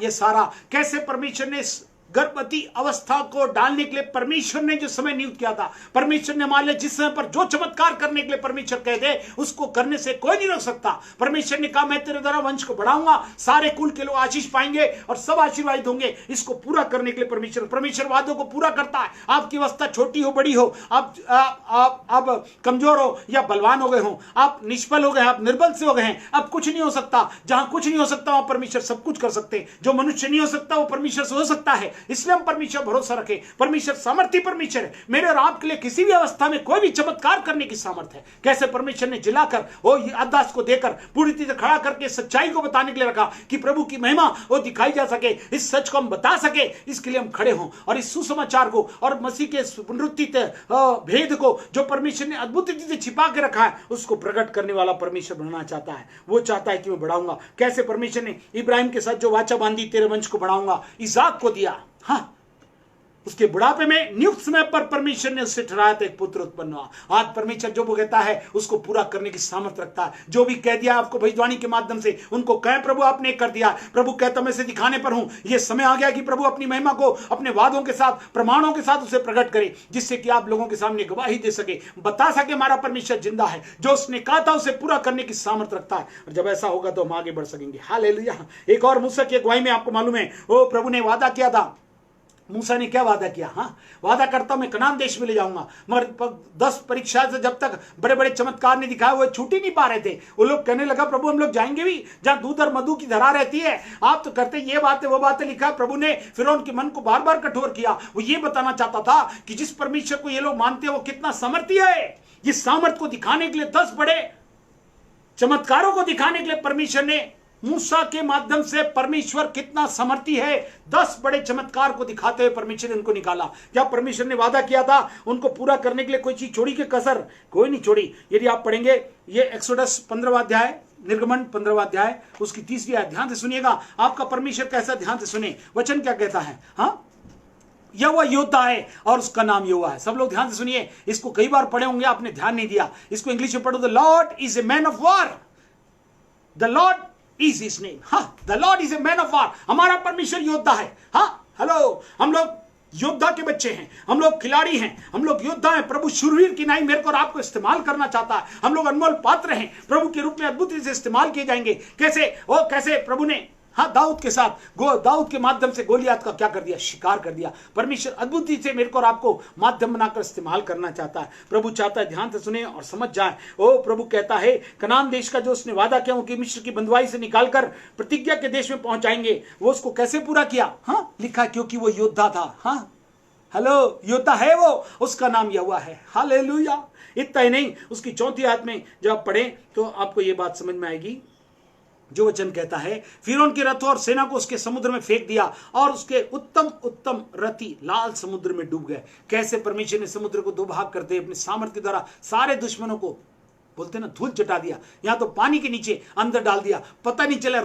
ये सारा कैसे परमेश्वर ने गर्भवती अवस्था को डालने के लिए परमेश्वर ने जो समय नियुक्त किया था, परमेश्वर ने हमारे लिए जिस समय पर जो चमत्कार करने के लिए परमेश्वर कह दे, उसको करने से कोई नहीं रोक सकता। परमेश्वर ने कहा, मैं तेरे द्वारा वंश को बढ़ाऊंगा, सारे कुल के लोग आशीष पाएंगे और सब आशीर्वादित होंगे। इसको पूरा करने के लिए परमेश्वर वादों को पूरा करता है। आपकी अवस्था छोटी हो, बड़ी हो, आप कमजोर हो या बलवान हो गए हो, आप निष्फल हो गए, आप निर्बल से हो गए हैं, अब कुछ नहीं हो सकता। जहां कुछ नहीं हो सकता वहां परमेश्वर सब कुछ कर सकते हैं। जो मनुष्य नहीं हो सकता वो परमेश्वर से हो सकता है। इसलिए हम परमेश्वर भरोसा रखें। परमेश्वर सामर्थी परमेश्वर है। मेरे और आपके लिए किसी भी अवस्था में कोई भी चमत्कार करने की सामर्थ्य है। कैसे परमेश्वर ने जिलाकर वो अरदास को देकर पूरी तरह खड़ा करके सच्चाई को बताने के लिए रखा कि प्रभु की महिमा वो दिखाई जा सके, इस सच को हम बता सके, इसके लिए हम खड़े हों और इस सुसमाचार को और मसीह के पुनरुत्थित भेद को जो परमेश्वर ने अद्भुत चीजें छिपा के रखा है, उसको प्रकट करने वाला परमेश्वर बनना चाहता है। वो चाहता है कि मैं बढ़ाऊंगा। कैसे परमेश्वर ने इब्राहिम के साथ जो वाचा बांधी, तेरे वंश को बढ़ाऊंगा, इसहाक को दिया। उसके बुढ़ापे में नियुक्त समय पर परमेश्वर ने उससे ठहराया था, एक पुत्र उत्पन्न हुआ। आज परमेश्वर जो वो कहता है उसको पूरा करने की सामर्थ्य रखता है। जो भी कह दिया आपको भविष्यवाणी के माध्यम से, उनको कहे प्रभु आपने कर दिया। प्रभु कहता मैं से दिखाने पर हूं। ये समय आ गया कि प्रभु अपनी महिमा को अपने वादों के साथ, प्रमाणों के साथ उसे प्रकट करे, जिससे कि आप लोगों के सामने गवाही दे सके, बता सके हमारा परमेश्वर जिंदा है, जो उसने कहा था उसे पूरा करने की सामर्थ्य रखता है। और जब ऐसा होगा तो हम आगे बढ़ सकेंगे। हालेलुया। एक और मूसा की अगुवाई में आपको मालूम है, वो प्रभु ने वादा किया था। मूसा ने क्या वादा किया? वादा करता मैं कनान देश में ले जाऊंगा। मगर 10 परीक्षा से जब तक बड़े बड़े चमत्कार नहीं दिखाए, वो छूट ही नहीं पा रहे थे। वो लोग कहने लगा प्रभु हम लोग जाएंगे भी जहां दूध और मधु की धारा रहती है। आप तो करते ये बातें वो बातें। लिखा है प्रभु ने फिरौन के मन को बार बार कठोर किया। वो ये बताना चाहता था कि जिस परमेश्वर को ये लोग मानते हैं वो कितना सामर्थी है। जिस सामर्थ को दिखाने के लिए 10 बड़े चमत्कारों को दिखाने के लिए परमेश्वर ने मूसा के माध्यम से, परमेश्वर कितना समर्थी है। 10 बड़े चमत्कार को दिखाते हुए परमेश्वर ने उनको निकाला। क्या परमेश्वर ने वादा किया था उनको पूरा करने के लिए कोई चीज छोड़ी के कसर? कोई नहीं छोड़ी। यदि आप पढ़ेंगे ये एक्सोडस 15वां अध्याय, निर्गमन 15वां अध्याय, उसकी 3री आयत, ध्यान से सुनिएगा। आपका परमेश्वर कैसा, ध्यान से सुने वचन क्या कहता है। यहोवा योद्धा है और उसका नाम यहोवा है। सब लोग ध्यान से सुनिए। इसको कई बार पढ़े होंगे, आपने ध्यान नहीं दिया। इसको इंग्लिश में पढ़ो, the Lord is a man of war. The Lord is his name. The Lord is a man of war. हमारा परमेश्वर योद्धा है। हेलो, हम लोग योद्धा के बच्चे हैं, हम लोग खिलाड़ी हैं, हम लोग योद्धा हैं। प्रभु शूरवीर की नाई मेरे को और आपको इस्तेमाल करना चाहता है। हम लोग अनमोल पात्र हैं, प्रभु के रूप में अद्भुत से इस्तेमाल किए जाएंगे। कैसे प्रभु ने दाऊद के साथ दाऊद के माध्यम से गोलियात का क्या कर दिया, शिकार कर दिया। परमेश्वर अद्भुत से मेरे को और आपको माध्यम बनाकर इस्तेमाल करना चाहता है। प्रभु चाहता है ध्यान से सुने और समझ जाए। प्रभु कहता है कनान देश का जो उसने वादा किया कि मिस्र की बंधुआई से निकालकर प्रतिज्ञा के देश में पहुंचाएंगे, वो उसको कैसे पूरा किया? लिखा क्योंकि वो योद्धा था। हेलो, योद्धा है वो, उसका नाम यहोवा है। हालेलुया। इतना ही नहीं, उसकी 4वीं आयत में जब आप पढ़ें तो आपको ये बात समझ में आएगी। जो वचन कहता है, फिरौन के रथों और सेना को उसके समुद्र में फेंक दिया और उसके उत्तम उत्तम रथी लाल समुद्र में डूब गए। कैसे परमेश्वर ने समुद्र को 2 भाग करते अपने सामर्थ के द्वारा सारे दुश्मनों को बोलते ना धूल चटा दिया, यहां तो पानी के नीचे अंदर डाल दिया। पता नहीं चला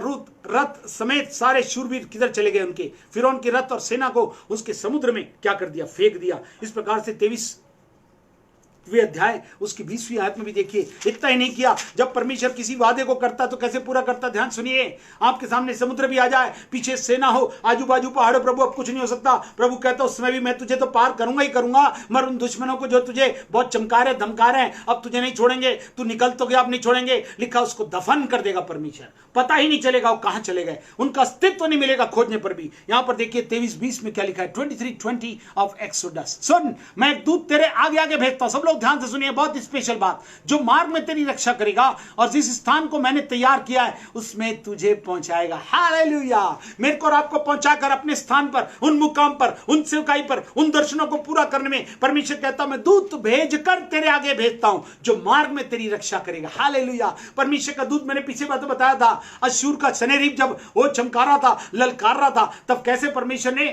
रथ समेत सारे शूरवीर किधर चले गए उनके। फिरौन के रथ और सेना को उसके समुद्र में क्या कर दिया, फेंक दिया। इस प्रकार से 23वें अध्याय उसकी 20वीं आयत में भी देखिए। इतना ही नहीं किया, जब परमेश्वर किसी वादे को करता तो कैसे पूरा करता। ध्यान सुनिए, आपके सामने समुद्र भी आ जाए, पीछे सेना हो, आजू बाजू पहाड़, प्रभु अब कुछ नहीं हो सकता। प्रभु कहता उस समय भी मैं तुझे तो पार करूंगा ही करूंगा, मगर उन दुश्मनों को जो तुझे बहुत चमका रहे धमका रहे हैं, अब तुझे नहीं छोड़ेंगे। तू निकल तो गया, अब नहीं छोड़ेंगे। लिखा उसको दफन कर देगा परमेश्वर, पता ही नहीं चलेगा वो कहां चले गए, उनका अस्तित्व नहीं मिलेगा खोजने पर भी। यहां पर देखिए 23:20 में क्या लिखा है, 23:20 ऑफ एक्सोडस। सुन, मैं एक दूत तेरे आगे आगे भेजता हूं। सब लोग ध्यान से सुनिए, बहुत स्पेशल बात, जो मार्ग में तेरी रक्षा करेगा और जिस स्थान को मैंने तैयार किया है उसमें तुझे पहुंचाएगा। हालेलुया। मेरे को और आपको पहुंचाकर अपने स्थान पर, उन मुकाम पर, उन सेवकाई पर, उन दर्शनों को पूरा करने में परमेश्वर कहता मैं दूत भेजकर तेरे आगे भेजता हूं जो मार्ग में तेरी रक्षा करेगा। हालेलुया। परमेश्वर का दूत, मैंने पीछे बात बताया था, अश्शूर का सनेरीब जब वो चमका रहा था, ललकार रहा था, तब कैसे परमेश्वर ने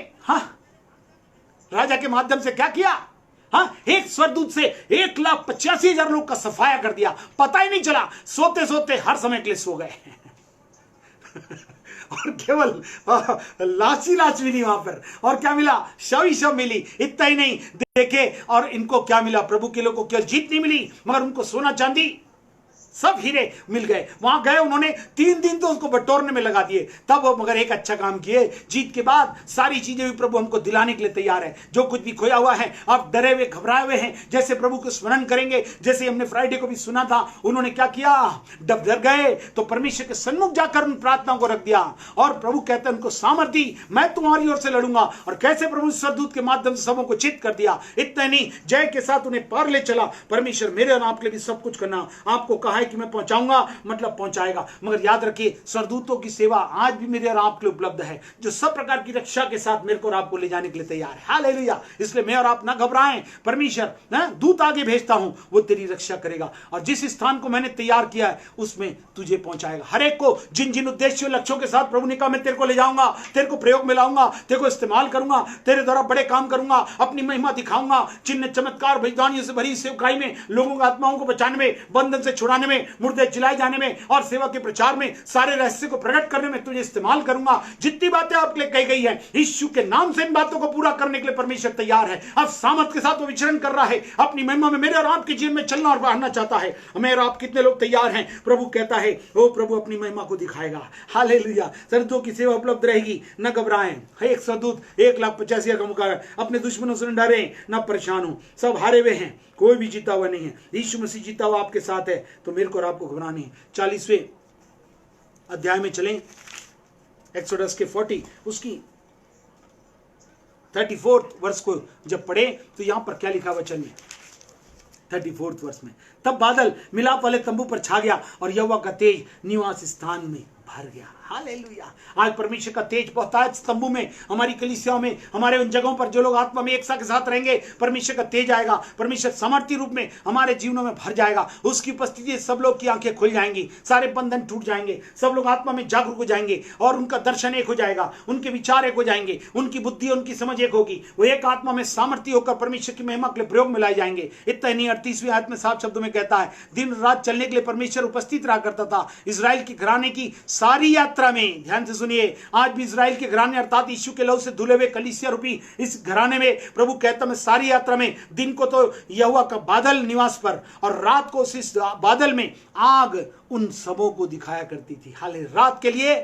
राजा के माध्यम से क्या किया, एक स्वरदूत से 1,85,000 लोग का सफाया कर दिया। पता ही नहीं चला, सोते सोते हर समय के लिए सो गए। और केवल लाश मिली वहां पर, और क्या मिला, शव मिली। इतना ही नहीं, देखे और इनको क्या मिला, प्रभु के लोगों को केवल जीत नहीं मिली मगर उनको सोना चांदी सब हीरे मिल गए। वहां गए, उन्होंने 3 दिन तो उसको बटोरने में लगा दिए, तब वो मगर एक अच्छा काम किए। जीत के बाद सारी चीजें भी प्रभु हमको दिलाने के लिए तैयार है। जो कुछ भी खोया हुआ है, आप डरे हुए घबराए हुए हैं, जैसे प्रभु को स्मरण करेंगे, जैसे हमने फ्राइडे को भी सुना था, उन्होंने क्या किया, जब डर गए तो परमेश्वर के सन्मुख जाकर उन प्रार्थनाओं को रख दिया और प्रभु कहते हैं उनको सामर्थ्य दी, मैं तुम्हारी ओर से लड़ूंगा। और कैसे प्रभु स्वरदूत के माध्यम से सबों को चित कर दिया। इतना नहीं, जय के साथ उन्हें पार ले चला। परमेश्वर मेरे और आपके लिए भी सब कुछ करना, आपको कहा है कि मैं पहुंचाऊंगा, मतलब पहुंचाएगा। मगर याद रखिए, स्वरदूतों की सेवा आज भी मेरे और आपके लिए उपलब्ध है, जो सब प्रकार की रक्षा के साथ मेरे को और आपको ले जाने के लिए तैयार है। हालेलुया। इसलिए मैं और आप ना घबराएं, परमेश्वर दूत आगे भेजता हूं, वो तेरी रक्षा करेगा और जिस स्थान को मैंने तैयार किया है उसमें तुझे पहुंचाएगा। हर एक को जिन जिन उद्देश्यों लक्ष्यों के साथ प्रभु ने कहा मैं तेरे को ले जाऊंगा, तेरे को प्रयोग में लाऊंगा, तेरे को इस्तेमाल करूंगा, तेरे द्वारा बड़े काम करूंगा, अपनी महिमा दिखाऊंगा, चिन्ह चमत्कार भविष्यवाणियों से भरी सेवकाई में, लोगों की आत्माओं को बचाने में, बंधन से छुड़ाने में, मुर्दे जिलाए जाने में और सेवा के प्रचार में, सारे रहस्य को प्रकट करने में तुझे इस्तेमाल करूंगा। जितनी बातें आपके लिए कही गई है, यीशु के नाम से इन बातों को पूरा करने के लिए परमेश्वर तैयार है। अब सामर्थ के साथ वो विचरण कर रहा है, अपनी महिमा में मेरे और आपके जीवन में चलना और बढ़ना चाहता है। मैं और आप कितने लोग तैयार हैं? प्रभु कहता है ओ प्रभु अपनी महिमा को दिखाएगा। हालेलुया। सरदूतों की सेवा उपलब्ध रहेगी, न घबराएं। एक सरदूत 1,85,000 का मुकाबला, अपने दुश्मनों से न डरे, न परेशान हो, सब हारे हुए हैं, कोई भी जीता हुआ नहीं है। यीशु मसीह जीता हुआ आपके साथ है, तो मेरे को और आपको घबराना नहीं है। 40वें अध्याय में चलें, एक्सोडस के 40 उसकी 34 वर्ष को जब पढ़े तो यहां पर क्या लिखा वचन में, 34 वर्ष में, तब बादल मिलाप वाले तंबू पर छा गया और यहोवा का तेज निवास स्थान में भर गया। हालेलुया। आज परमेश्वर का तेज पहुंचता है तंबू में, हमारी कलीसियाओं में, हमारे उन जगहों पर जो लोग आत्मा में एक साथ के साथ रहेंगे, परमेश्वर का तेज आएगा, परमेश्वर सामर्थ्य रूप में हमारे जीवनों में भर जाएगा। उसकी उपस्थिति सब लोग की आंखें खुल जाएंगी, सारे बंधन टूट जाएंगे, सब लोग आत्मा में जागरूक हो जाएंगे और उनका दर्शन एक हो जाएगा, उनके विचार एक हो जाएंगे, उनकी बुद्धि उनकी समझ एक होगी, वो एक आत्मा में सामर्थ्य होकर परमेश्वर की महिमा के लिए प्रयोग में लाए जाएंगे। इतना नहीं, 38वें आयत में साफ शब्दों में कहता है, दिन रात चलने के लिए परमेश्वर उपस्थित रहा करता था इस्राएल की घराने की सारी यात्रा में। ध्यान से सुनिए, आज भी इस्राएल के घराने अर्थात यीशु के लहू से धुले हुए कलीसिया रूपी इस घराने में प्रभु कहता है सारी यात्रा में, दिन को तो यहोवा का बादल निवास पर और रात को इस बादल में आग उन सबों को दिखाया करती थी। हाले रात के लिए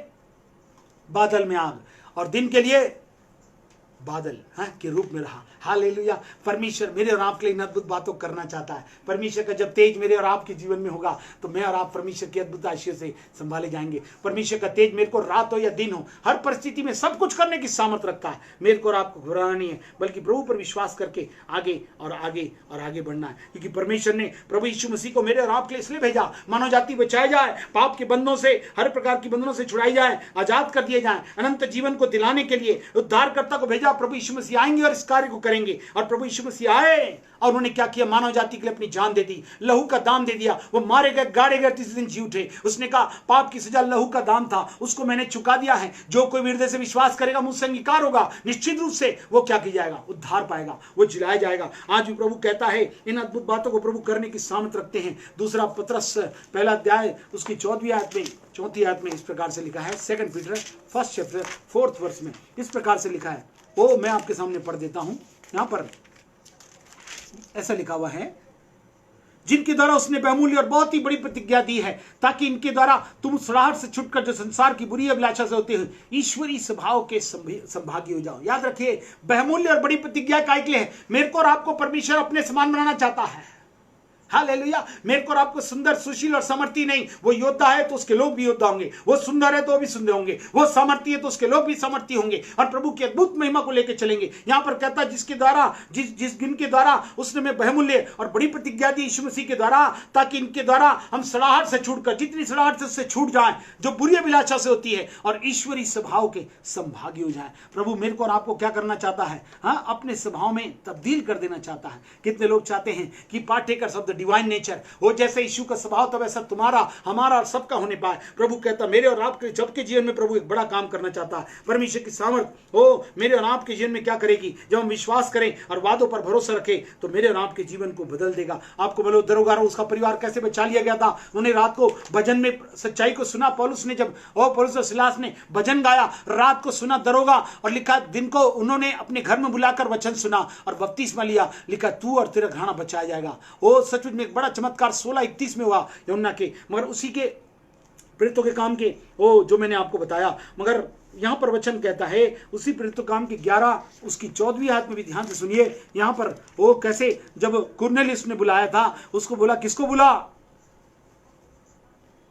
बादल में आग और दिन के लिए बादल के रूप में रहा। हालेलुया। परमेश्वर मेरे और आपके लिए इन अद्भुत बातों करना चाहता है। परमेश्वर का जब तेज मेरे और आपके जीवन में होगा तो मैं और आप परमेश्वर की अद्भुत आशीष से संभाले जाएंगे। परमेश्वर का तेज मेरे को रात हो या दिन हो, हर परिस्थिति में सब कुछ करने की सामर्थ रखता है। मेरे को और आपको घबराना नहीं है, बल्कि प्रभु पर विश्वास करके आगे और आगे और आगे बढ़ना है। क्योंकि परमेश्वर ने प्रभु यीशु मसीह को मेरे और आपके लिए इसलिए भेजा, मानव जाति बचाई जाए, पाप के बंधनों से, हर प्रकार की बंधनों से छुड़ाई जाए, आजाद कर दिए जाए, अनंत जीवन को दिलाने के लिए उद्धारकर्ता को भेजा। प्रभु यीशु मसीह आएंगे और इस कार्य को करेंगे। और प्रभु यीशु मसीह आए और उन्होंने क्या किया? मानव जाति के लिए अपनी जान दे दी, लहू का दाम दे दिया। वो मारे गए, गाड़े गए, तीसरे दिन जी उठे। उसने कहा पाप की सजा लहू का दाम था, उसको मैंने चुका दिया है। जो कोई हृदय से विश्वास करेगा, मुझसे अंगीकार होगा, निश्चित रूप से वो क्या किया जाएगा? उद्धार पाएगा, वो जिलाया जाएगा। आज भी प्रभु कहता है इन अद्भुत बातों को प्रभु करने की सामर्थ रखते हैं। दूसरा पत्रस पहला अध्याय उसकी 4वीं आयत में इस प्रकार से लिखा है। 2 पीटर 1 चैप्टर 4th वर्स में इस प्रकार से लिखा है। वो मैं आपके सामने पढ़ देता हूं। यहां पर ऐसा लिखा हुआ है, जिनके द्वारा उसने बहुमूल्य और बहुत ही बड़ी प्रतिज्ञा दी है, ताकि इनके द्वारा तुम सड़ाहट से छुटकर जो संसार की बुरी अभिलाषा से होते हैं ईश्वरीय स्वभाव के संभागी हो जाओ। याद रखिए, बहुमूल्य और बड़ी प्रतिज्ञा काय के लिए है? मेरे को और आपको परमेश्वर अपने समान बनाना चाहता है। हालेलुया। मेरे को और आपको सुंदर, सुशील और समर्थी नहीं। वो योद्धा है तो उसके लोग भी योद्धा होंगे, वो सुंदर है तो भी सुंदर होंगे, वो समर्थी है तो उसके लोग भी समर्थी होंगे और प्रभु की अद्भुत महिमा को लेकर चलेंगे। यहां पर कहता है जिसके द्वारा जिनके द्वारा उसने में बहुमूल्य और बड़ी प्रतिज्ञा दी यीशु मसीह के द्वारा, ताकि इनके द्वारा हम सड़ाहट से छूटकर, जितनी सड़ाहट से उससे छूट जाए जो बुरी अभिलाषा से होती है, और ईश्वरीय स्वभाव के संभागी हो जाए। प्रभु मेरे को और आपको क्या करना चाहता है? अपने स्वभाव में तब्दील कर देना चाहता है। कितने लोग चाहते हैं कि पाठेकर शब्द डिवाइन नेचर हो, जैसे यीशु का स्वभाव था वैसा तुम्हारा, हमारा और सबका होने पाए। प्रभु कहता मेरे और आपके सबके जीवन में प्रभु एक बड़ा काम करना चाहता है। परमेश्वर की सामर्थ हो मेरे और आपके जीवन में क्या करेगी? जब हम विश्वास करें और वादों पर भरोसा रखें तो मेरे और आपके जीवन को बदल देगा। आपको बोलो दरोगा उसका परिवार कैसे बचा लिया गया था? उन्हें रात को भजन में सच्चाई को सुना। पौलुस ने जब पौलुस और सिलास ने भजन गाया, रात को सुना दरोगा, और लिखा दिन को उन्होंने अपने घर में बुलाकर वचन सुना और बपतिस्मा लिया। लिखा तू और तेरा घराना बचाया जाएगा। वो सचमुच में एक बड़ा चमत्कार 16:31 में हुआ यूहन्ना के, मगर उसी के प्रेरितों के काम के वो जो मैंने आपको बताया। मगर यहां पर वचन कहता है उसी प्रेरितों काम की 11 उसकी 14वीं आयत में भी ध्यान से सुनिए। यहां पर वो कैसे, जब कुरनेलियुस ने बुलाया था, उसको बोला, किसको बुला?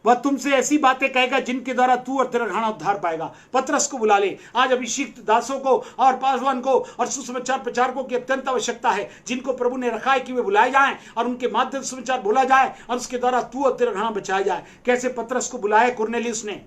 वह तुमसे ऐसी बातें कहेगा जिनके द्वारा तू और तेरा घराना उद्धार पाएगा। पतरस को बुला ले। आज अभिषिक्त दासों को और पासवान को और सुसमाचार प्रचारकों की अत्यंत आवश्यकता है, जिनको प्रभु ने रखा है कि वे बुलाए जाएं और उनके माध्यम से सुसमाचार बोला जाए और उसके द्वारा तू और तेरा घराना बचाया जाए। कैसे पतरस को बुलाया कुरनेलियुस ने?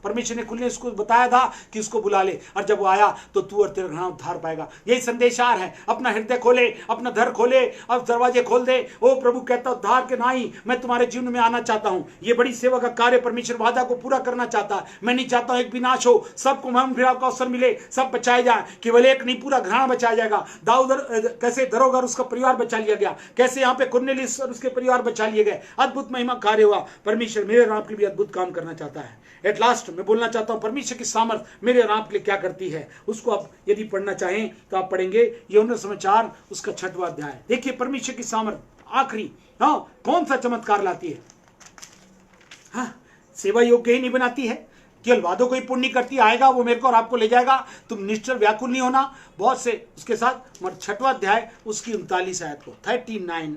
परमेश्वर ने खुले उसको बताया था कि उसको बुला ले, और जब वो आया तो तू और तेरा घराना उद्धार पाएगा। यही संदेशार है। अपना हृदय खोले, अपना घर खोले और दरवाजे खोल दे। ओ प्रभु कहता उद्धार के नाई मैं तुम्हारे जीवन में आना चाहता हूं। ये बड़ी सेवा का कार्य परमेश्वर वादा को पूरा करना चाहता है। मैं नहीं चाहता हूं एक विनाश हो, सबको मन फिराव का अवसर मिले, सब बचाए जाए। केवल एक नहीं, पूरा घराना बचाया जाएगा। दाऊद कैसे दरोगा उसका परिवार बचा लिया गया, कैसे यहाँ पे कुरनेलियुस और उसके परिवार बचा लिए गए। अद्भुत महिमा कार्य हुआ। परमेश्वर मेरे और आपके लिए अद्भुत काम करना चाहता है। एट लास्ट मैं बोलना चाहता हूं परमेश्वर की सामर्थ मेरे और आपके लिए क्या करती है, उसको आप यदि पढ़ना चाहें तो आप पढ़ेंगे यूहन्ना समाचार उसका 6वां अध्याय। देखिए परमेश्वर की सामर्थ आखिरी कौन सा चमत्कार लाती है? सेवा योग्य ही नहीं बनाती है, केवल वादों को ही पूर्ण नहीं करती। आएगा वो मेरे को और आपको ले जाएगा, तुम निश्चल व्याकुल नहीं होना। बहुत से उसके साथ 6वां अध्याय उसकी 39 आयत को 39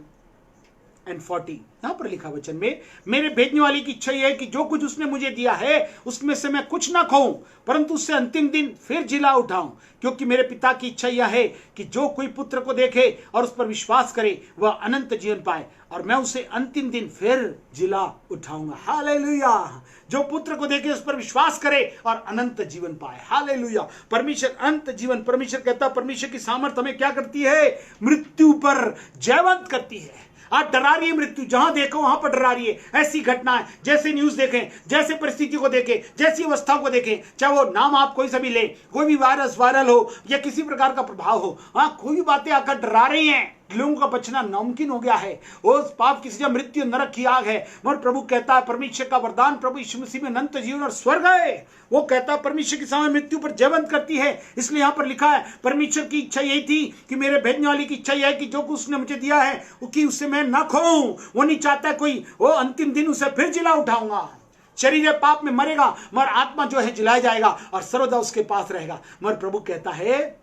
और 40 यहां पर लिखा वचन में, मेरे भेजने वाले की इच्छा यह है कि जो कुछ उसने मुझे दिया है उसमें से मैं कुछ ना खाऊं, परंतु उससे अंतिम दिन फिर जिला उठाऊं। क्योंकि मेरे पिता की इच्छा यह है कि जो कोई पुत्र को देखे और उस पर विश्वास करे वह अनंत जीवन पाए, और मैं उसे अंतिम दिन फिर जिला उठाऊंगा। हालेलुया। जो पुत्र को देखे उस पर विश्वास करे और अनंत जीवन पाए। हालेलुया। परमेश्वर अनंत जीवन, परमेश्वर कहता परमेश्वर की सामर्थ हमें क्या करती है? मृत्यु पर जयवंत करती है। आज डरा रही है मृत्यु, जहां देखो वहां पर डरा रही है। ऐसी घटनाएं, जैसे न्यूज देखें, जैसे परिस्थिति को देखें, जैसी अवस्थाओं को देखें, चाहे वो नाम आप कोई सा भी ले, कोई भी वायरस वायरल हो या किसी प्रकार का प्रभाव हो, कोई भी बातें आकर डरा रही हैं। लोगों का बचना नामुमकिन हो गया है। उस पाप की सजा मृत्यु नरक की आग है। मगर प्रभु कहता है परमेश्वर का वरदान प्रभु यीशु मसीह में अनंत जीवन और स्वर्ग है। वो कहता है परमेश्वर की सामने मृत्यु पर जयवंत करती है। इसलिए यहां पर लिखा है परमेश्वर की इच्छा यही थी कि मेरे भेजने वाली की इच्छा यह है कि जो कुछ उसने मुझे दिया है कि उससे मैं न खोऊं। वो नहीं चाहता कोई वो अंतिम दिन उसे फिर जिला उठाऊंगा। शरीर पाप में मरेगा मगर आत्मा जो है जिलाया जाएगा और सर्वदा उसके पास रहेगा। मगर प्रभु कहता है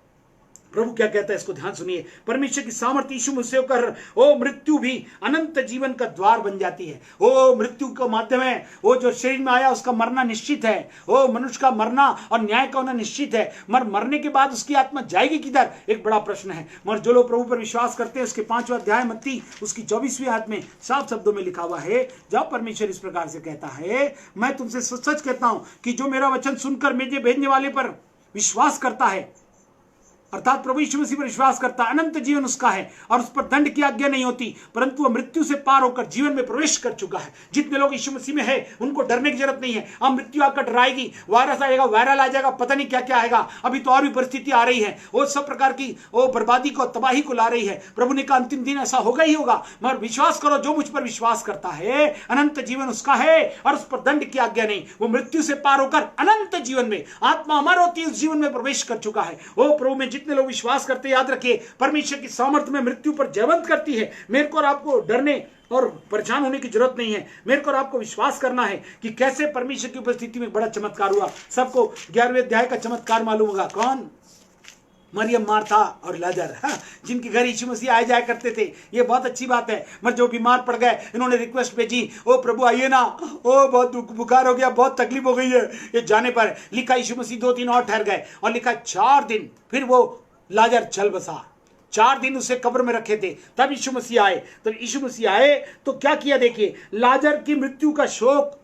प्रभु क्या कहता है इसको ध्यान सुनिए। परमेश्वर की सामर्थ्य यीशु मसीह कर ओ मृत्यु भी अनंत जीवन का द्वार बन जाती है। ओ मृत्यु का माध्यम है, वो जो शरीर में आया उसका मरना निश्चित है। ओ मनुष्य का मरना और न्याय का होना निश्चित है, मगर मरने के बाद उसकी आत्मा जाएगी किधर, एक बड़ा प्रश्न है। मगर जो लोग प्रभु पर विश्वास करते हैं, उसके 5वां अध्याय मत्ती उसकी 24वीं आयत में साफ शब्दों में लिखा हुआ है, जब परमेश्वर इस प्रकार से कहता है, मैं तुमसे सच सच कहता हूं कि जो मेरा वचन सुनकर मुझे भेजने वाले पर विश्वास करता है, अर्थात प्रभु यीशु मसीह पर विश्वास करता, अनंत जीवन उसका है और उस पर दंड की आज्ञा नहीं होती, परंतु वह मृत्यु से पार होकर जीवन में प्रवेश कर चुका है। जितने लोग यीशु मसीह में है उनको डरने की जरूरत नहीं है। अब मृत्यु आकर डराएगी, वायरस आएगा, वायरल आ जाएगा, पता नहीं क्या क्या आएगा, अभी तो और भी परिस्थिति आ रही है, वो सब प्रकार की वो बर्बादी को, तबाही को ला रही है। प्रभु ने कहा अंतिम दिन ऐसा होगा ही होगा, मगर विश्वास करो, जो मुझ पर विश्वास करता है अनंत जीवन उसका है और उस पर दंड की आज्ञा नहीं। वो मृत्यु से पार होकर अनंत जीवन में, आत्मा अमर होती है, उस जीवन में प्रवेश कर चुका है। वो प्रभु में जितने लोग विश्वास करते, याद रखिए परमेश्वर की सामर्थ्य में मृत्यु पर जयवंत करती है। मेरे को और आपको डरने और परेशान होने की जरूरत नहीं है। मेरे को और आपको विश्वास करना है कि कैसे परमेश्वर की उपस्थिति में बड़ा चमत्कार हुआ। सबको 11वें अध्याय का चमत्कार मालूम होगा। कौन? मरियम, मार्था और लाजर, जिनके घर यीशु मसीह आए जाया करते थे। ये बहुत अच्छी बात है। मगर जो बीमार पड़ गए, इन्होंने रिक्वेस्ट भेजी, ओ प्रभु आइए ना, ओ बहुत बुखार हो गया, बहुत तकलीफ हो गई है। ये जाने पर लिखा यीशु मसीह 2-3 और ठहर गए और लिखा 4 दिन फिर वो लाजर चल बसा। 4 दिन उसे कब्र में रखे थे, तब यीशु मसीह आए। तब यीशु मसीह आए तो क्या किया देखिए, लाजर की मृत्यु का शोक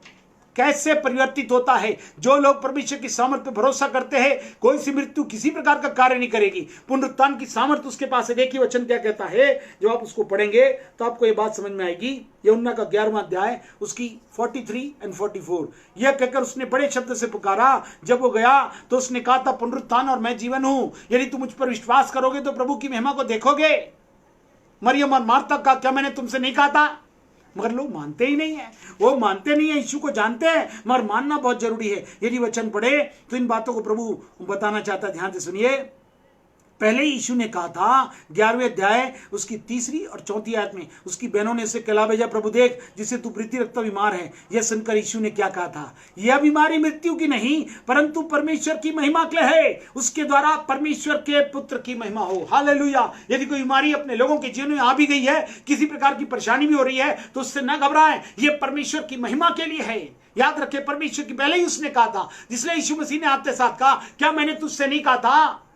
कैसे परिवर्तित होता है। जो लोग परमेश्वर की सामर्थ्य पर भरोसा करते हैं, कोई सी मृत्यु किसी प्रकार का कार्य नहीं करेगी। पुनरुत्थान की सामर्थ्य उसके पास है। देखिए वचन क्या कहता है, जब आप उसको पढ़ेंगे तो आपको ये बात समझ में आएगी। यूहन्ना का 11वां अध्याय उसकी 43 और 44, यह कहकर उसने बड़े शब्द से पुकारा। जब वो गया तो उसने कहा था, पुनरुत्थान और मैं जीवन हूं, यदि तुम मुझ पर विश्वास करोगे तो प्रभु की महिमा को देखोगे। मरियम और मार्था का क्या मैंने तुमसे नहीं कहा था? मगर लोग मानते ही नहीं है। वो मानते नहीं है, यीशु को जानते हैं मगर मानना बहुत जरूरी है। यदि वचन पढ़े तो इन बातों को प्रभु बताना चाहता है। ध्यान से सुनिए। पहले यीशु ने कहा था 11वें अध्याय उसकी 3 और 4 आयत में, उसकी बहनों ने उसे कहला भेजा, प्रभु देख जिसे तू प्रीति रखता बीमार है। यह सुनकर यीशु ने क्या कहा था, यह बीमारी मृत्यु की नहीं परंतु परमेश्वर की महिमा के लिए है, उसके द्वारा परमेश्वर के पुत्र की महिमा हो। हालेलुया। यदि कोई बीमारी अपने लोगों के जीवन में आ भी गई है, किसी प्रकार की परेशानी भी हो रही है, तो उससे न घबराएं, यह परमेश्वर की महिमा के लिए है। याद रखे, परमेश्वर की पहले ही उसने कहा था, जिसलिए यीशु मसीह ने आपके साथ कहा, क्या मैंने तुझसे नहीं कहा था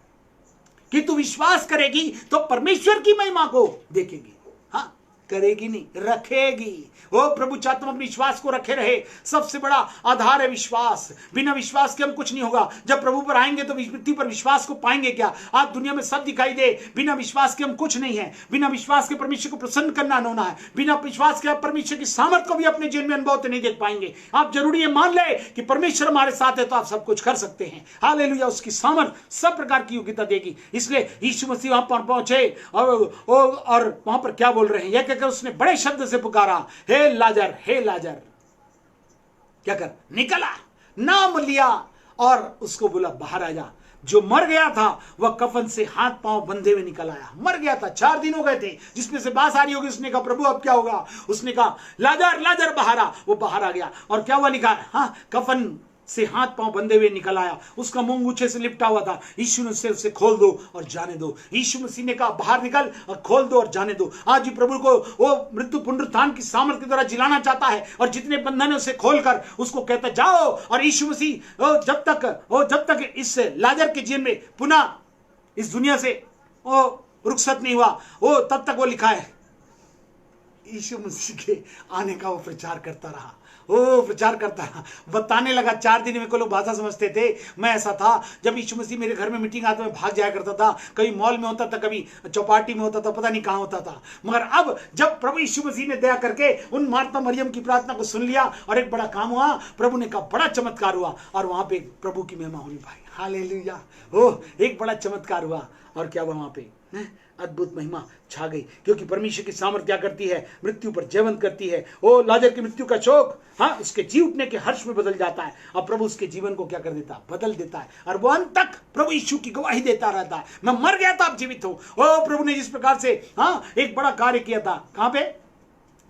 कि तू विश्वास करेगी तो परमेश्वर की महिमा को देखेगी। हाँ, करेगी नहीं, रखेगी। ओ प्रभु चाहता हूं अपने विश्वास को रखे रहे। सबसे बड़ा आधार है विश्वास। बिना विश्वास के हम कुछ नहीं होगा। जब प्रभु पर आएंगे तो पृथ्वी पर विश्वास को पाएंगे क्या? आज दुनिया में सब दिखाई दे, बिना विश्वास के हम कुछ नहीं है। बिना विश्वास के परमेश्वर को प्रसन्न करना होना है। बिना विश्वास के आप परमेश्वर की सामर्थ को भी अपने जीवन में अनुभव नहीं देख पाएंगे। आप जरूरी है मान ले कि परमेश्वर हमारे साथ है तो आप सब कुछ कर सकते हैं। हालेलुया। उसकी सामर्थ सब प्रकार की योग्यता देगी। इसलिए यीशु मसीह वहां पर पहुंचे और वहां पर क्या बोल रहे हैं, यह कहकर उसने बड़े शब्द से पुकारा, हे लाजर, हे लाजर, क्या कर, निकला। नाम लिया और उसको बोला बाहर आ जा। जो मर गया था वह कफन से हाथ पांव बंधे हुए निकल आया। मर गया था, 4 दिन हो गए थे, जिसमें से बास आ रही होगी। उसने कहा प्रभु अब क्या होगा? उसने कहा लाजर, लाजर बाहर आ। वो बाहर आ गया और क्या हुआ लिखा है, हाँ, कफन से हाथ पांव बंधे हुए निकल आया। उसका मुंह मूछे से लिपटा हुआ था। यीशु ने उसे खोल दो और जाने दो। यीशु मसीह ने कहा बाहर निकल और खोल दो और जाने दो। आज भी प्रभु को वो मृत्यु पुनरुत्थान की सामर्थ्य के द्वारा जिलाना चाहता है और जितने बंधन है उसे खोलकर उसको कहता जाओ। और यीशु मसीह जब तक इस लाजर के जीवन में पुनः इस दुनिया से वो रुखसत नहीं हुआ, वो तब तक वो लिखा है यीशु मसीह के आने का वो प्रचार करता रहा। ओ प्रचार करता रहा, बताने लगा। 4 दिन में को लोग भाषा समझते थे। मैं ऐसा था, जब यीशु मसीह मेरे घर में मीटिंग आता मैं भाग जाया करता था। कभी मॉल में होता था, कभी चौपाटी में होता था, पता नहीं कहाँ होता था। मगर अब जब प्रभु यीशु मसीह ने दया करके उन मार्था मरियम की प्रार्थना को सुन लिया और एक बड़ा काम हुआ। प्रभु ने कहा बड़ा चमत्कार हुआ और वहां पे प्रभु की महिमा होनी पाई। हालेलुया। ओह, एक बड़ा चमत्कार हुआ और क्या हुआ वहां पे, अद्भुत महिमा छा गई। क्योंकि परमेश्वर की सामर्थ्य क्या करती है, मृत्यु पर जयवंत करती है। ओ लाजर की मृत्यु का शोक, हाँ, उसके जी उठने के हर्ष में बदल जाता है और प्रभु उसके जीवन को क्या कर देता है, बदल देता है। और वो अंत तक प्रभु यीशु की गवाही देता रहता है, मैं मर गया था अब जीवित हूं। ओ प्रभु ने जिस प्रकार से हाँ एक बड़ा कार्य किया था, कहां पे,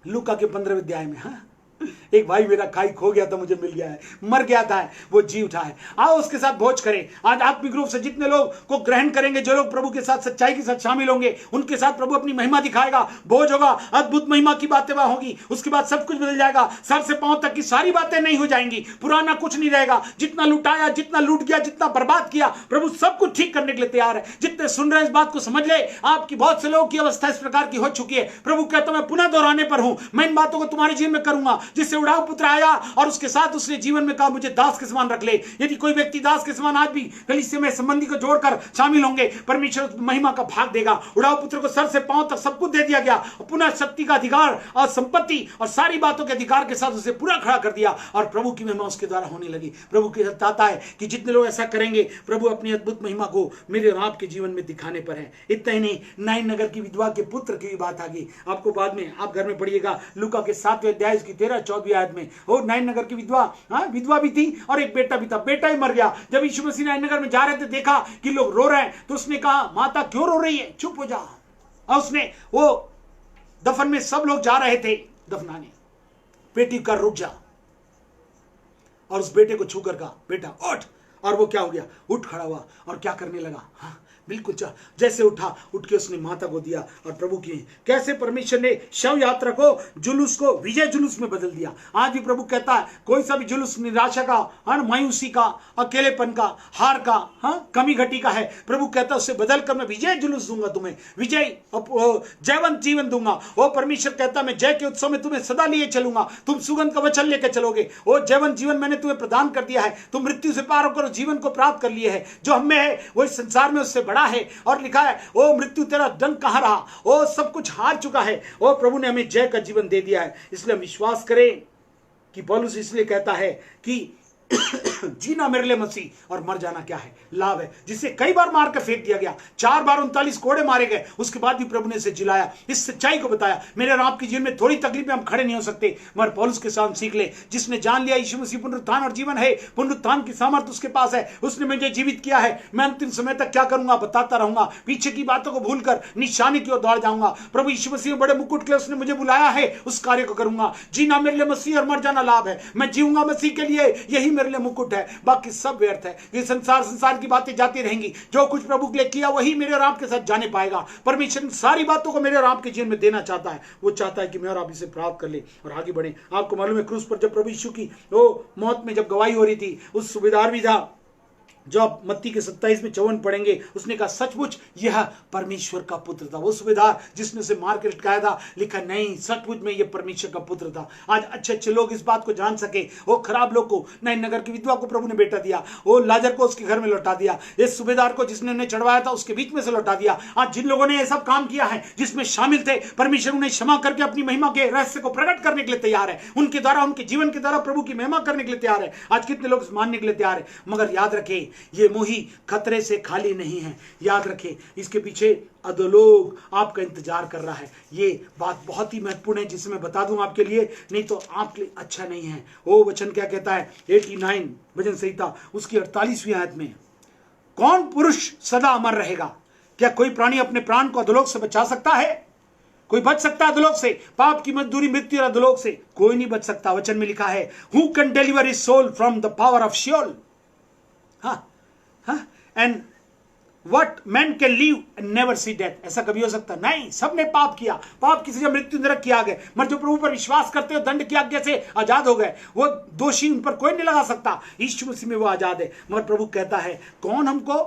लूका के 15वें अध्याय में, हाँ एक भाई मेरा खाई खो गया था, मुझे मिल गया है, मर गया था, वो जी उठा है। आओ उसके साथ भोज करें। आज आत्मिक रूप से जितने लोग को ग्रहण करेंगे, जो लोग प्रभु के साथ सच्चाई के साथ शामिल होंगे, उनके साथ प्रभु अपनी महिमा दिखाएगा। भोज होगा, अद्भुत महिमा की बातें वहां होगी। उसके बाद सब कुछ बदल जाएगा, सर से पांव तक की सारी बातें नहीं हो जाएंगी, पुराना कुछ नहीं रहेगा। जितना लुटाया, जितना लूट गया, जितना बर्बाद किया, प्रभु सब कुछ ठीक करने के लिए तैयार है। जितने सुन रहे हैं इस बात को समझ ले, आपकी बहुत से लोगों की अवस्था इस प्रकार की हो चुकी है। प्रभु कहता मैं पुनः दोहराने पर हूं, मैं इन बातों को तुम्हारे जीवन में करूंगा। जिससे उड़ाऊ पुत्र आया और उसके साथ उसने जीवन में कहा मुझे दास के समान रख ले। यदि कोई व्यक्ति दास के समान आज भी कलीसिया में संबंधी को जोड़कर शामिल होंगे, परमेश्वर महिमा का भाग देगा। उड़ाऊ पुत्र को सर से पांव तक सब कुछ दे दिया गया, पुनः शक्ति का अधिकार और संपत्ति और सारी बातों के अधिकार के साथ उसे पूरा खड़ा कर दिया और प्रभु की महिमा उसके द्वारा होने लगी। प्रभु के चाहता है कि जितने लोग ऐसा करेंगे, प्रभु अपनी अद्भुत महिमा को मेरे और आपके जीवन में दिखाने पर है। इतना ही नहीं, नाइन नगर की विधवा के पुत्र की भी बात आ गई। आपको बाद में आप घर में पढ़िएगा, लूका के 7वें अध्याय की 13-14 आयत में। और नाइन नगर की विधवा विधवा भी थी और एक बेटा भी था, बेटा ही मर गया। जब यीशु मसीह नाइन नगर में जा रहे थे, देखा कि लोग रो रहे हैं, तो उसने कहा माता क्यों रो रही है, चुप हो जा। और उसने वो दफन में सब लोग जा रहे थे दफनाने, बेटी का रुक जा, और उस बेटे को छूकर कहा बेटा उठ। और वो क्या हो गया, उठ खड़ा हुआ और क्या करने लगा, हाँ बिल्कुल जैसे उठा, उठ के उसने माता को दिया और प्रभु की कैसे परमेश्वर ने शव यात्रा को, जुलूस को विजय जुलूस में बदल दिया। आज भी प्रभु कहता है कोई सा भी जुलूस निराशा का, मायूसी का, अकेलेपन का, हार का, कमी घटी का है, प्रभु कहता है उससे बदल कर मैं विजय जुलूस दूंगा, तुम्हें विजय जयवंत जीवन दूंगा। वो परमेश्वर कहता है मैं जय के उत्सव में तुम्हें सदा लिए चलूंगा, तुम सुगंध का वचन लेकर चलोगे। वो जयवंत जीवन मैंने तुम्हें प्रदान कर दिया है, तुम मृत्यु से पार होकर जीवन को प्राप्त कर लिए है। जो हमें है वो इस संसार में उससे है। और लिखा है ओ मृत्यु तेरा डंक कहां रहा, ओ सब कुछ हार चुका है, ओ प्रभु ने हमें जय का जीवन दे दिया है। इसलिए हम विश्वास करें कि पौलुस इसलिए कहता है कि जीना मेरे लिए मसीह और मर जाना क्या है, लाभ है। जिसे कई बार मार कर फेंक दिया गया, 4 बार 39 कोड़े मारे गए, उसके बाद भी प्रभु ने इसे जिलाया, इस सच्चाई को बताया। मेरे और आपके जीवन में थोड़ी तकलीफ में हम खड़े नहीं हो सकते, मगर पौलुस के साथ सीख ले, जिसने जान लिया यीशु मसीह पुनरुत्थान और जीवन है, पुनरुत्थान की सामर्थ उसके पास है, उसने मुझे जीवित किया है। मैं अंतिम समय तक क्या करूंगा बताता रहूंगा, पीछे की बातों को भूलकर निशानी की ओर दौड़ जाऊंगा। प्रभु यीशु मसीह बड़े मुकुट के लिए उसने मुझे बुलाया है, उस कार्य को करूंगा। जीना मेरे लिए मसीह और मर जाना लाभ है। मैं जीऊंगा मसीह के लिए, यही मेरे लिए मुकुट है, बाकी सब व्यर्थ है। ये संसार की बातें जाती रहेंगी, जो कुछ प्रभु के लिए किया वही मेरे और आपके साथ जाने पाएगा। परमेश्वर सारी बातों को मेरे और आपके जीवन में देना चाहता है। वो चाहता है कि मैं और आप इसे प्राप्त कर ले और आगे बढ़े। आपको मालूम है क्रूस पर जब प्रभु यीशु की वो मौत में जब गवाही हो रही थी, उस सूबेदार भी था जो आप मत्ती के 27 में 54 पढ़ेंगे, उसने कहा सचमुच यह परमेश्वर का पुत्र था। वो सूबेदार जिसने उसे मार के लटकाया था, लिखा नहीं सचमुच में यह परमेश्वर का पुत्र था। आज अच्छे अच्छे लोग इस बात को जान सके, वो खराब लोग को, नाइन नगर की विधवा को प्रभु ने बेटा दिया, वो लाजर को उसके घर में लौटा दिया, इस सूबेदार को जिसने उन्हें चढ़वाया था उसके बीच में से लौटा दिया। आज जिन लोगों ने यह सब काम किया है, जिसमें शामिल थे, परमेश्वर उन्हें क्षमा करके अपनी महिमा के रहस्य को प्रकट करने के लिए तैयार है। उनके द्वारा, उनके जीवन के द्वारा प्रभु की महिमा करने के लिए तैयार है। आज कितने लोग मानने के लिए तैयार है, मगर याद रखें ये मोही खतरे से खाली नहीं है। याद रखें इसके पीछे अधोलोक आपका इंतजार कर रहा है। ये बात बहुत ही महत्वपूर्ण है, जिसे मैं बता दूं आपके लिए, नहीं तो आपके लिए अच्छा नहीं है। वो वचन क्या कहता है, 89 भजन संहिता उसकी 48वीं आयत में, कौन पुरुष सदा अमर रहेगा? क्या कोई प्राणी अपने प्राण को अधोलोक से बचा सकता है? कोई बच सकता है अधोलोक से? पाप की मजदूरी मृत्यु और अधोलोक से कोई नहीं बच सकता। वचन में लिखा है, who can deliver his soul from the power of Sheol. And what man can live and never see death? ऐसा कभी हो सकता नहीं। सबने पाप किया, पाप की सजा मृत्यु नरक की आ गए, मगर जो प्रभु पर विश्वास करते हो दंड की आज्ञा से आजाद हो गए। वो दोषी, उन पर कोई नहीं लगा सकता। यीशु मसीह में वो आजाद है। मगर प्रभु कहता है कौन हमको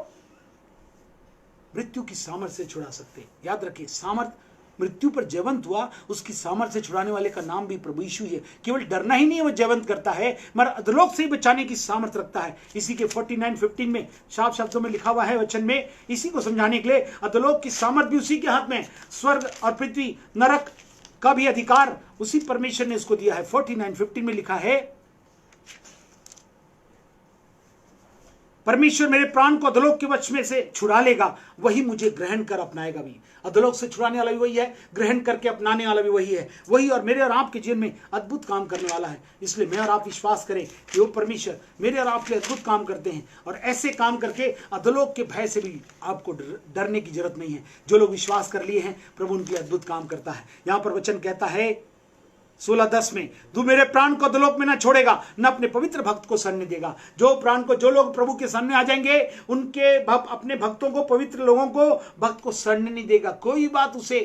मृत्यु की सामर्थ से छुड़ा सकते? याद रखिए, सामर्थ मृत्यु पर जयवंत हुआ, उसकी सामर्थ से छुड़ाने वाले का नाम भी प्रभु यीशु है। केवल डरना ही नहीं, वो जयवंत करता है, मगर अधोलोक से ही बचाने की सामर्थ रखता है। इसी के 49:15 में साफ शब्दों में लिखा हुआ है वचन में, इसी को समझाने के लिए अधोलोक की सामर्थ भी उसी के हाथ में। स्वर्ग और पृथ्वी नरक का भी अधिकार उसी परमेश्वर ने उसको दिया है। 49:15 में लिखा है, परमेश्वर मेरे प्राण को अधोलोक के वश में से छुड़ा लेगा, वही मुझे ग्रहण कर अपनाएगा भी। अधोलोक से छुड़ाने वाला भी वही है, ग्रहण करके अपनाने वाला भी वही है। वही और मेरे और आपके जीवन में अद्भुत काम करने वाला है। इसलिए मैं और आप विश्वास करें कि वो परमेश्वर मेरे और आपके अद्भुत काम करते हैं, और ऐसे काम करके अधोलोक के भय से भी आपको डरने की जरूरत नहीं है। जो लोग विश्वास कर लिए हैं, प्रभु उनके लिए अद्भुत काम करता है। यहां पर वचन कहता है 16:10 में, तू मेरे प्राण को अधोलोक में ना छोड़ेगा, न अपने पवित्र भक्त को सड़ने देगा। जो लोग प्रभु के सामने आ जाएंगे, उनके अपने भक्तों को, पवित्र लोगों को, भक्त को सड़ने नहीं देगा। कोई बात उसे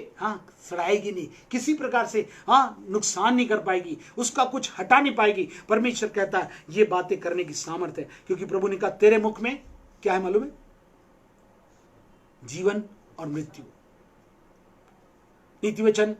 सड़ाएगी नहीं, किसी प्रकार से नुकसान नहीं कर पाएगी, उसका कुछ हटा नहीं पाएगी। परमेश्वर कहता है ये बातें करने की सामर्थ्य है, क्योंकि प्रभु ने कहा तेरे मुख में क्या है मालूम है? जीवन और मृत्यु। नीति वचन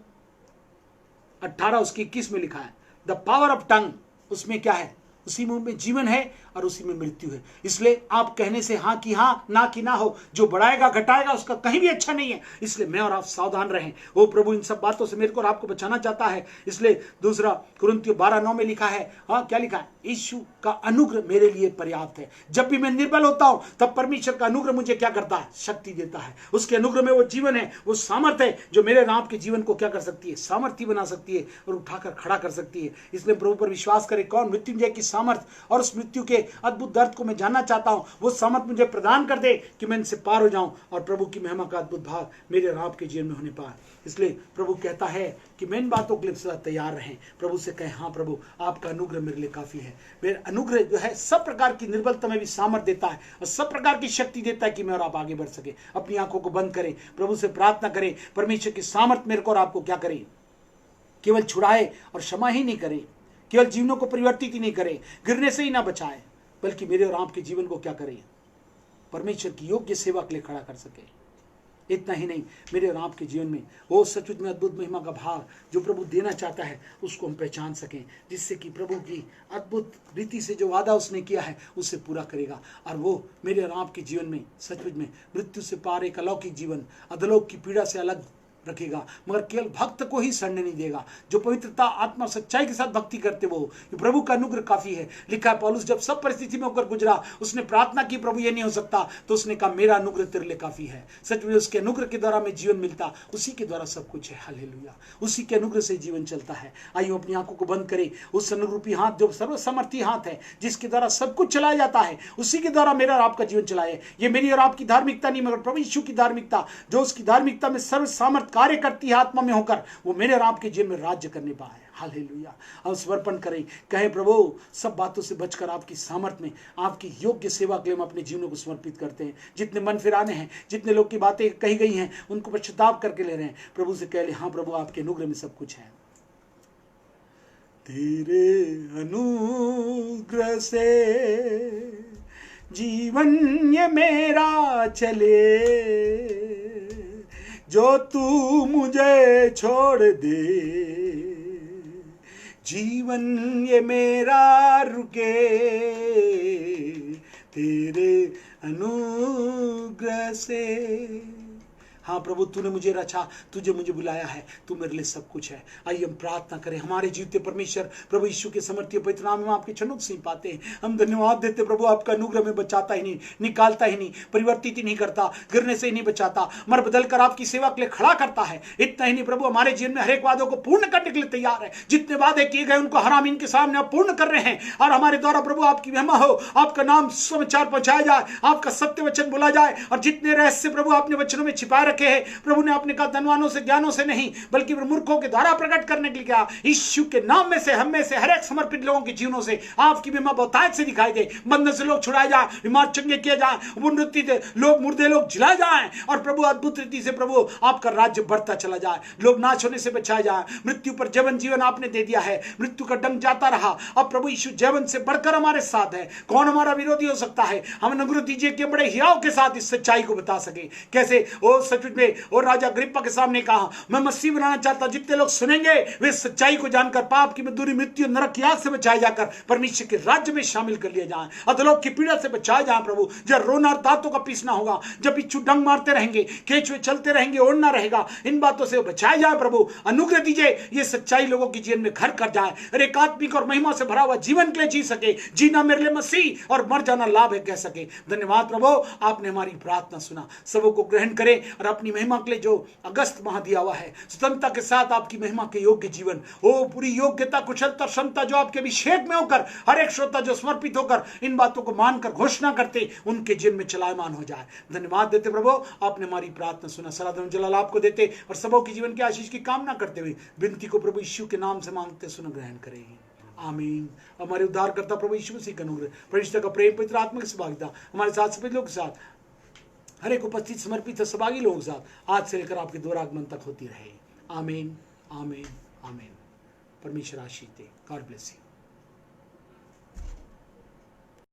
18 उसकी 21 में लिखा है, द पावर ऑफ टंग, उसमें क्या है? उसी मुंह में जीवन है और उसी में मृत्यु है। इसलिए आप कहने से हाँ की हाँ, ना की ना हो, जो बढ़ाएगा घटाएगा उसका कहीं भी अच्छा नहीं है। इसलिए मैं और आप सावधान रहें। वो प्रभु इन सब बातों से मेरे को और आपको बचाना चाहता है। इसलिए दूसरा कुरिन्थियों 12:9 में लिखा है, क्या लिखा है? यीशु का अनुग्रह मेरे लिए पर्याप्त है। जब भी मैं निर्बल होता हूं तब परमेश्वर का अनुग्रह मुझे क्या करता है? शक्ति देता है। उसके अनुग्रह में वो जीवन है, वो सामर्थ्य है जो मेरे और आपके जीवन को क्या कर सकती है? सामर्थ्य बना सकती है और उठाकर खड़ा कर सकती है। इसलिए प्रभु पर विश्वास करे। कौन? मृत्युंजय की सामर्थ, और उस मृत्यु के अद्भुत दर्द को मैं जानना चाहता हूं। वो सामर्थ मुझे प्रदान कर दे कि मैं इनसे पार हो जाऊं और प्रभु की महिमा का अद्भुत भाग मेरे और आपके जीवन में होने पाए। इसलिए प्रभु कहता है कि मैं इन बातों के लिए सदा तैयार रहें। प्रभु से कहें, हाँ प्रभु आपका अनुग्रह मेरे लिए काफी है। मेरा अनुग्रह जो है सब प्रकार की निर्बलता में भी सामर्थ देता है और सब प्रकार की शक्ति देता है कि मैं और आप आगे बढ़ सके। अपनी आंखों को बंद करें, प्रभु से प्रार्थना करें, परमेश्वर की सामर्थ मेरे को और आपको क्या करे? केवल छुड़ाए और क्षमा ही नहीं करे, केवल जीवनों को परिवर्तित ही नहीं करे, गिरने से ही ना बचाए, बल्कि मेरे और आपके जीवन को क्या करे? परमेश्वर की योग्य सेवा के लिए खड़ा कर सके। इतना ही नहीं, मेरे और आपके जीवन में वो सचमुच में अद्भुत महिमा का भाग जो प्रभु देना चाहता है उसको हम पहचान सकें, जिससे कि प्रभु की अद्भुत रीति से जो वादा उसने किया है उसे पूरा करेगा। और वो मेरे और आपके जीवन में सचमुच में मृत्यु से पार एक अलौकिक जीवन, अधोलोक की पीड़ा से अलग रखेगा, मगर केवल भक्त को ही सड़ने नहीं देगा। जो पवित्रता, आत्मा, सच्चाई के साथ भक्ति करते वो प्रभु का अनुग्रह काफी है। लिखा है पौलुस जब सब परिस्थिति में होकर गुजरा, उसने प्रार्थना की प्रभु ये नहीं हो सकता, तो उसने कहा मेरा अनुग्रह तेरे लिए काफी है। सच में उसके अनुग्रह के द्वारा में जीवन मिलता, उसी के द्वारा सब कुछ है। हालेलुया, उसी के अनुग्रह से जीवन चलता है। आइए अपनी आंखों को बंद करें। उस अनुरूपी हाथ जो सर्वसमर्थी हाथ है, जिसके द्वारा सब कुछ चलाया जाता है, उसी के द्वारा मेरा और आपका जीवन चलाए। ये मेरी और आपकी धार्मिकता नहीं, मगर प्रभु यीशु की धार्मिकता, जो उसकी धार्मिकता में सर्व सामर्थ कार्य करती है आत्मा में होकर, वो मेरे और आपके जीवन में राज्य करने पाए। हालेलुया, हम समर्पण करें, कहें प्रभु सब बातों से बचकर आपकी सामर्थ में, आपकी योग्य सेवा के लिए हम अपने जीवनों को समर्पित करते हैं। जितने मन फिराने हैं, जितने लोग की बातें कही गई हैं, उनको पश्चाताप करके ले रहे हैं। प्रभु से कह ले, हाँ प्रभु आपके अनुग्रह में सब कुछ है। तेरे अनुग्रह से जीवन ये मेरा चले, जो तू मुझे छोड़ दे, जीवन ये मेरा रुके, तेरे अनुग्रह से। हाँ प्रभु, तूने मुझे रचा, तुझे मुझे बुलाया है, तू मेरे लिए सब कुछ है। आइए हम प्रार्थना करें। हमारे जीवते परमेश्वर प्रभु यीशु के समर्थीय पवित्र नाम में आपके चरणों से पाते हैं। हम धन्यवाद देते प्रभु, आपका अनुग्रह में बचाता ही नहीं, निकालता ही नहीं, परिवर्तित ही नहीं करता, गिरने से ही नहीं बचाता, मर बदल कर आपकी सेवा के लिए खड़ा करता है। इतना ही नहीं प्रभु, हमारे जीवन में हर एक वादों को पूर्ण करने के लिए तैयार है। जितने वादे किए गए उनको हराम इनके सामने आप पूर्ण कर रहे हैं, और हमारे द्वारा प्रभु आपकी महिमा हो, आपका नाम समाचार पहुंचाया जाए, आपका सत्य वचन बोला जाए, और जितने रहस्य प्रभु आपने वचनों में छिपाए रखे हैं, प्रभु ने आपने कहा धनवानों से, ज्ञानों से नहीं, बल्कि मूर्खों के द्वारा प्रकट करने के लिए कहा। यीशु के नाम में से, हम में से हर एक समर्पित लोगों के जीवनों से आपकी महिमा बहुतायत से दिखाई दे। बंधन से लोग छुड़ाए जाए, बीमार चंगे किए जाए, लोग मुर्दे लोग जिलाए जाए, और प्रभु अद्भुत रीति से प्रभु आपका राज्य बढ़ता चला जाए। लोग नाश होने से बचाए जाए। मृत्यु पर जीवन आपने दे दिया है, मृत्यु का डंक जाता रहा। अब प्रभु यीशु जीवन से बढ़कर हमारे साथ है। कौन हमारा विरोधी हो सकता है? हमें अनुग्रह दीजिए कि बड़े हियाव के साथ इस सच्चाई को बता सके। कैसे ओ सचमुच में और राजा अग्रिप्पा के सामने कहा, मैं मसीह बनाना चाहता हूं। जितने लोग सुनेंगे वे सच्चाई को जानकर पाप की मजदूरी, मृत्यु, नरक की आग से बचाए जाकर परमेश्वर के राज्य में शामिल कर लिए जाएं। अधोलोक की पीड़ा से बचाए जाएं प्रभु। जब रोना और दांतों का पीसना होगा, जब बिच्छू डंग मारते रहेंगे, केचुए चलते रहेंगे, ओढ़ना रहेगा, इन बातों से बचाए जाए प्रभु। अनुग्रह दीजिए ये सच्चाई लोगों के जीवन में घर कर जाए, और एकात्मिक और महिमा से भरा हुआ जीवन के लिए जी सके। जीना मेरे लिए मसीह और मर जाना लाभ है कह सके। धन्यवाद प्रभु, आपने हमारी प्रार्थना सुना। सबों को ग्रहण करें और अपनी महिमा के लिए जो अगस्त माह दिया हुआ है, स्वतंत्रता के साथ आपकी महिमा के योग्य जीवन, वो पूरी योग्यता, कुशलता, क्षमता जो आपके अभिषेक में होकर हर एक श्रोता जो समर्पित होकर इन बातों को मानकर घोषणा करते, उनके जीवन में चलायमान हो जाए। धन्यवाद देते प्रभु, आपने हमारी प्रार्थना सुना। सारा धन जलाल आपको देते और सबों की जीवन के आशीष की कामना करते हुए विनती को प्रभु यीशु के नाम से मांगते सुन ग्रहण करें। आमीन। हमारे उद्धारकर्ता प्रभु यीशु मसीह का अनुग्रह, परिशुद्ध का प्रेम, पवित्र आत्मा की सहभागिता हमारे साथ सभी लोगों के साथ, हर एक उपस्थित समर्पित सहभागी लोगों के साथ आज से लेकर आपके द्वारागमन तक होती रहे। आमीन, आमीन, आमीन। परमेश्वर आशीष दे। God bless you.